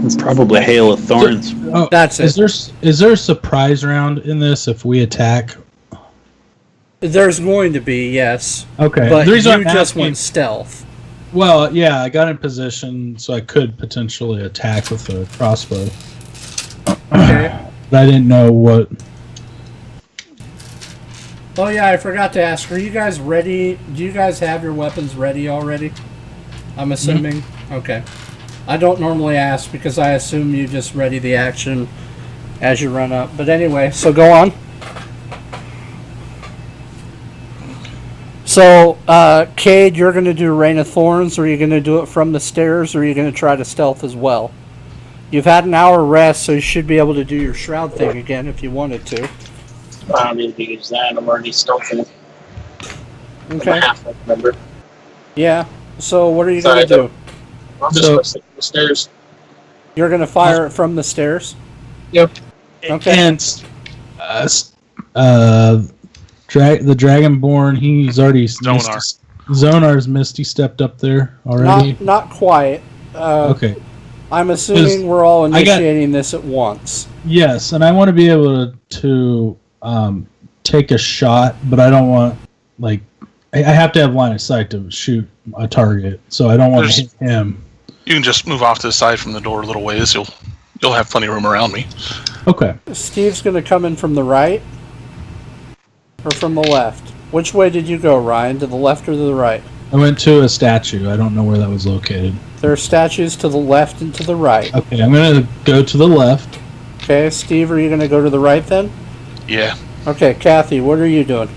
It's probably Hail of Thorns. Oh, That's it. is there a surprise round in this if we attack? There's going to be, yes, Okay. but The you reason I'm just asking- went stealth. Well, yeah, I got in position so I could potentially attack with a crossbow. Okay. But I didn't know what. Oh yeah, I forgot to ask. Are you guys ready? Do you guys have your weapons ready already? I'm assuming. Okay. I don't normally ask because I assume you just ready the action as you run up. But anyway, so go on. So, Cade, you're going to do Rain of Thorns, or are you going to do it from the stairs, or are you going to try to stealth as well? You've had an hour rest, so you should be able to do your shroud thing again if you wanted to. I don't need to use that. I'm already stealthing. Okay. Half, I remember. Yeah. So, what are you Sorry, going to do? I'm just gonna stick to the stairs. You're going to fire it from the stairs? Yep. Okay. And the Dragonborn, he's already Zonar's Misty stepped up there already. Not quite. Okay. I'm assuming we're all I got- initiating this at once. Yes, and I want to be able to take a shot, but I don't want I have to have line of sight to shoot a target, so I don't want to hit him. You can just move off to the side from the door a little ways. You'll have plenty of room around me. Okay. Steve's going to come in from the right or from the left. Which way did you go, Ryan? To the left or to the right? I went to a statue. I don't know where that was located. There are statues to the left and to the right. Okay, I'm going to go to the left. Okay, Steve, are you going to go to the right then? Yeah. Okay, Kathy, what are you doing?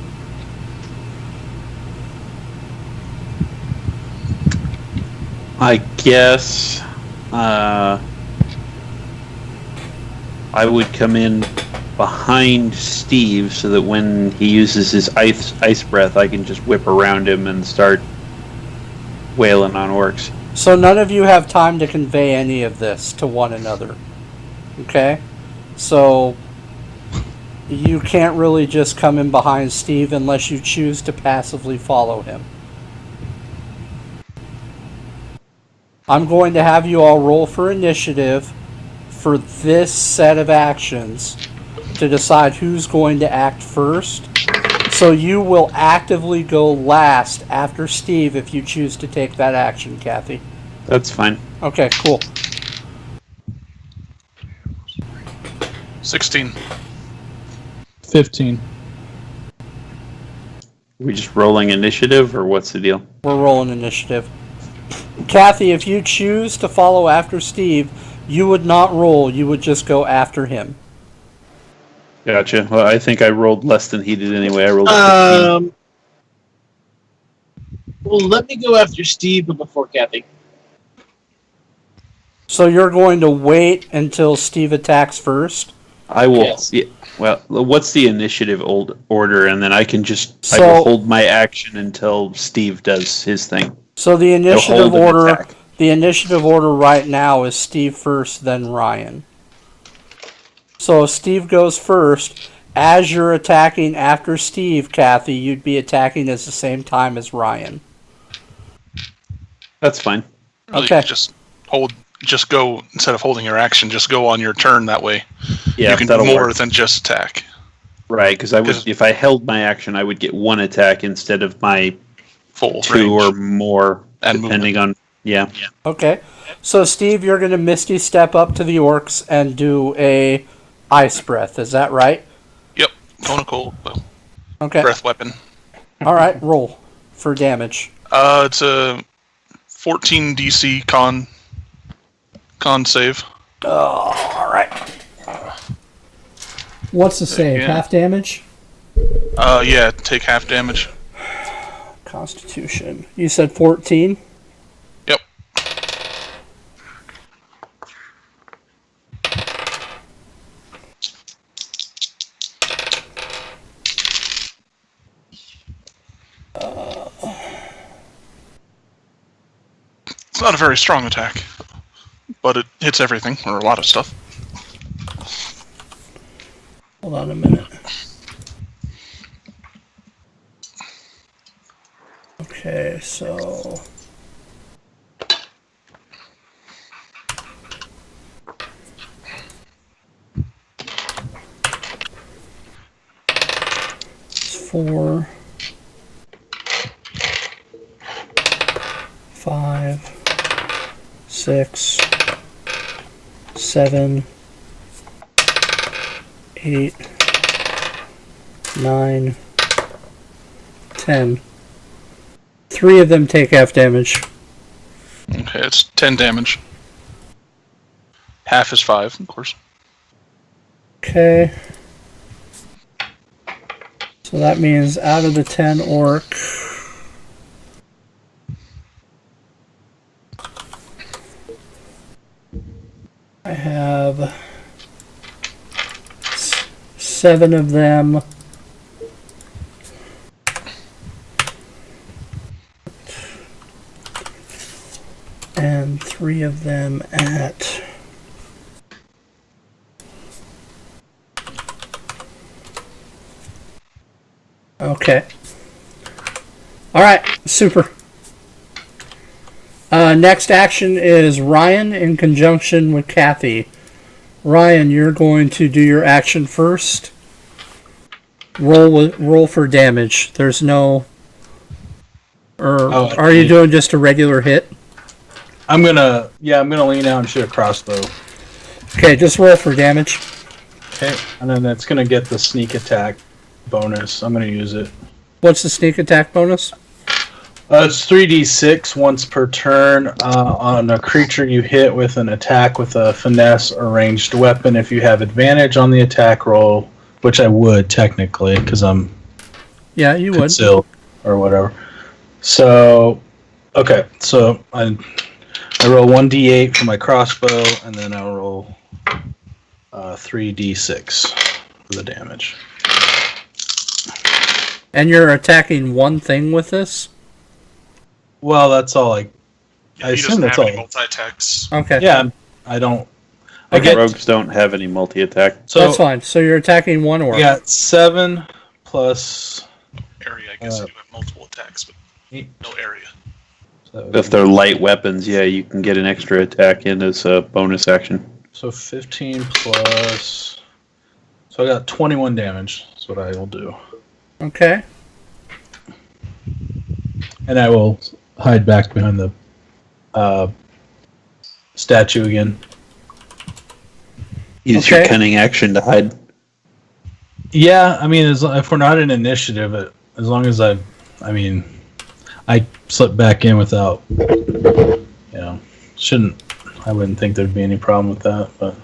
I guess I would come in behind Steve so that when he uses his ice breath, I can just whip around him and start wailing on orcs. So none of you have time to convey any of this to one another. Okay? So you can't really just come in behind Steve unless you choose to passively follow him. I'm going to have you all roll for initiative for this set of actions to decide who's going to act first. So you will actively go last after Steve if you choose to take that action, Kathy. That's fine. Okay, cool. 16. 15. we just rolling initiative, or what's the deal? We're rolling initiative. Kathy, if you choose to follow after Steve, you would not roll. You would just go after him. Gotcha. Well, I think I rolled less than he did anyway. I rolled a 15. Well, let me go after Steve before Kathy. So you're going to wait until Steve attacks first? I will. Yes. Yeah, well, what's the initiative order, and then I can I So- will hold my action until Steve does his thing. So the He'll initiative hold an order, attack. the initiative order right now is Steve first, then Ryan. So if Steve goes first, as you're attacking after Steve, Kathy, you'd be attacking at the same time as Ryan. That's fine. Really, Okay. just go, instead of holding your action, just go on your turn. That way Yeah, you can do that'll more work. than just attack. Right, because if I held my action, I would get one attack instead of my Full 2 range. or more, And depending on. Yeah. Okay. So Steve, you're going to Misty step up to the orcs and do a ice breath. Is that right? Yep. Conical Okay. breath weapon. All right. Roll for damage. It's a 14 DC con save. All right. What's the save? Yeah. Half damage? Yeah, take half damage. Constitution. You said 14? Yep. It's not a very strong attack, but it hits everything, or a lot of stuff. Hold on a minute. Okay, so... It's 4... 5... 6... 7... 8... 9... 10. 3 of them take half damage. Okay, it's 10 damage. Half is 5, of course. Okay. So that means out of the 10 orc, I have 7 of them. And 3 of them at... Okay. Alright, super. Next action is Ryan in conjunction with Kathy. Ryan, you're going to do your action first. Roll for damage. There's no... Or are you doing just a regular hit? I'm gonna lean out and shoot a crossbow. Okay, just roll for damage. Okay, and then that's gonna get the sneak attack bonus. I'm gonna use it. What's the sneak attack bonus? It's 3d6 once per turn on a creature you hit with an attack with a finesse or ranged weapon. If you have advantage on the attack roll, which I would technically because I'm Yeah, you would. concealed or whatever. So, okay, so I roll 1d8 for my crossbow, and then I roll 3d6 for the damage. And you're attacking one thing with this? Well, that's all I Yeah, I he assume doesn't that's have any all. multi-attacks. Okay. Yeah, I don't. I Okay. get Rogues don't have any multi-attack. so That's fine. So you're attacking one orc. we got 7 plus Area, I guess you do have multiple attacks, but 8. no area. If they're light weapons, yeah, you can get an extra attack in as a bonus action. So 15 plus. So I got 21 damage. That's what I will do, Okay. and I will hide back behind the statue again. Use Okay. your cunning action to hide. Yeah, I mean, if we're not in initiative, as long as I've I mean, I slipped back in without, shouldn't. I wouldn't think there'd be any problem with that, but.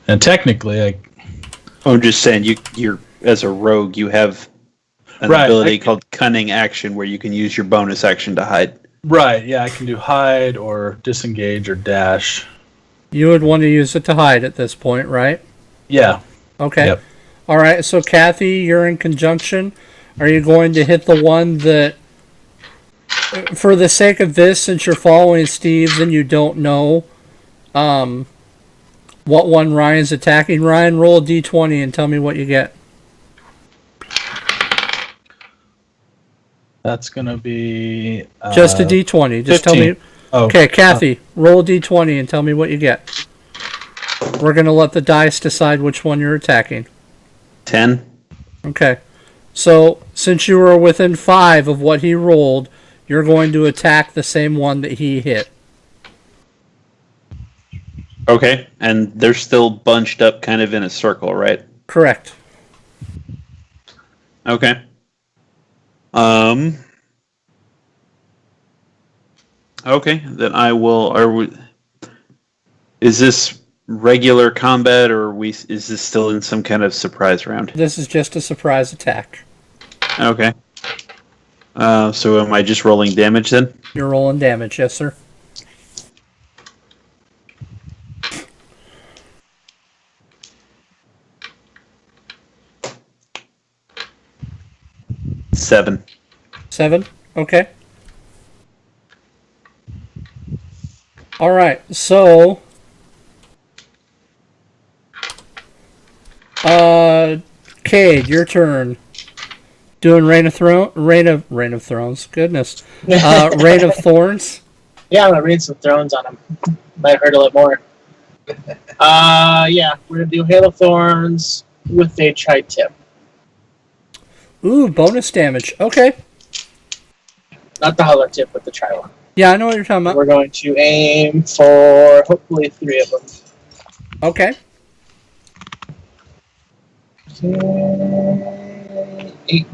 And technically, I'm just saying, you're as a rogue, you have an Right, ability called Cunning Action where you can use your bonus action to hide. right, yeah, I can do hide or disengage or dash. You would want to use it to hide at this point, right? Yeah. Okay. Yep. All right. So Kathy, you're in conjunction. Are you going to hit the one that, for the sake of this, since you're following Steve's and you don't know, what one Ryan's attacking? Ryan, roll a d20 and tell me what you get. That's gonna be Just a d20. Just 15. tell me. Oh, Okay, Kathy, roll a d20 and tell me what you get. We're going to let the dice decide which one you're attacking. 10. Okay. So, since you were within 5 of what he rolled, you're going to attack the same one that he hit. Okay, and they're still bunched up kind of in a circle, right? Correct. Okay. Okay, then I will. Is this regular combat, or is this still in some kind of surprise round? This is just a surprise attack. Okay. So am I just rolling damage then? You're rolling damage, yes, sir. Seven. 7. Okay. All right. So, Cade, your turn. Doing Reign of Thrones. Goodness. Reign of Thorns. Yeah, I'm gonna read some thrones on him. Might hurt a little more. Yeah, we're gonna do Hail of Thorns with a tri-tip. Ooh, bonus damage. Okay. Not the holler tip, but the tri one. Yeah, I know what you're talking about. We're going to aim for hopefully 3 of them. Okay.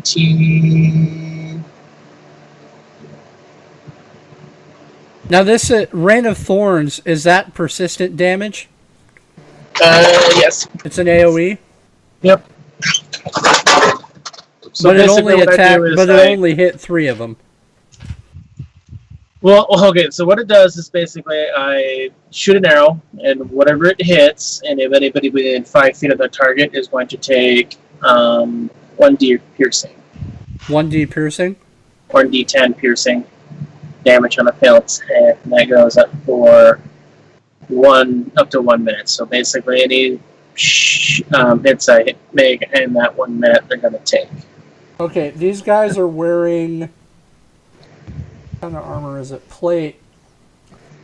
18. Now this Reign of Thorns, is that persistent damage? Yes. It's an AoE, Yep. So but it basically only what I do is it only hit 3 of them. Well, okay, so what it does is basically I shoot an arrow, and whatever it hits, and if anybody within 5 feet of the target is going to take 1d piercing, 1d piercing. 1d10 piercing damage on a failed hit, and that goes up for up to 1 minute. So basically, any hits I make in that 1 minute, they're going to take. Okay, these guys are wearing. What kind of armor is it? Plate.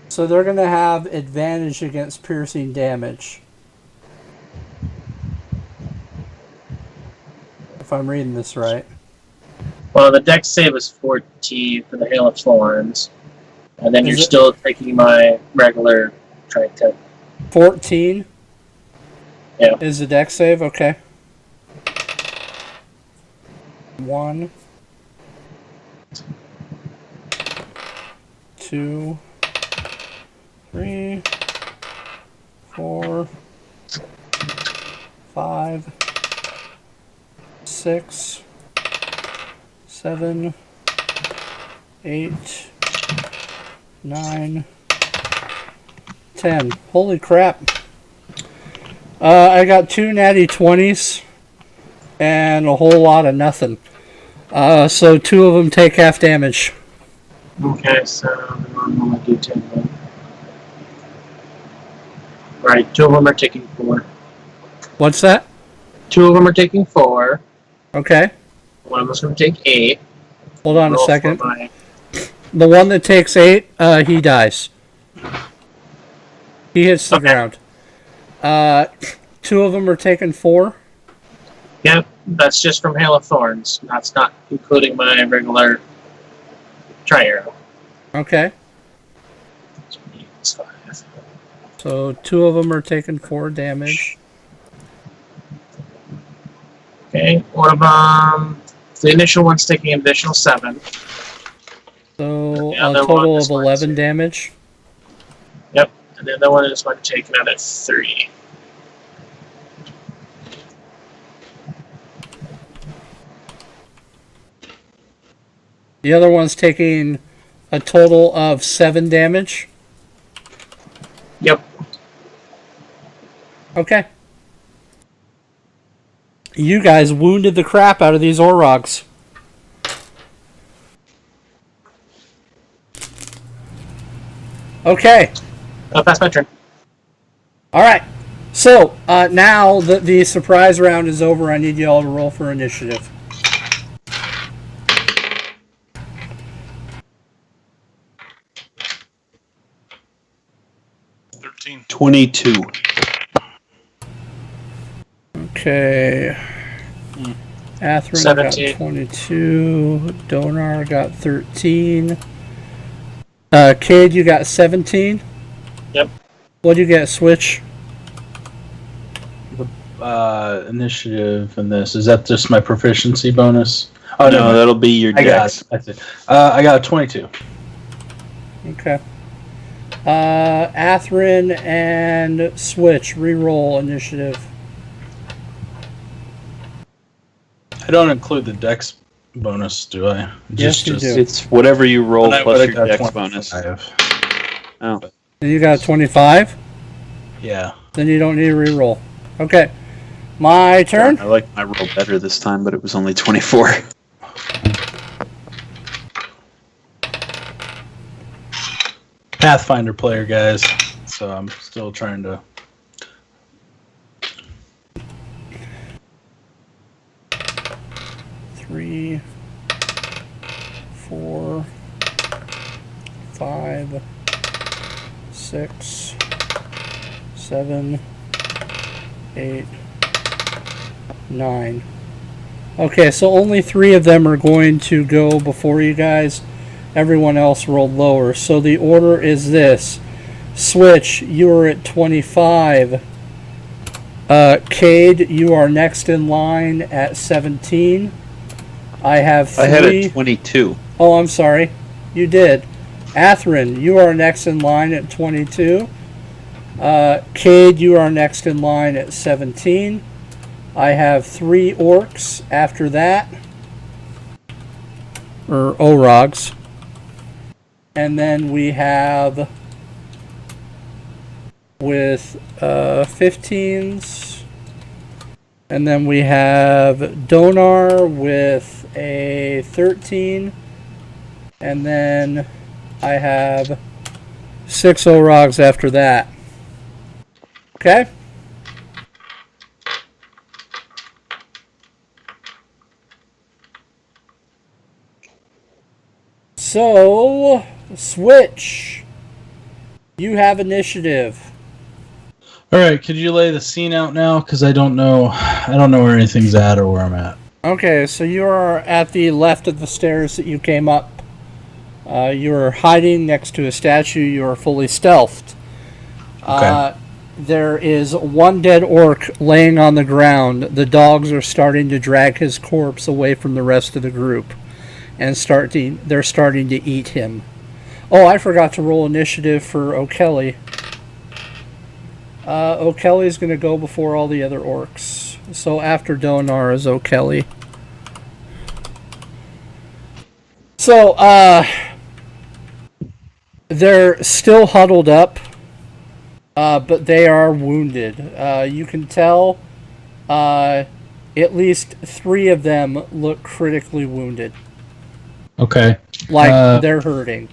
So they're going to have advantage against piercing damage. If I'm reading this right. Well, the dex save is 14 for the Hail of Thorns, and then Is you're it- still taking my regular tri-tip. 14 Yeah. is the dex save. Okay. 1, 2, 3, 4, 5, 6, 7, 8, 9, 10. Holy crap. I got 2 natty 20s and a whole lot of nothing. So 2 of them take half damage. Okay, so I'm going to do 10 then. Right, 2 of them are taking 4. What's that? 2 of them are taking 4. Okay. One of them's going to take 8. Hold on a Roll for second. my- The one that takes 8, he dies. He hits the Okay. ground. 2 of them are taking 4. Yep, that's just from Hail of Thorns. That's not including my regular tri-arrow. Okay. It's 5. So 2 of them are taking 4 damage. Okay, one of them The initial one's taking an additional 7. So The a other total one of is going 11 to- damage. Yep. And the other one is going to take another 3. The other one's taking a total of 7 damage. Yep. Okay. You guys wounded the crap out of these Orogs. Okay. That's my turn. All right. So now that the surprise round is over, I need you all to roll for initiative. 13. 22. Okay. Atherin 17. got 22. Donar got 13. Cade, you got 17. Yep. What'd you get, Switch? Initiative and this. Is that just my proficiency bonus? Oh, no, that'll be your I got dex. it. That's it. I got a 22. Okay. Atherin and Switch, reroll initiative. I don't include the dex bonus, do I? Yes, you do. It's whatever you roll But I plus would've your got dex 25. bonus. Oh. Then you got a 25. Yeah. Then you don't need a reroll. Okay. My turn. I like my roll better this time, but it was only 24. Pathfinder player, guys. So I'm still trying to. Three, 4, 5, 6, 7, 8, 9. Okay, so only 3 of them are going to go before you guys. Everyone else rolled lower. So the order is this. Switch, you are at 25. Cade, you are next in line at 17. I have 3. I had a 22. Oh, I'm sorry. You did. Atherin, you are next in line at 22. Cade, you are next in line at 17. I have 3 orcs after that. Or Orogs. And then we have with 15s. And then we have Donar with a 13. And then I have 6 Orogs after that. Okay? So, Switch. You have initiative. All right, could you lay the scene out now? Because I don't know where anything's at or where I'm at. Okay, so you are at the left of the stairs that you came up. You are hiding next to a statue. You are fully stealthed. Okay. There is one dead orc laying on the ground. The dogs are starting to drag his corpse away from the rest of the group, and they're starting to eat him. Oh, I forgot to roll initiative for O'Kelly. O'Kelly's going to go before all the other orcs. So after Donar is O'Kelly. So, they're still huddled up, but they are wounded. You can tell at least 3 of them look critically wounded. Okay. Like they're hurting.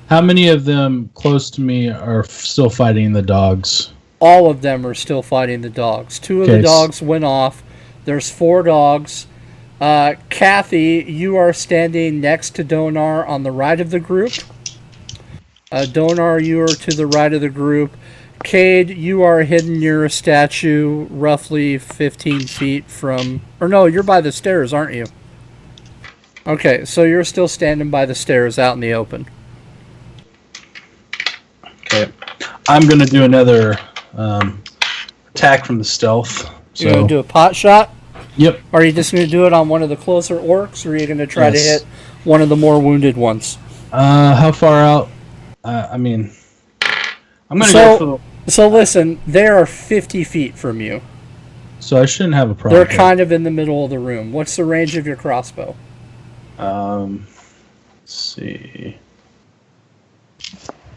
How many of them close to me are still fighting the dogs? All of them are still fighting the dogs. 2 of the dogs went off. There's 4 dogs. Kathy, you are standing next to Donar on the right of the group. Donar, you are to the right of the group. Cade, you are hidden near a statue roughly 15 feet from... Or no, you're by the stairs, aren't you? Okay, so you're still standing by the stairs out in the open. Okay. I'm going to do another attack from the stealth. You're going to do a pot shot? Yep. Are you just going to do it on one of the closer orcs, or are you going to try to Yes. hit one of the more wounded ones? How far out? I mean, I'm gonna So- go So listen, they are 50 feet from you. so I shouldn't have a problem. They're kind of in the middle of the room. What's the range of your crossbow? Let's see.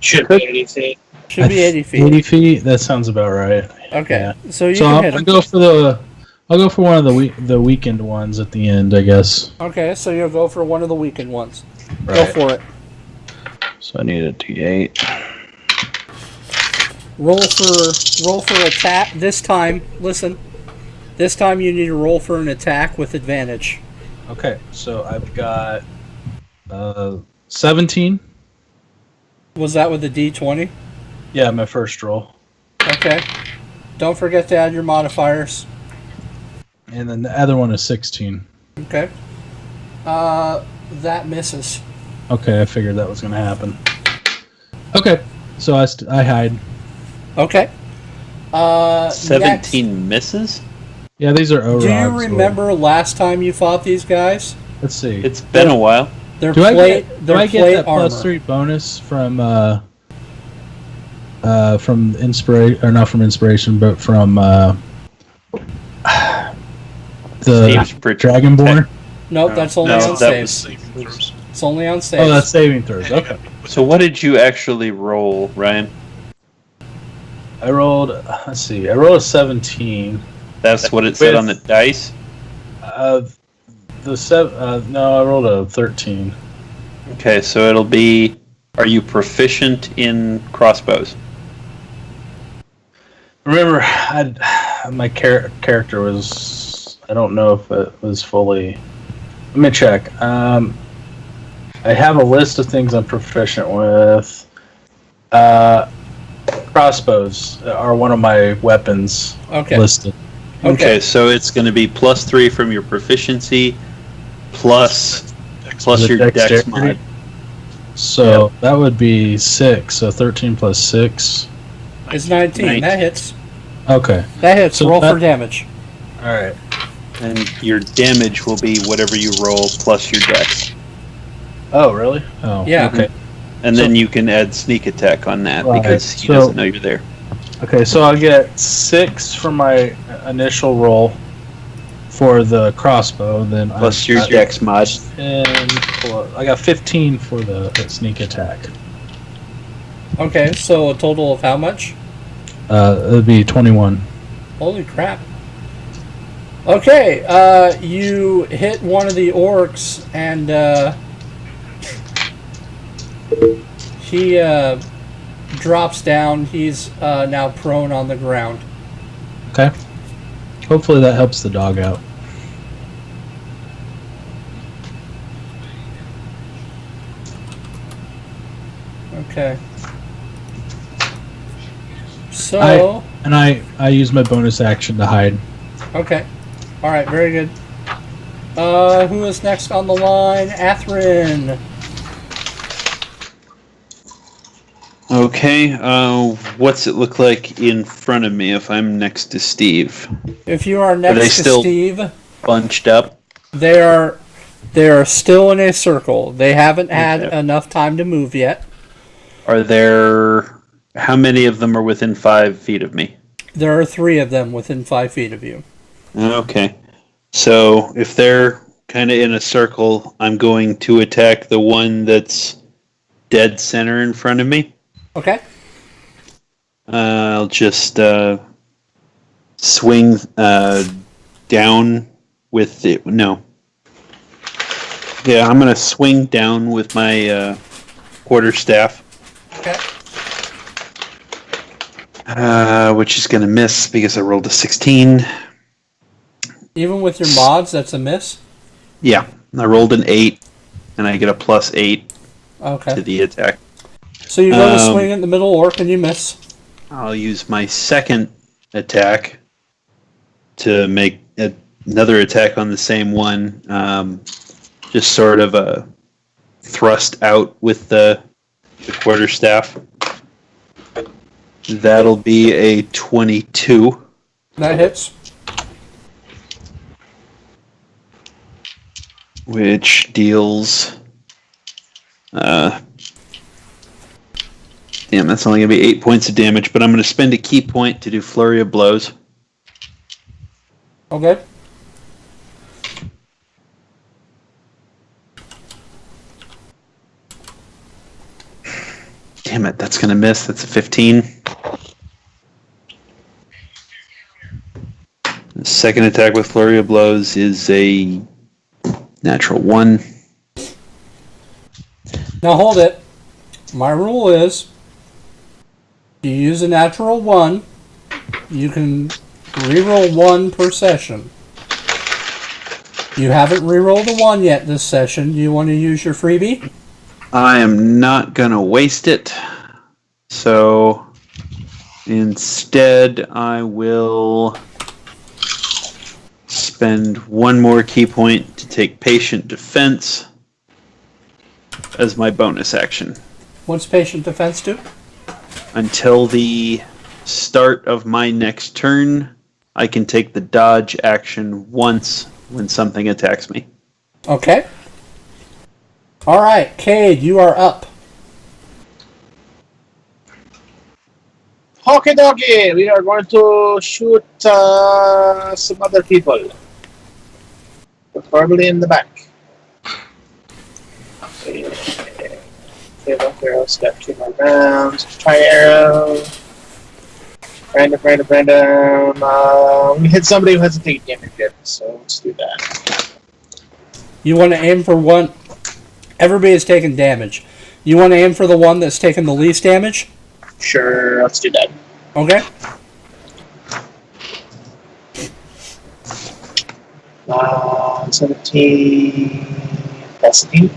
Should be 80 feet. Should be 80 feet. 80 feet. That sounds about right. Okay, Yeah. so you So can I'm hit gonna them. go for the. I'll go for one of the weakened ones at the end, I guess. Okay, so you'll go for one of the weakened ones. Go Right. for it. So I need a D8. Roll for attack. This time, listen. This time you need to roll for an attack with advantage. Okay, so I've got 17. Was that with the D20? Yeah, my first roll, Okay. Don't forget to add your modifiers. and then the other one is 16. Okay. That misses. Okay, I figured that was gonna happen. Okay, so I hide. Okay. 17 misses? Yeah, these are Next, Orogs. do you remember last time you fought these guys? Let's see. It's been a while. Their Do I plate, get their that plate armor. +3 bonus from inspiration, or not from inspiration, but from the Steve's pretty- Dragonborn? Nope, that's only No, on that saves. was- Saving throws. It's only on saves. Oh, that's saving throws. Okay. So what did you actually roll, Ryan? I rolled. Let's see. I rolled a 17. That's what it said on the dice? No, I rolled a 13. Okay, so it'll be, are you proficient in crossbows? Remember, my character was. I don't know if it was fully. Let me check. I have a list of things I'm proficient with. Crossbows are one of my weapons Okay. listed. Okay, so it's going to be +3 from your proficiency, plus The your dex dexterity? mod. So that would be 6. So 13 plus 6. It's 19. That hits. Okay. That hits. So Roll that- for damage. All right. And your damage will be whatever you roll plus your dex. Oh, really? Oh, Yeah. Okay. And So- then you can add sneak attack on that Right, because he so- doesn't know you're there. Okay, so I'll get 6 from my initial roll for the crossbow. Then Plus your dex mod. I got 15 for the sneak attack. Okay, so a total of how much? It'd be 21. Holy crap. Okay, you hit one of the orcs and he drops down. He's now prone on the ground. Okay. Hopefully that helps the dog out. Okay. So, And I use my bonus action to hide. okay. Alright, very good. Who is next on the line? Atherin. Okay, what's it look like in front of me if I'm next to Steve? If you are they next to still- Steve, Bunched up? they are still in a circle. They haven't had Okay. enough time to move yet. Are there... How many of them are within 5 feet of me? There are 3 of them within 5 feet of you. Okay. So if they're kind of in a circle, I'm going to attack the one that's dead center in front of me. Okay? I'll just swing down with it. No. Yeah, I'm going to swing down with my quarterstaff, Okay. which is going to miss because I rolled a 16. Even with your mods, that's a miss? Yeah, I rolled an 8, and I get a +8 to Okay. the attack. So you go to swing at the middle orc and you miss. I'll use my second attack to make another attack on the same one. Just sort of a thrust out with the quarterstaff. That'll be a 22. That hits. which deals. Damn, that's only going to be 8 points of damage, but I'm going to spend a key point to do Flurry of Blows. Okay. Damn it, that's going to miss. That's a 15. The second attack with Flurry of Blows is a natural 1. Now hold it. My rule is, you use a natural 1, you can reroll 1 per session. You haven't rerolled a 1 yet this session. Do you want to use your freebie? I am not going to waste it. So instead, I will spend 1 more key point to take Patient Defense as my bonus action. What's patient defense do? Until the start of my next turn, I can take the dodge action once when something attacks me. Okay. Alright, Cade, you are up. Okie dokie, we are going to shoot some other people. Preferably in the back. Okay, look, arrows got 2 more rounds. Try arrow. Random. We hit somebody who hasn't taken damage yet, so let's do that. You want to aim for one. Everybody is taking damage. You want to aim for the one that's taken the least damage? Sure, let's do that. Okay. 17 plus 8.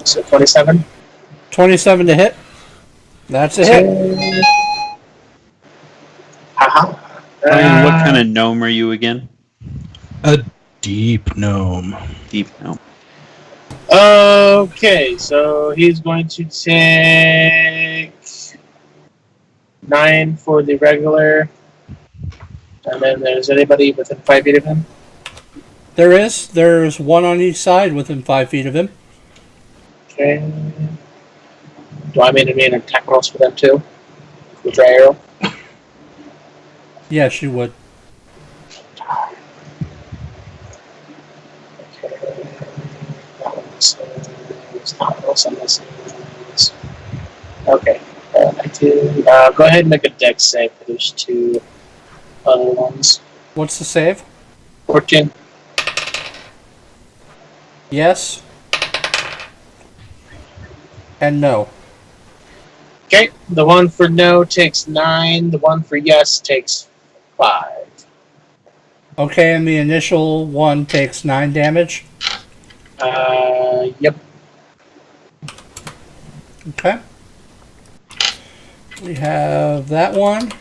So 27. 27 to hit. That's a hit. Haha. Ryan, what kind of gnome are you again? A deep gnome. Deep gnome. Okay, so he's going to take 9 for the regular. And then there's anybody within 5 feet of him? There's one on each side within 5 feet of him. Okay. Do I mean to make an attack rolls for them too? With dry arrow? Yes, you would. Okay. That one's not rolls on this. Okay. I do. Go ahead and make a dex save for those 2 other ones. What's the save? 14. Yes. And no. Okay, the one for no takes 9, the one for yes takes 5. Okay, and the initial one takes 9 damage. Yep. Okay. We have that one.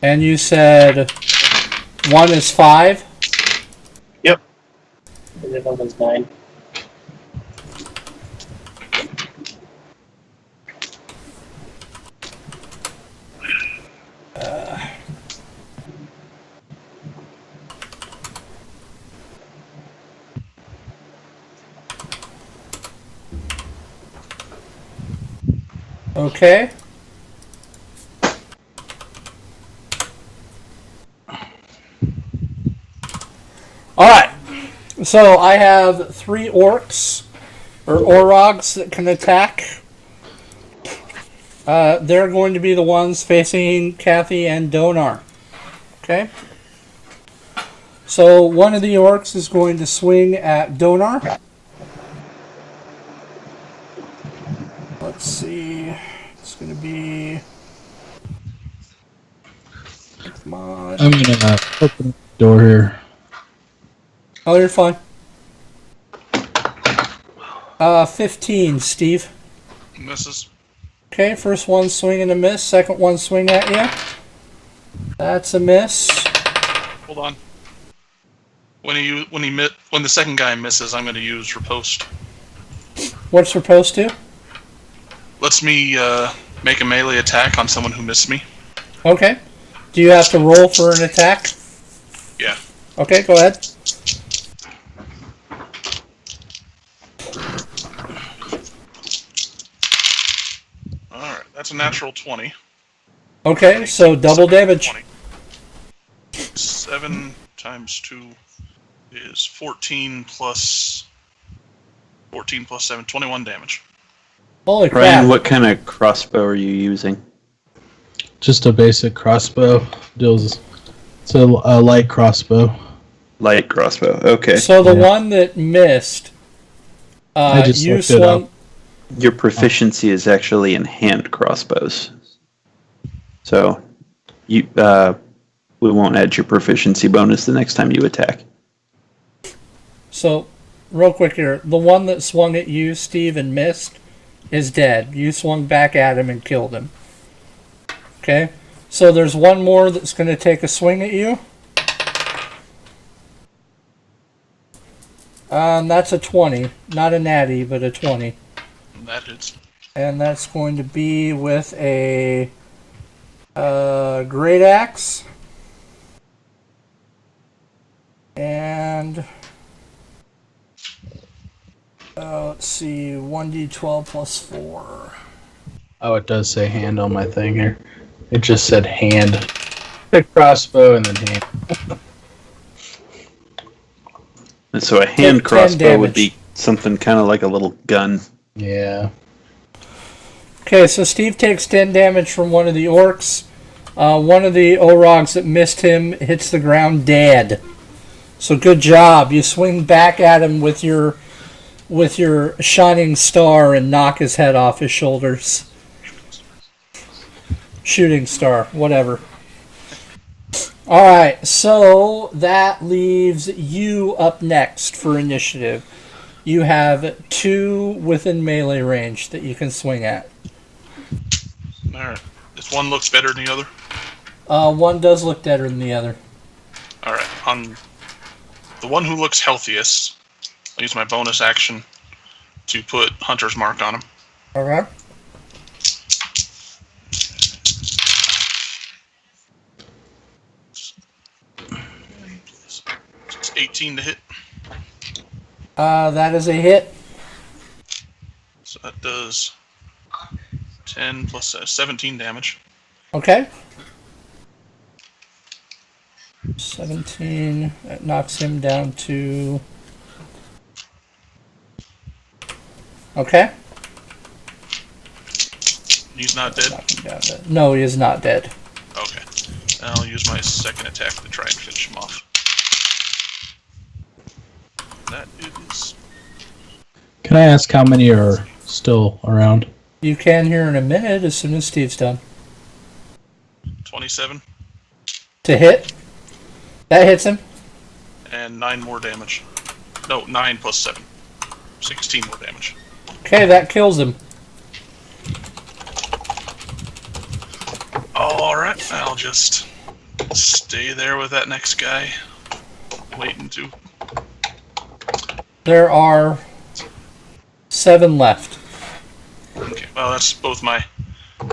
And you said 1 is 5? Yep. And the other one's 9. Okay. Alright. So I have 3 orcs, or orogs, that can attack. They're going to be the ones facing Kathy and Donar. Okay? So one of the orcs is going to swing at Donar. Let's see. It's going to be... Come on. I'm gonna open the door here. Oh, you're fine. 15, Steve. Misses. Okay, first one swing and a miss. Second one swing at you. That's a miss. Hold on. When the second guy misses, I'm going to use riposte. What's supposed to? lets me make a melee attack on someone who missed me. Okay. Do you have to roll for an attack? Yeah. Okay, go ahead. Alright, that's a natural 20. Okay, so double damage. 20. 7 times 2 is 14 plus 7, 21 damage. Holy crap. Ryan, what kind of crossbow are you using? Just a basic crossbow. It's a light crossbow. Light crossbow. Okay. So the Yeah. one that missed, I just you looked it swung. up. Your proficiency is actually in hand crossbows. So you we won't add your proficiency bonus the next time you attack. So, real quick here, the one that swung at you, Steve, and missed, is dead. You swung back at him and killed him. Okay? So there's one more that's going to take a swing at you. That's a 20. Not a natty, but a 20. That hits. And that's going to be with a great axe. And let's see, 1d12 plus 4. Oh, it does say hand on my thing here. It just said hand. The crossbow and then hand. And so a 10 hand crossbow would damage. be something kind of like a little gun. Yeah. Okay, so Steve takes 10 damage from one of the orcs. One of the Orogs that missed him hits the ground dead. So good job. You swing back at him with your shining star and knock his head off his shoulders. Shooting star, whatever. Alright, so that leaves you up next for initiative. You have 2 within melee range that you can swing at. Alright. This one looks better than the other. One does look better than the other. Alright, on the one who looks healthiest, I'll use my bonus action to put Hunter's Mark on him. Alright. It's 18 to hit, That is a hit. so that does 10 plus 17 damage. Okay. 17. That knocks him down to... Okay. He's not dead? Knock him down to... No, he is not dead. Okay. And I'll use my second attack to try and finish him off. That is... Can I ask how many are still around? You can here in a minute as soon as Steve's done. 27 To hit. That hits him. and 9 more damage. No, 9 plus 7. 16 more damage. Okay, that kills him. Alright, I'll just stay there with that next guy. Waiting to... There are 7 left. Okay, well that's both my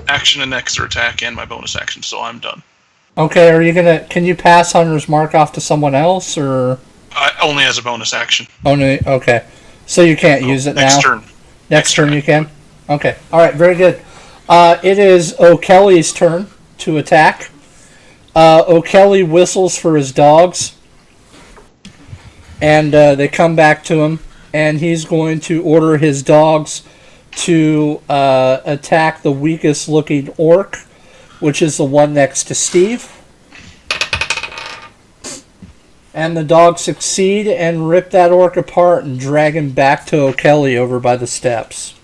action and extra attack and my bonus action, so I'm done. Okay, are you gonna... Can you pass Hunter's Mark off to someone else, or... Only as a bonus action. Only... Okay. So you can't use it Next now? turn. Next turn you can? Okay. Alright, very good. It is O'Kelly's turn to attack. O'Kelly whistles for his dogs. And they come back to him. And he's going to order his dogs to attack the weakest looking orc, which is the one next to Steve. And the dogs succeed and rip that orc apart and drag him back to O'Kelly over by the steps.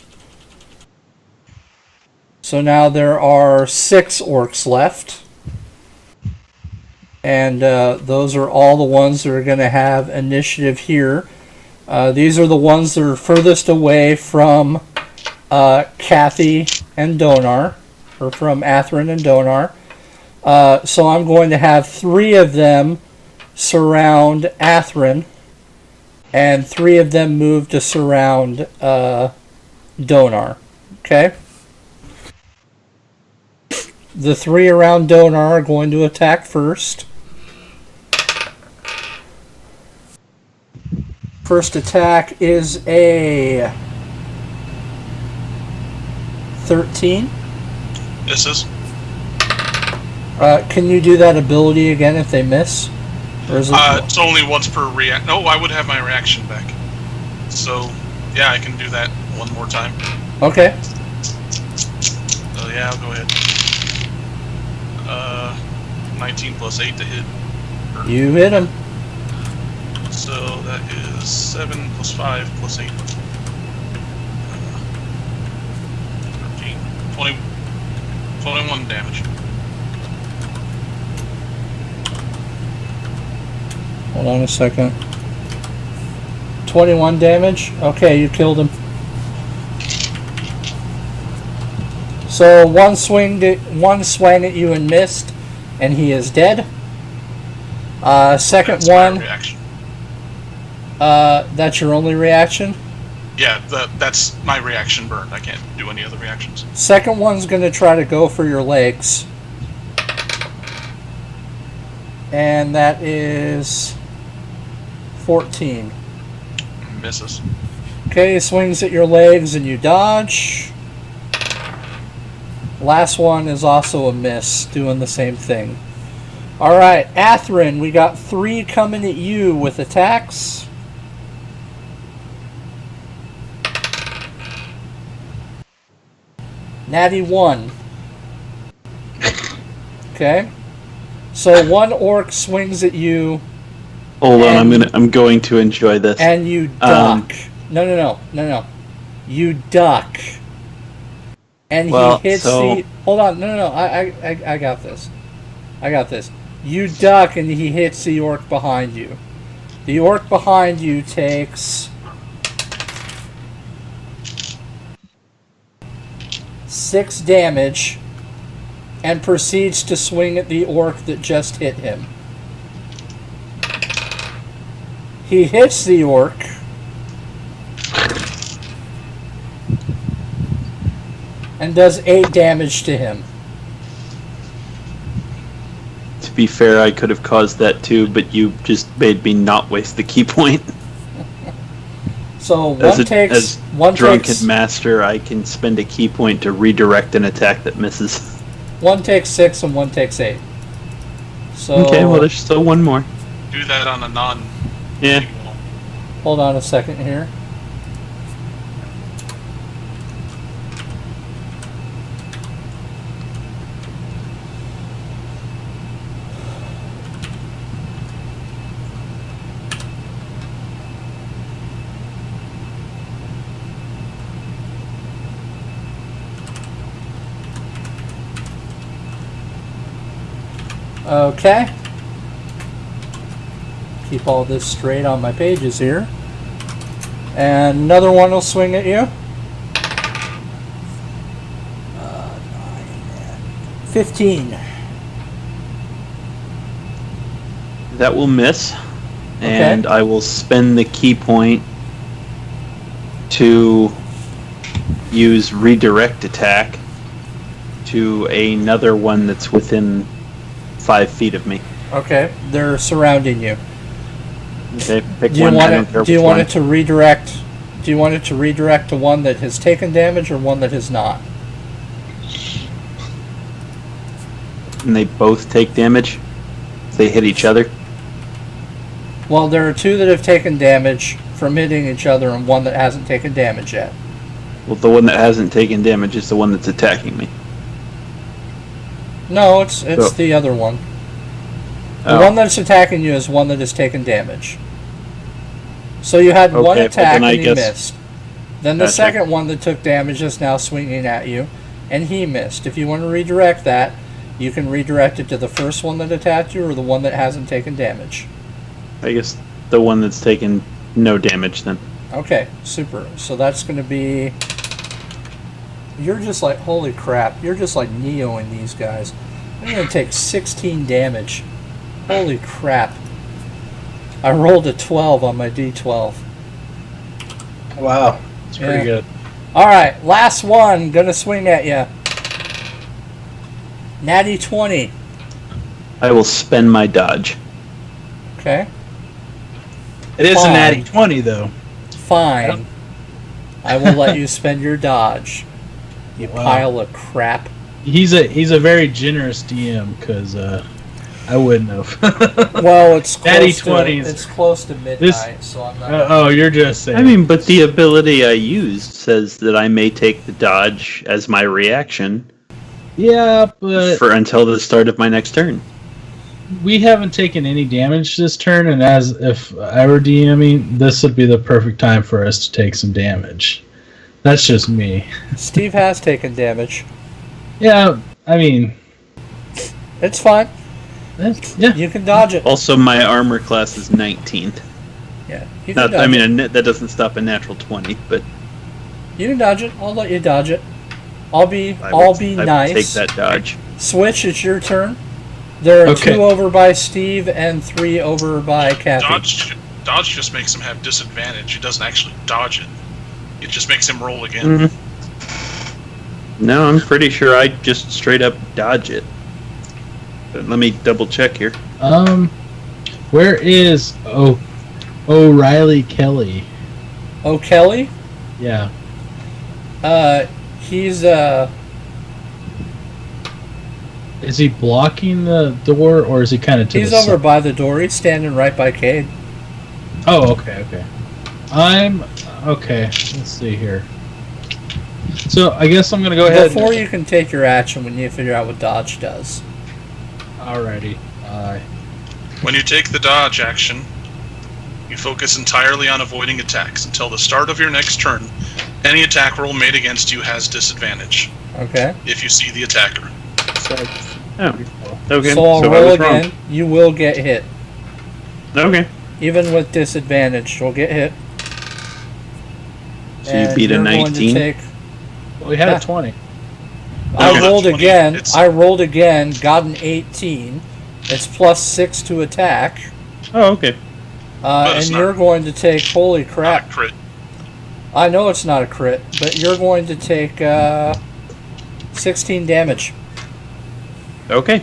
So now there are 6 orcs left. And those are all the ones that are going to have initiative here. These are the ones that are furthest away from Kathy and Donar, or from Atherin and Donar. So I'm going to have 3 of them surround Atherin, and 3 of them move to surround Donar. Okay? The 3 around Donar are going to attack first. First attack is a 13. Misses. Can you do that ability again if they miss? Or is it It's only once per react. No, I would have my reaction back. So, yeah, I can do that one more time. okay? So, yeah, I'll go ahead. 19 plus 8 to hit. You hit him. So that is 7 plus 5 plus 8. 13. 20, 21 damage. Hold on a second. 21 damage. Okay, you killed him. So one swing at you and missed, and he is dead. Second That's my one. reaction. That's your only reaction. Yeah, that's my reaction burned. I can't do any other reactions. Second one's gonna try to go for your legs, and that is 14. Misses. Okay, swings at your legs and you dodge. Last one is also a miss, doing the same thing. Alright, Atherin, we got 3 coming at you with attacks. Natty 1. Okay. So one orc swings at you Hold on, And- I'm going to enjoy this. and you duck. No. You duck. And Well, he hits so- the. Hold on, no. I got this. You duck and he hits the orc behind you. The orc behind you takes 6 damage and proceeds to swing at the orc that just hit him. He hits the orc. And does 8 damage to him. To be fair, I could have caused that too, but you just made me not waste the key point. So As one drunken takes master, I can spend a key point to redirect an attack that misses. 6 and one takes 8. So Okay, well, there's still one more. Do that on a non. Yeah. hold on a second here. Okay. Keep all this straight on my pages here. And another one will swing at you. 15. That will miss. And I will spend the key point to use redirect attack to another one that's within 5 feet of me. Okay, they're surrounding you. Okay, pick Do you one. I want don't care it? Do you which want one. it to redirect? Do you want it to redirect to one that has taken damage or one that has not? And they both take damage? If they hit each other? Well, there are 2 that have taken damage from hitting each other, and one that hasn't taken damage yet. Well, the one that hasn't taken damage is the one that's attacking me. No, it's Oh. the other one. The Oh. one that's attacking you is one that has taken damage. So you had one Okay, well, attack then I and he guess- missed. Then the Gotcha. second one that took damage is now swinging at you, and he missed. If you want to redirect that, you can redirect it to the first one that attacked you or the one that hasn't taken damage. I guess the one that's taken no damage then. Okay, super. So that's going to be... You're just like, holy crap, you're just like Neo-ing these guys. I'm going to take 16 damage. Holy crap. I rolled a 12 on my D12. Wow, it's pretty Yeah. good. Alright, last one. Gonna swing at you. Natty 20. I will spend my dodge. Okay. It is Fine. a natty 20 though. Fine. I will let you spend your dodge. You Wow. pile of crap. He's a very generous DM because I wouldn't have. Well, it's Natty close to 20s. it's close to midnight, so I'm not. Oh, you're just saying. I mean, but the ability I used says that I may take the dodge as my reaction yeah, but for until the start of my next turn. we haven't taken any damage this turn, and as if I were DMing, this would be the perfect time for us to take some damage. That's just me. Steve has taken damage. Yeah, I mean, It's fine. yeah. You can dodge it. Also, my armor class is 19th. Yeah. You can Not, dodge I mean, it. that doesn't stop a natural 20, but You can dodge it. I'll let you dodge it. I'll be I will nice. take that dodge. Switch, it's your turn. There are Okay. 2 over by Steve and 3 over by Kathy. Dodge just makes him have disadvantage. He doesn't actually dodge it. It just makes him roll again. No, I'm pretty sure I just straight up dodge it. But let me double check here. Where is O'Reilly Kelly? Oh, Kelly? Yeah. He's Is he blocking the door, or is he kind of to he's the over side? by the door. He's standing right by Cade. Oh, okay. I'm okay. Let's see here. So I guess I'm gonna go ahead. Before you can take your action, when you figure out what dodge does. Alrighty. When you take the dodge action, you focus entirely on avoiding attacks until the start of your next turn. Any attack roll made against you has disadvantage Okay. if you see the attacker. Oh, okay. So I'll I roll was wrong. again. You will get hit. Okay. Even with disadvantage, you'll get hit. So you And beat a you're going to 19? take- Well, we had Yeah. a 20. I No, rolled that's 20. again. It's- I rolled again. Got an 18. It's +6 to attack. Oh, okay. But it's And not- you're going to take. Holy Not a crap! crit. I know it's not a crit, but you're going to take 16 damage. Okay.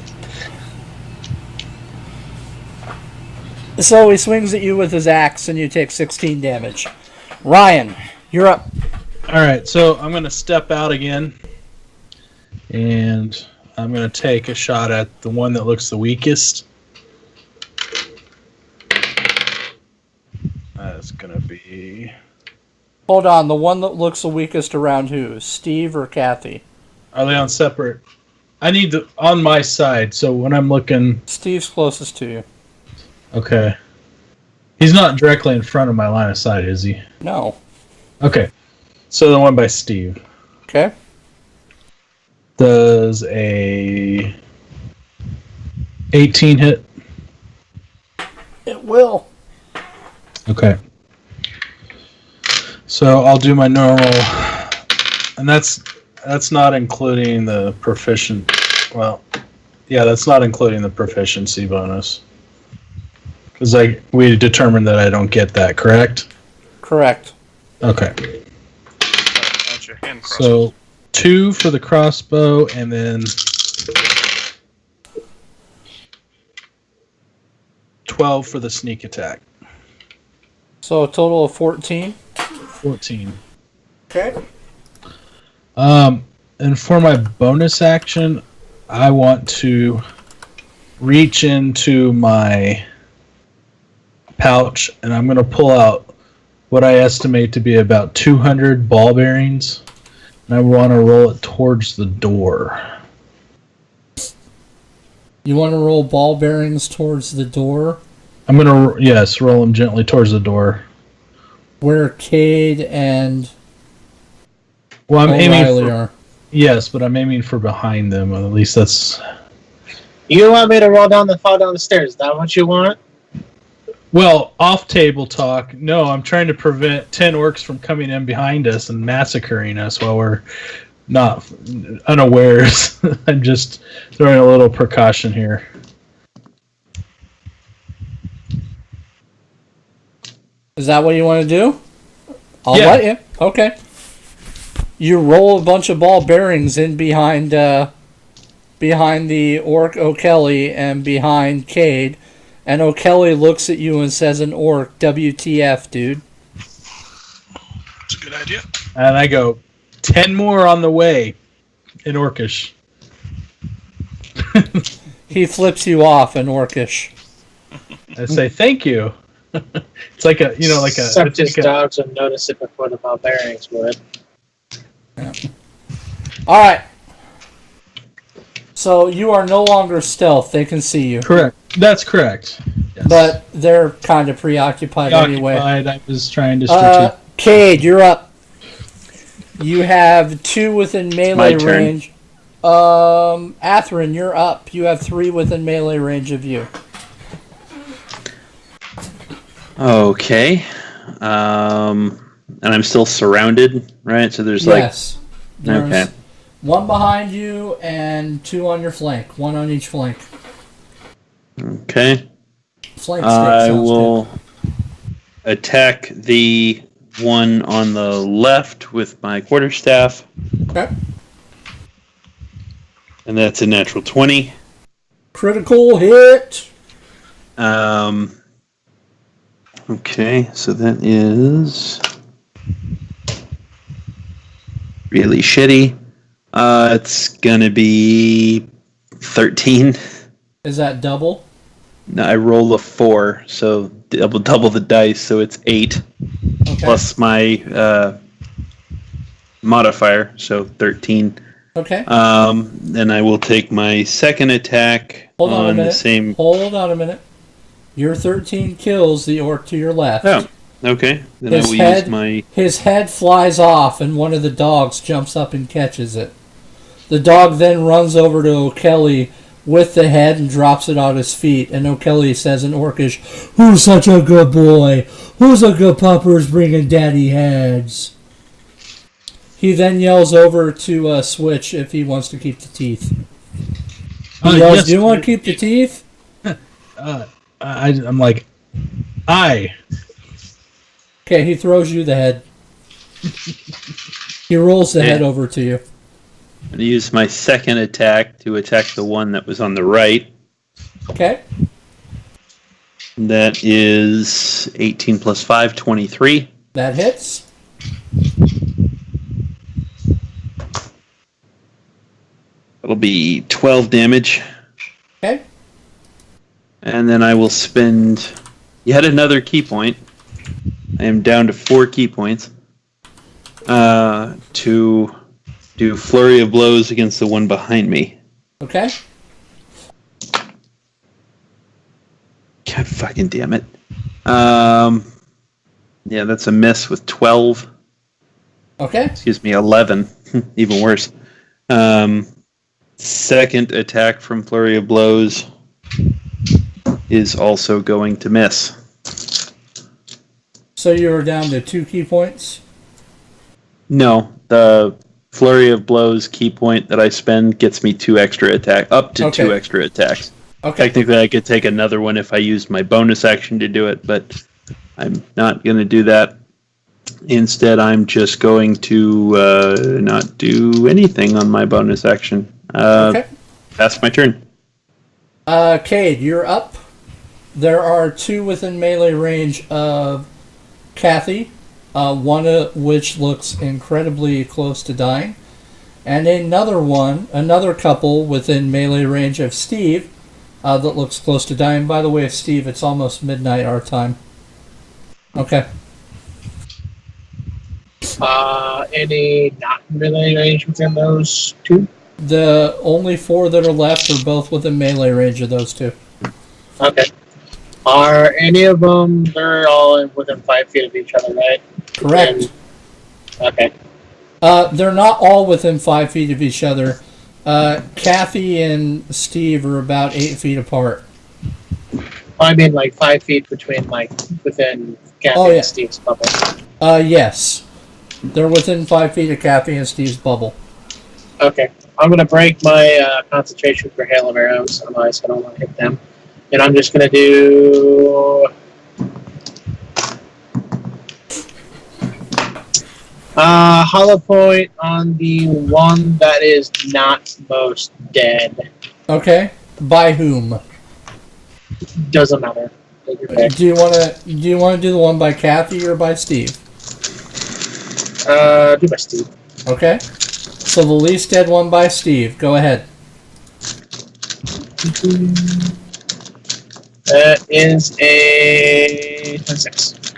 So he swings at you with his axe, and you take 16 damage. Ryan, you're up. Alright, so I'm gonna step out again. And I'm gonna take a shot at the one that looks the weakest. That's gonna be. Hold on, the one that looks the weakest around who? Steve or Kathy? Are they on separate? I need the on my side, so when I'm looking. Steve's closest to you. Okay. He's not directly in front of my line of sight, is he? No. Okay. So the one by Steve. Okay. Does a 18 hit? It will. Okay. So I'll do my normal, and that's not including the proficient. Well, yeah, that's not including the proficiency bonus. Because we determined that I don't get that, correct? Correct. Okay. Aren't you hand crossbow? So 2 for the crossbow, and then 12 for the sneak attack. So a total of 14. 14. Okay. And for my bonus action, I want to reach into my pouch, and I'm going to pull out what I estimate to be about 200 ball bearings, and I want to roll it towards the door. You want to roll ball bearings towards the door I'm going to, yes, roll them gently towards the door. where Cade and Well, I'm aiming O'Reilly for, are. yes, but I'm aiming for behind them. At least that's, You want me to fall down the stairs? Is that what you want? well, off table talk. No, I'm trying to prevent 10 orcs from coming in behind us and massacring us while we're not unawares. I'm just throwing a little precaution here. Is that what you want to do? I'll Yeah. let you. Okay. You roll a bunch of ball bearings in behind behind the orc O'Kelly and behind Cade. And O'Kelly looks at you and says an orc, WTF, dude. It's a good idea. And I go, 10 more on the way in Orcish. He flips you off in orcish. I say, thank you. It's like a, Except his it's like dogs would notice it before the barbarians would. Alright. So you are no longer stealth. They can see you. correct. That's correct. Yes. But they're kind of preoccupied anyway. I was trying to Cade, you're up. You have 2 within melee My turn. range. Atherin, you're up. You have 3 within melee range of you. Okay. And I'm still surrounded, right? So there's Yes. There's Okay. 1 behind you and 2 on your flank. 1 on each flank. okay. Flank stick I sounds will attack the one on the left with my quarterstaff, good. Okay. and that's a natural 20. Critical hit. Okay, so that is really shitty. It's gonna be 13. Is that double? No, I roll a 4, so double the dice, so it's 8 Okay. plus my modifier, so 13. Okay. Then I will take my second attack Hold on a on the minute. same. Hold on a minute. Your 13 kills the orc to your left. Oh, okay. Then His I will head- use my. His head flies off, and one of the dogs jumps up and catches it. The dog then runs over to O'Kelly with the head and drops it on his feet. And O'Kelly says in Orcish, "Who's such a good boy? Who's a good pupper's bringing daddy heads?" He then yells over to Switch if he wants to keep the teeth. He yells, yes, "Do you want to keep the teeth?" I'm like, aye. Okay, he throws you the head. He rolls the head over to you. I'm going to use my second attack to attack the one that was on the right. Okay. That is 18 plus 5, 23. That hits. It'll be 12 damage. Okay. And then I will spend yet another key point. I am down to 4 key points. To do flurry of blows against the one behind me. Okay. God fucking damn it. Yeah, that's a miss with 12. Okay. Excuse me, 11. Even worse. Second attack from flurry of blows is also going to miss. So you're down to 2 key points? No, the flurry of blows key point that I spend gets me 2 extra attack, up to Okay. 2 extra attacks. Okay. Technically, I could take another one if I used my bonus action to do it, but I'm not going to do that. Instead, I'm just going to not do anything on my bonus action. Okay. That's my turn. Cade, you're up. There are 2 within melee range of Kathy, one of which looks incredibly close to dying, and another couple within melee range of Steve that looks close to dying. By the way, Steve, it's almost midnight our time. Okay. Any not melee range within those 2? The only 4 that are left are both within melee range of those 2. Okay. Are any of them? They're all within 5 feet of each other, right? Correct. Okay. They're not all within 5 feet of each other. Kathy and Steve are about 8 feet apart. I mean, like 5 feet between, within Kathy Oh, yeah. and Steve's bubble. Yes. They're within 5 feet of Kathy and Steve's bubble. Okay. I'm going to break my concentration for Hail of Arrows, otherwise I don't want to hit them. And I'm just going to do... Hollow point on the one that is not most dead. Okay. By whom? Doesn't matter. Take your pick. Do you want to do the one by Kathy or by Steve? Do my Steve. Okay. So the least dead one by Steve. Go ahead. That is a 26.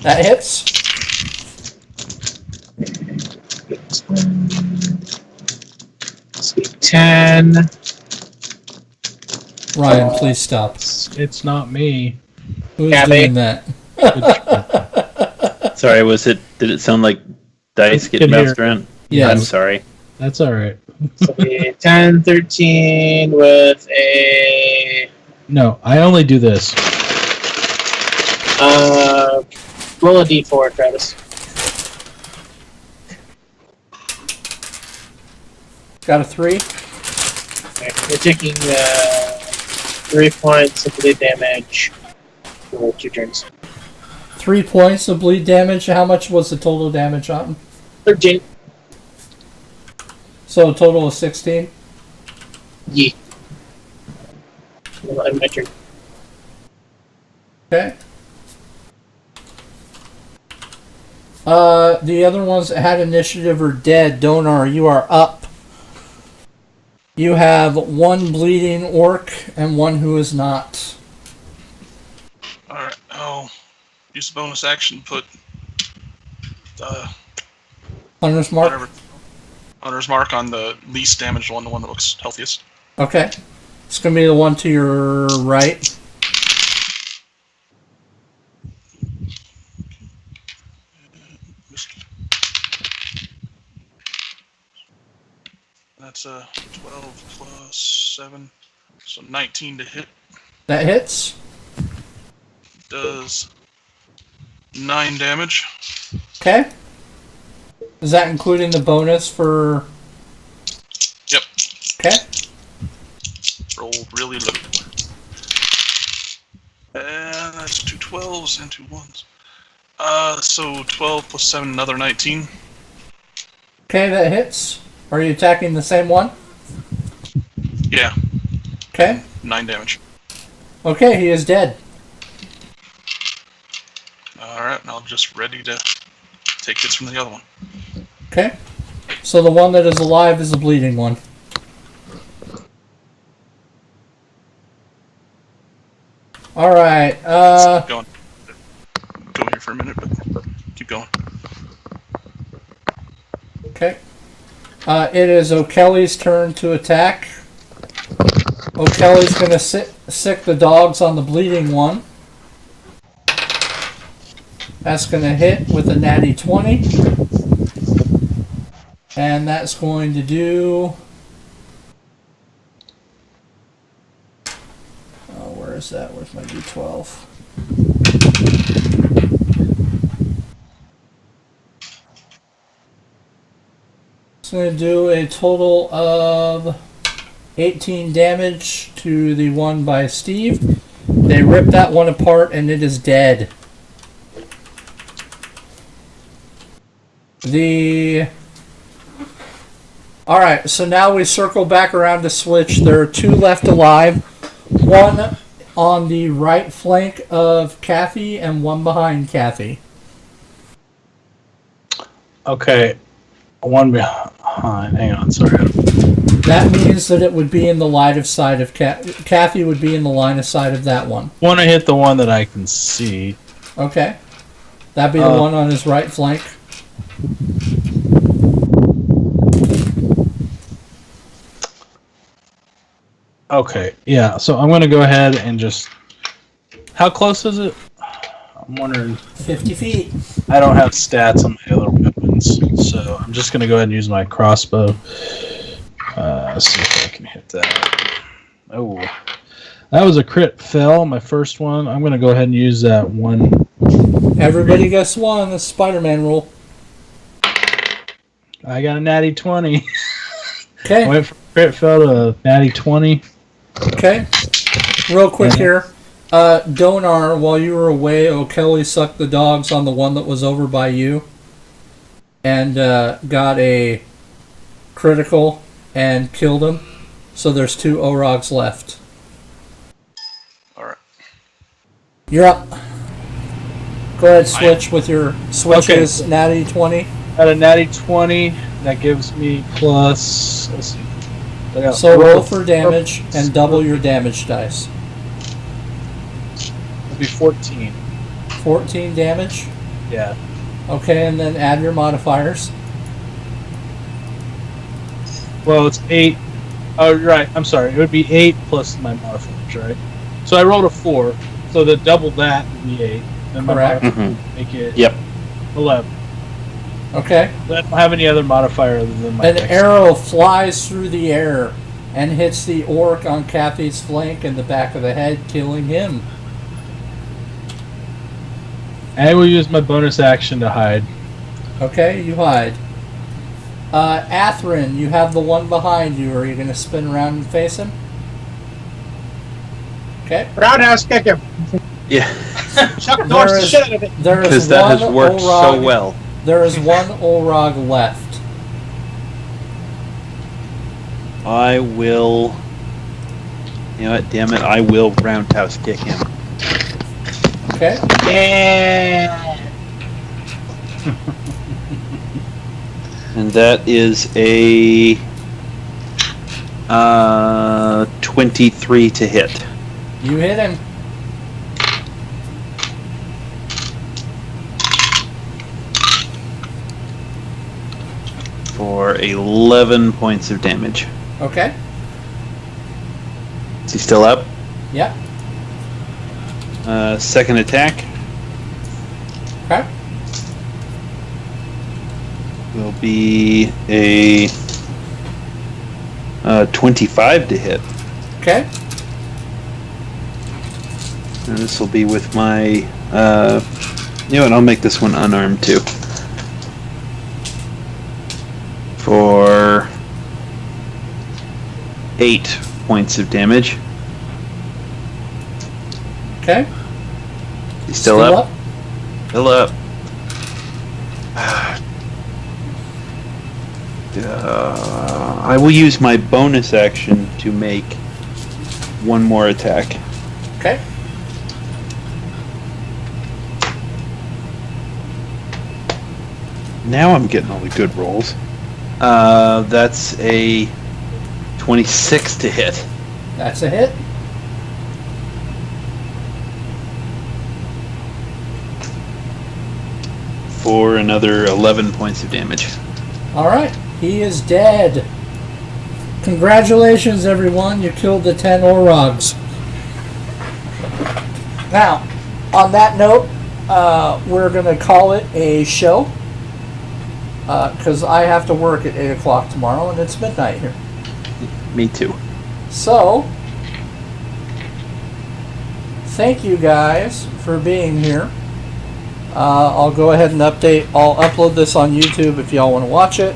That hits. Speed 10. Ryan, please stop. It's not me. Who's Kathy. doing that? Sorry, did it sound like dice Good getting here. bounced around? Yes. I'm sorry. That's all right. So the 10, 13 with a No, I only do this. roll a d4, Travis. Got a 3. Okay. You're taking 3 points of bleed damage for 2 turns. 3 points of bleed damage. How much was the total damage on? 13. So a total of 16. Yee. Well, my turn. Okay. The other ones that had initiative are dead. Donar, you are up. You have one bleeding orc and one who is not. Alright, I'll use the bonus action, put Hunter's mark. whatever Hunter's mark on the least damaged one, the one that looks healthiest. Okay. It's going to be the one to your right. That's 12 plus 7, so 19 to hit. That hits. Does 9 damage. Okay. Is that including the bonus for... Yep. Okay. Rolled really low. And that's 2 12s and 2 1s. So 12 plus 7, another 19. Okay, that hits. Are you attacking the same one? Yeah, Okay. 9 damage. Okay, he is dead. Alright, now I'm just ready to take hits from the other one. Okay. So the one that is alive is the bleeding one. Alright, Go here for a minute, but keep going. okay. It is O'Kelly's turn to attack. O'Kelly's gonna sick the dogs on the bleeding one. That's gonna hit with a natty 20. And that's going to do... Oh, where is that? Where's my D12? It's going to do a total of 18 damage to the one by Steve. They rip that one apart and it is dead. Alright, so now we circle back around to switch. There are 2 left alive. One on the right flank of Kathy and one behind Kathy. Okay, one behind. Hang on, sorry. That means that it would be in the line of sight of Kathy would be in the line of sight of that one. Want to hit the one that I can see. Okay. That'd be the one on his right flank. Okay, yeah. So I'm gonna go ahead and just. How close is it? I'm wondering. 50 feet. I don't have stats on my other weapons, so I'm just gonna go ahead and use my crossbow. See if I can hit that. Oh, that was a crit fail. My first one. I'm gonna go ahead and use that one. Everybody gets one. The Spider-Man rule. I got a natty 20. Okay. Went from crit fail to natty 20. Okay. Real quick here. Donar, while you were away, O'Kelly sucked the dogs on the one that was over by you. and got a critical and killed him. So there's 2 Orogs left. All right. You're up. Go ahead, switch with your switches. Natty 20. At a natty 20, that gives me plus. Let's see. I got So roll for damage and double your damage dice. It'll be 14. 14 damage. Yeah. Okay, and then add your modifiers. Well, it's 8. Oh, right. I'm sorry. It would be 8 plus my modifiers, right? So I rolled a 4. So the double that would be 8. And my Correct. modifier would make it Yep. 11. Okay. I don't have any other modifier other than my An dex. arrow flies through the air and hits the orc on Kathy's flank in the back of the head, killing him. I will use my bonus action to hide. Okay, you hide. Atherin, you have the one behind you. Are you going to spin around and face him? Okay. Roundhouse kick him. Yeah, Chuck Norris the is- shit out of it. There because is that one has worked so Olrog. well. There is one Olrog left. I will. You know what? Damn it! I will roundhouse kick him. Okay. Yeah. And that is a 23 to hit. You hit him. For 11 points of damage. Okay. Is he still up? Yep. Second attack Okay. will be a 25 to hit. Okay. And this will be with my. You know what? I'll make this one unarmed too. For 8 points of damage. Okay. He's still up? Still up. I will use my bonus action to make one more attack. Okay. Now I'm getting all the good rolls. That's a 26 to hit. That's a hit. For another 11 points of damage. All right. He is dead. Congratulations, everyone. You killed the 10 Orogs. Now, on that note, we're going to call it a show. Because I have to work at 8 o'clock tomorrow, and it's midnight here. Me too. So, thank you guys for being here. I'll go ahead and I'll upload this on YouTube if y'all want to watch it.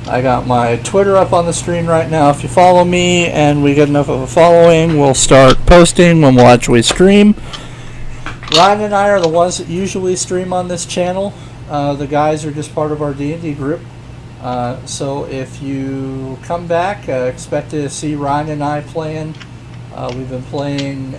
I got my Twitter up on the screen right now. If you follow me and we get enough of a following, we'll start posting when we'll actually stream. Ryan and I are the ones that usually stream on this channel. The guys are just part of our D&D group. So if you come back, expect to see Ryan and I playing. We've been playing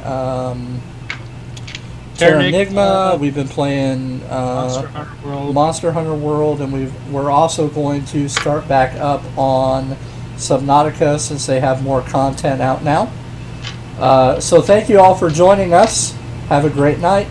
Terranigma. We've been playing Monster Hunter World, and we're also going to start back up on Subnautica since they have more content out now. So thank you all for joining us. Have a great night.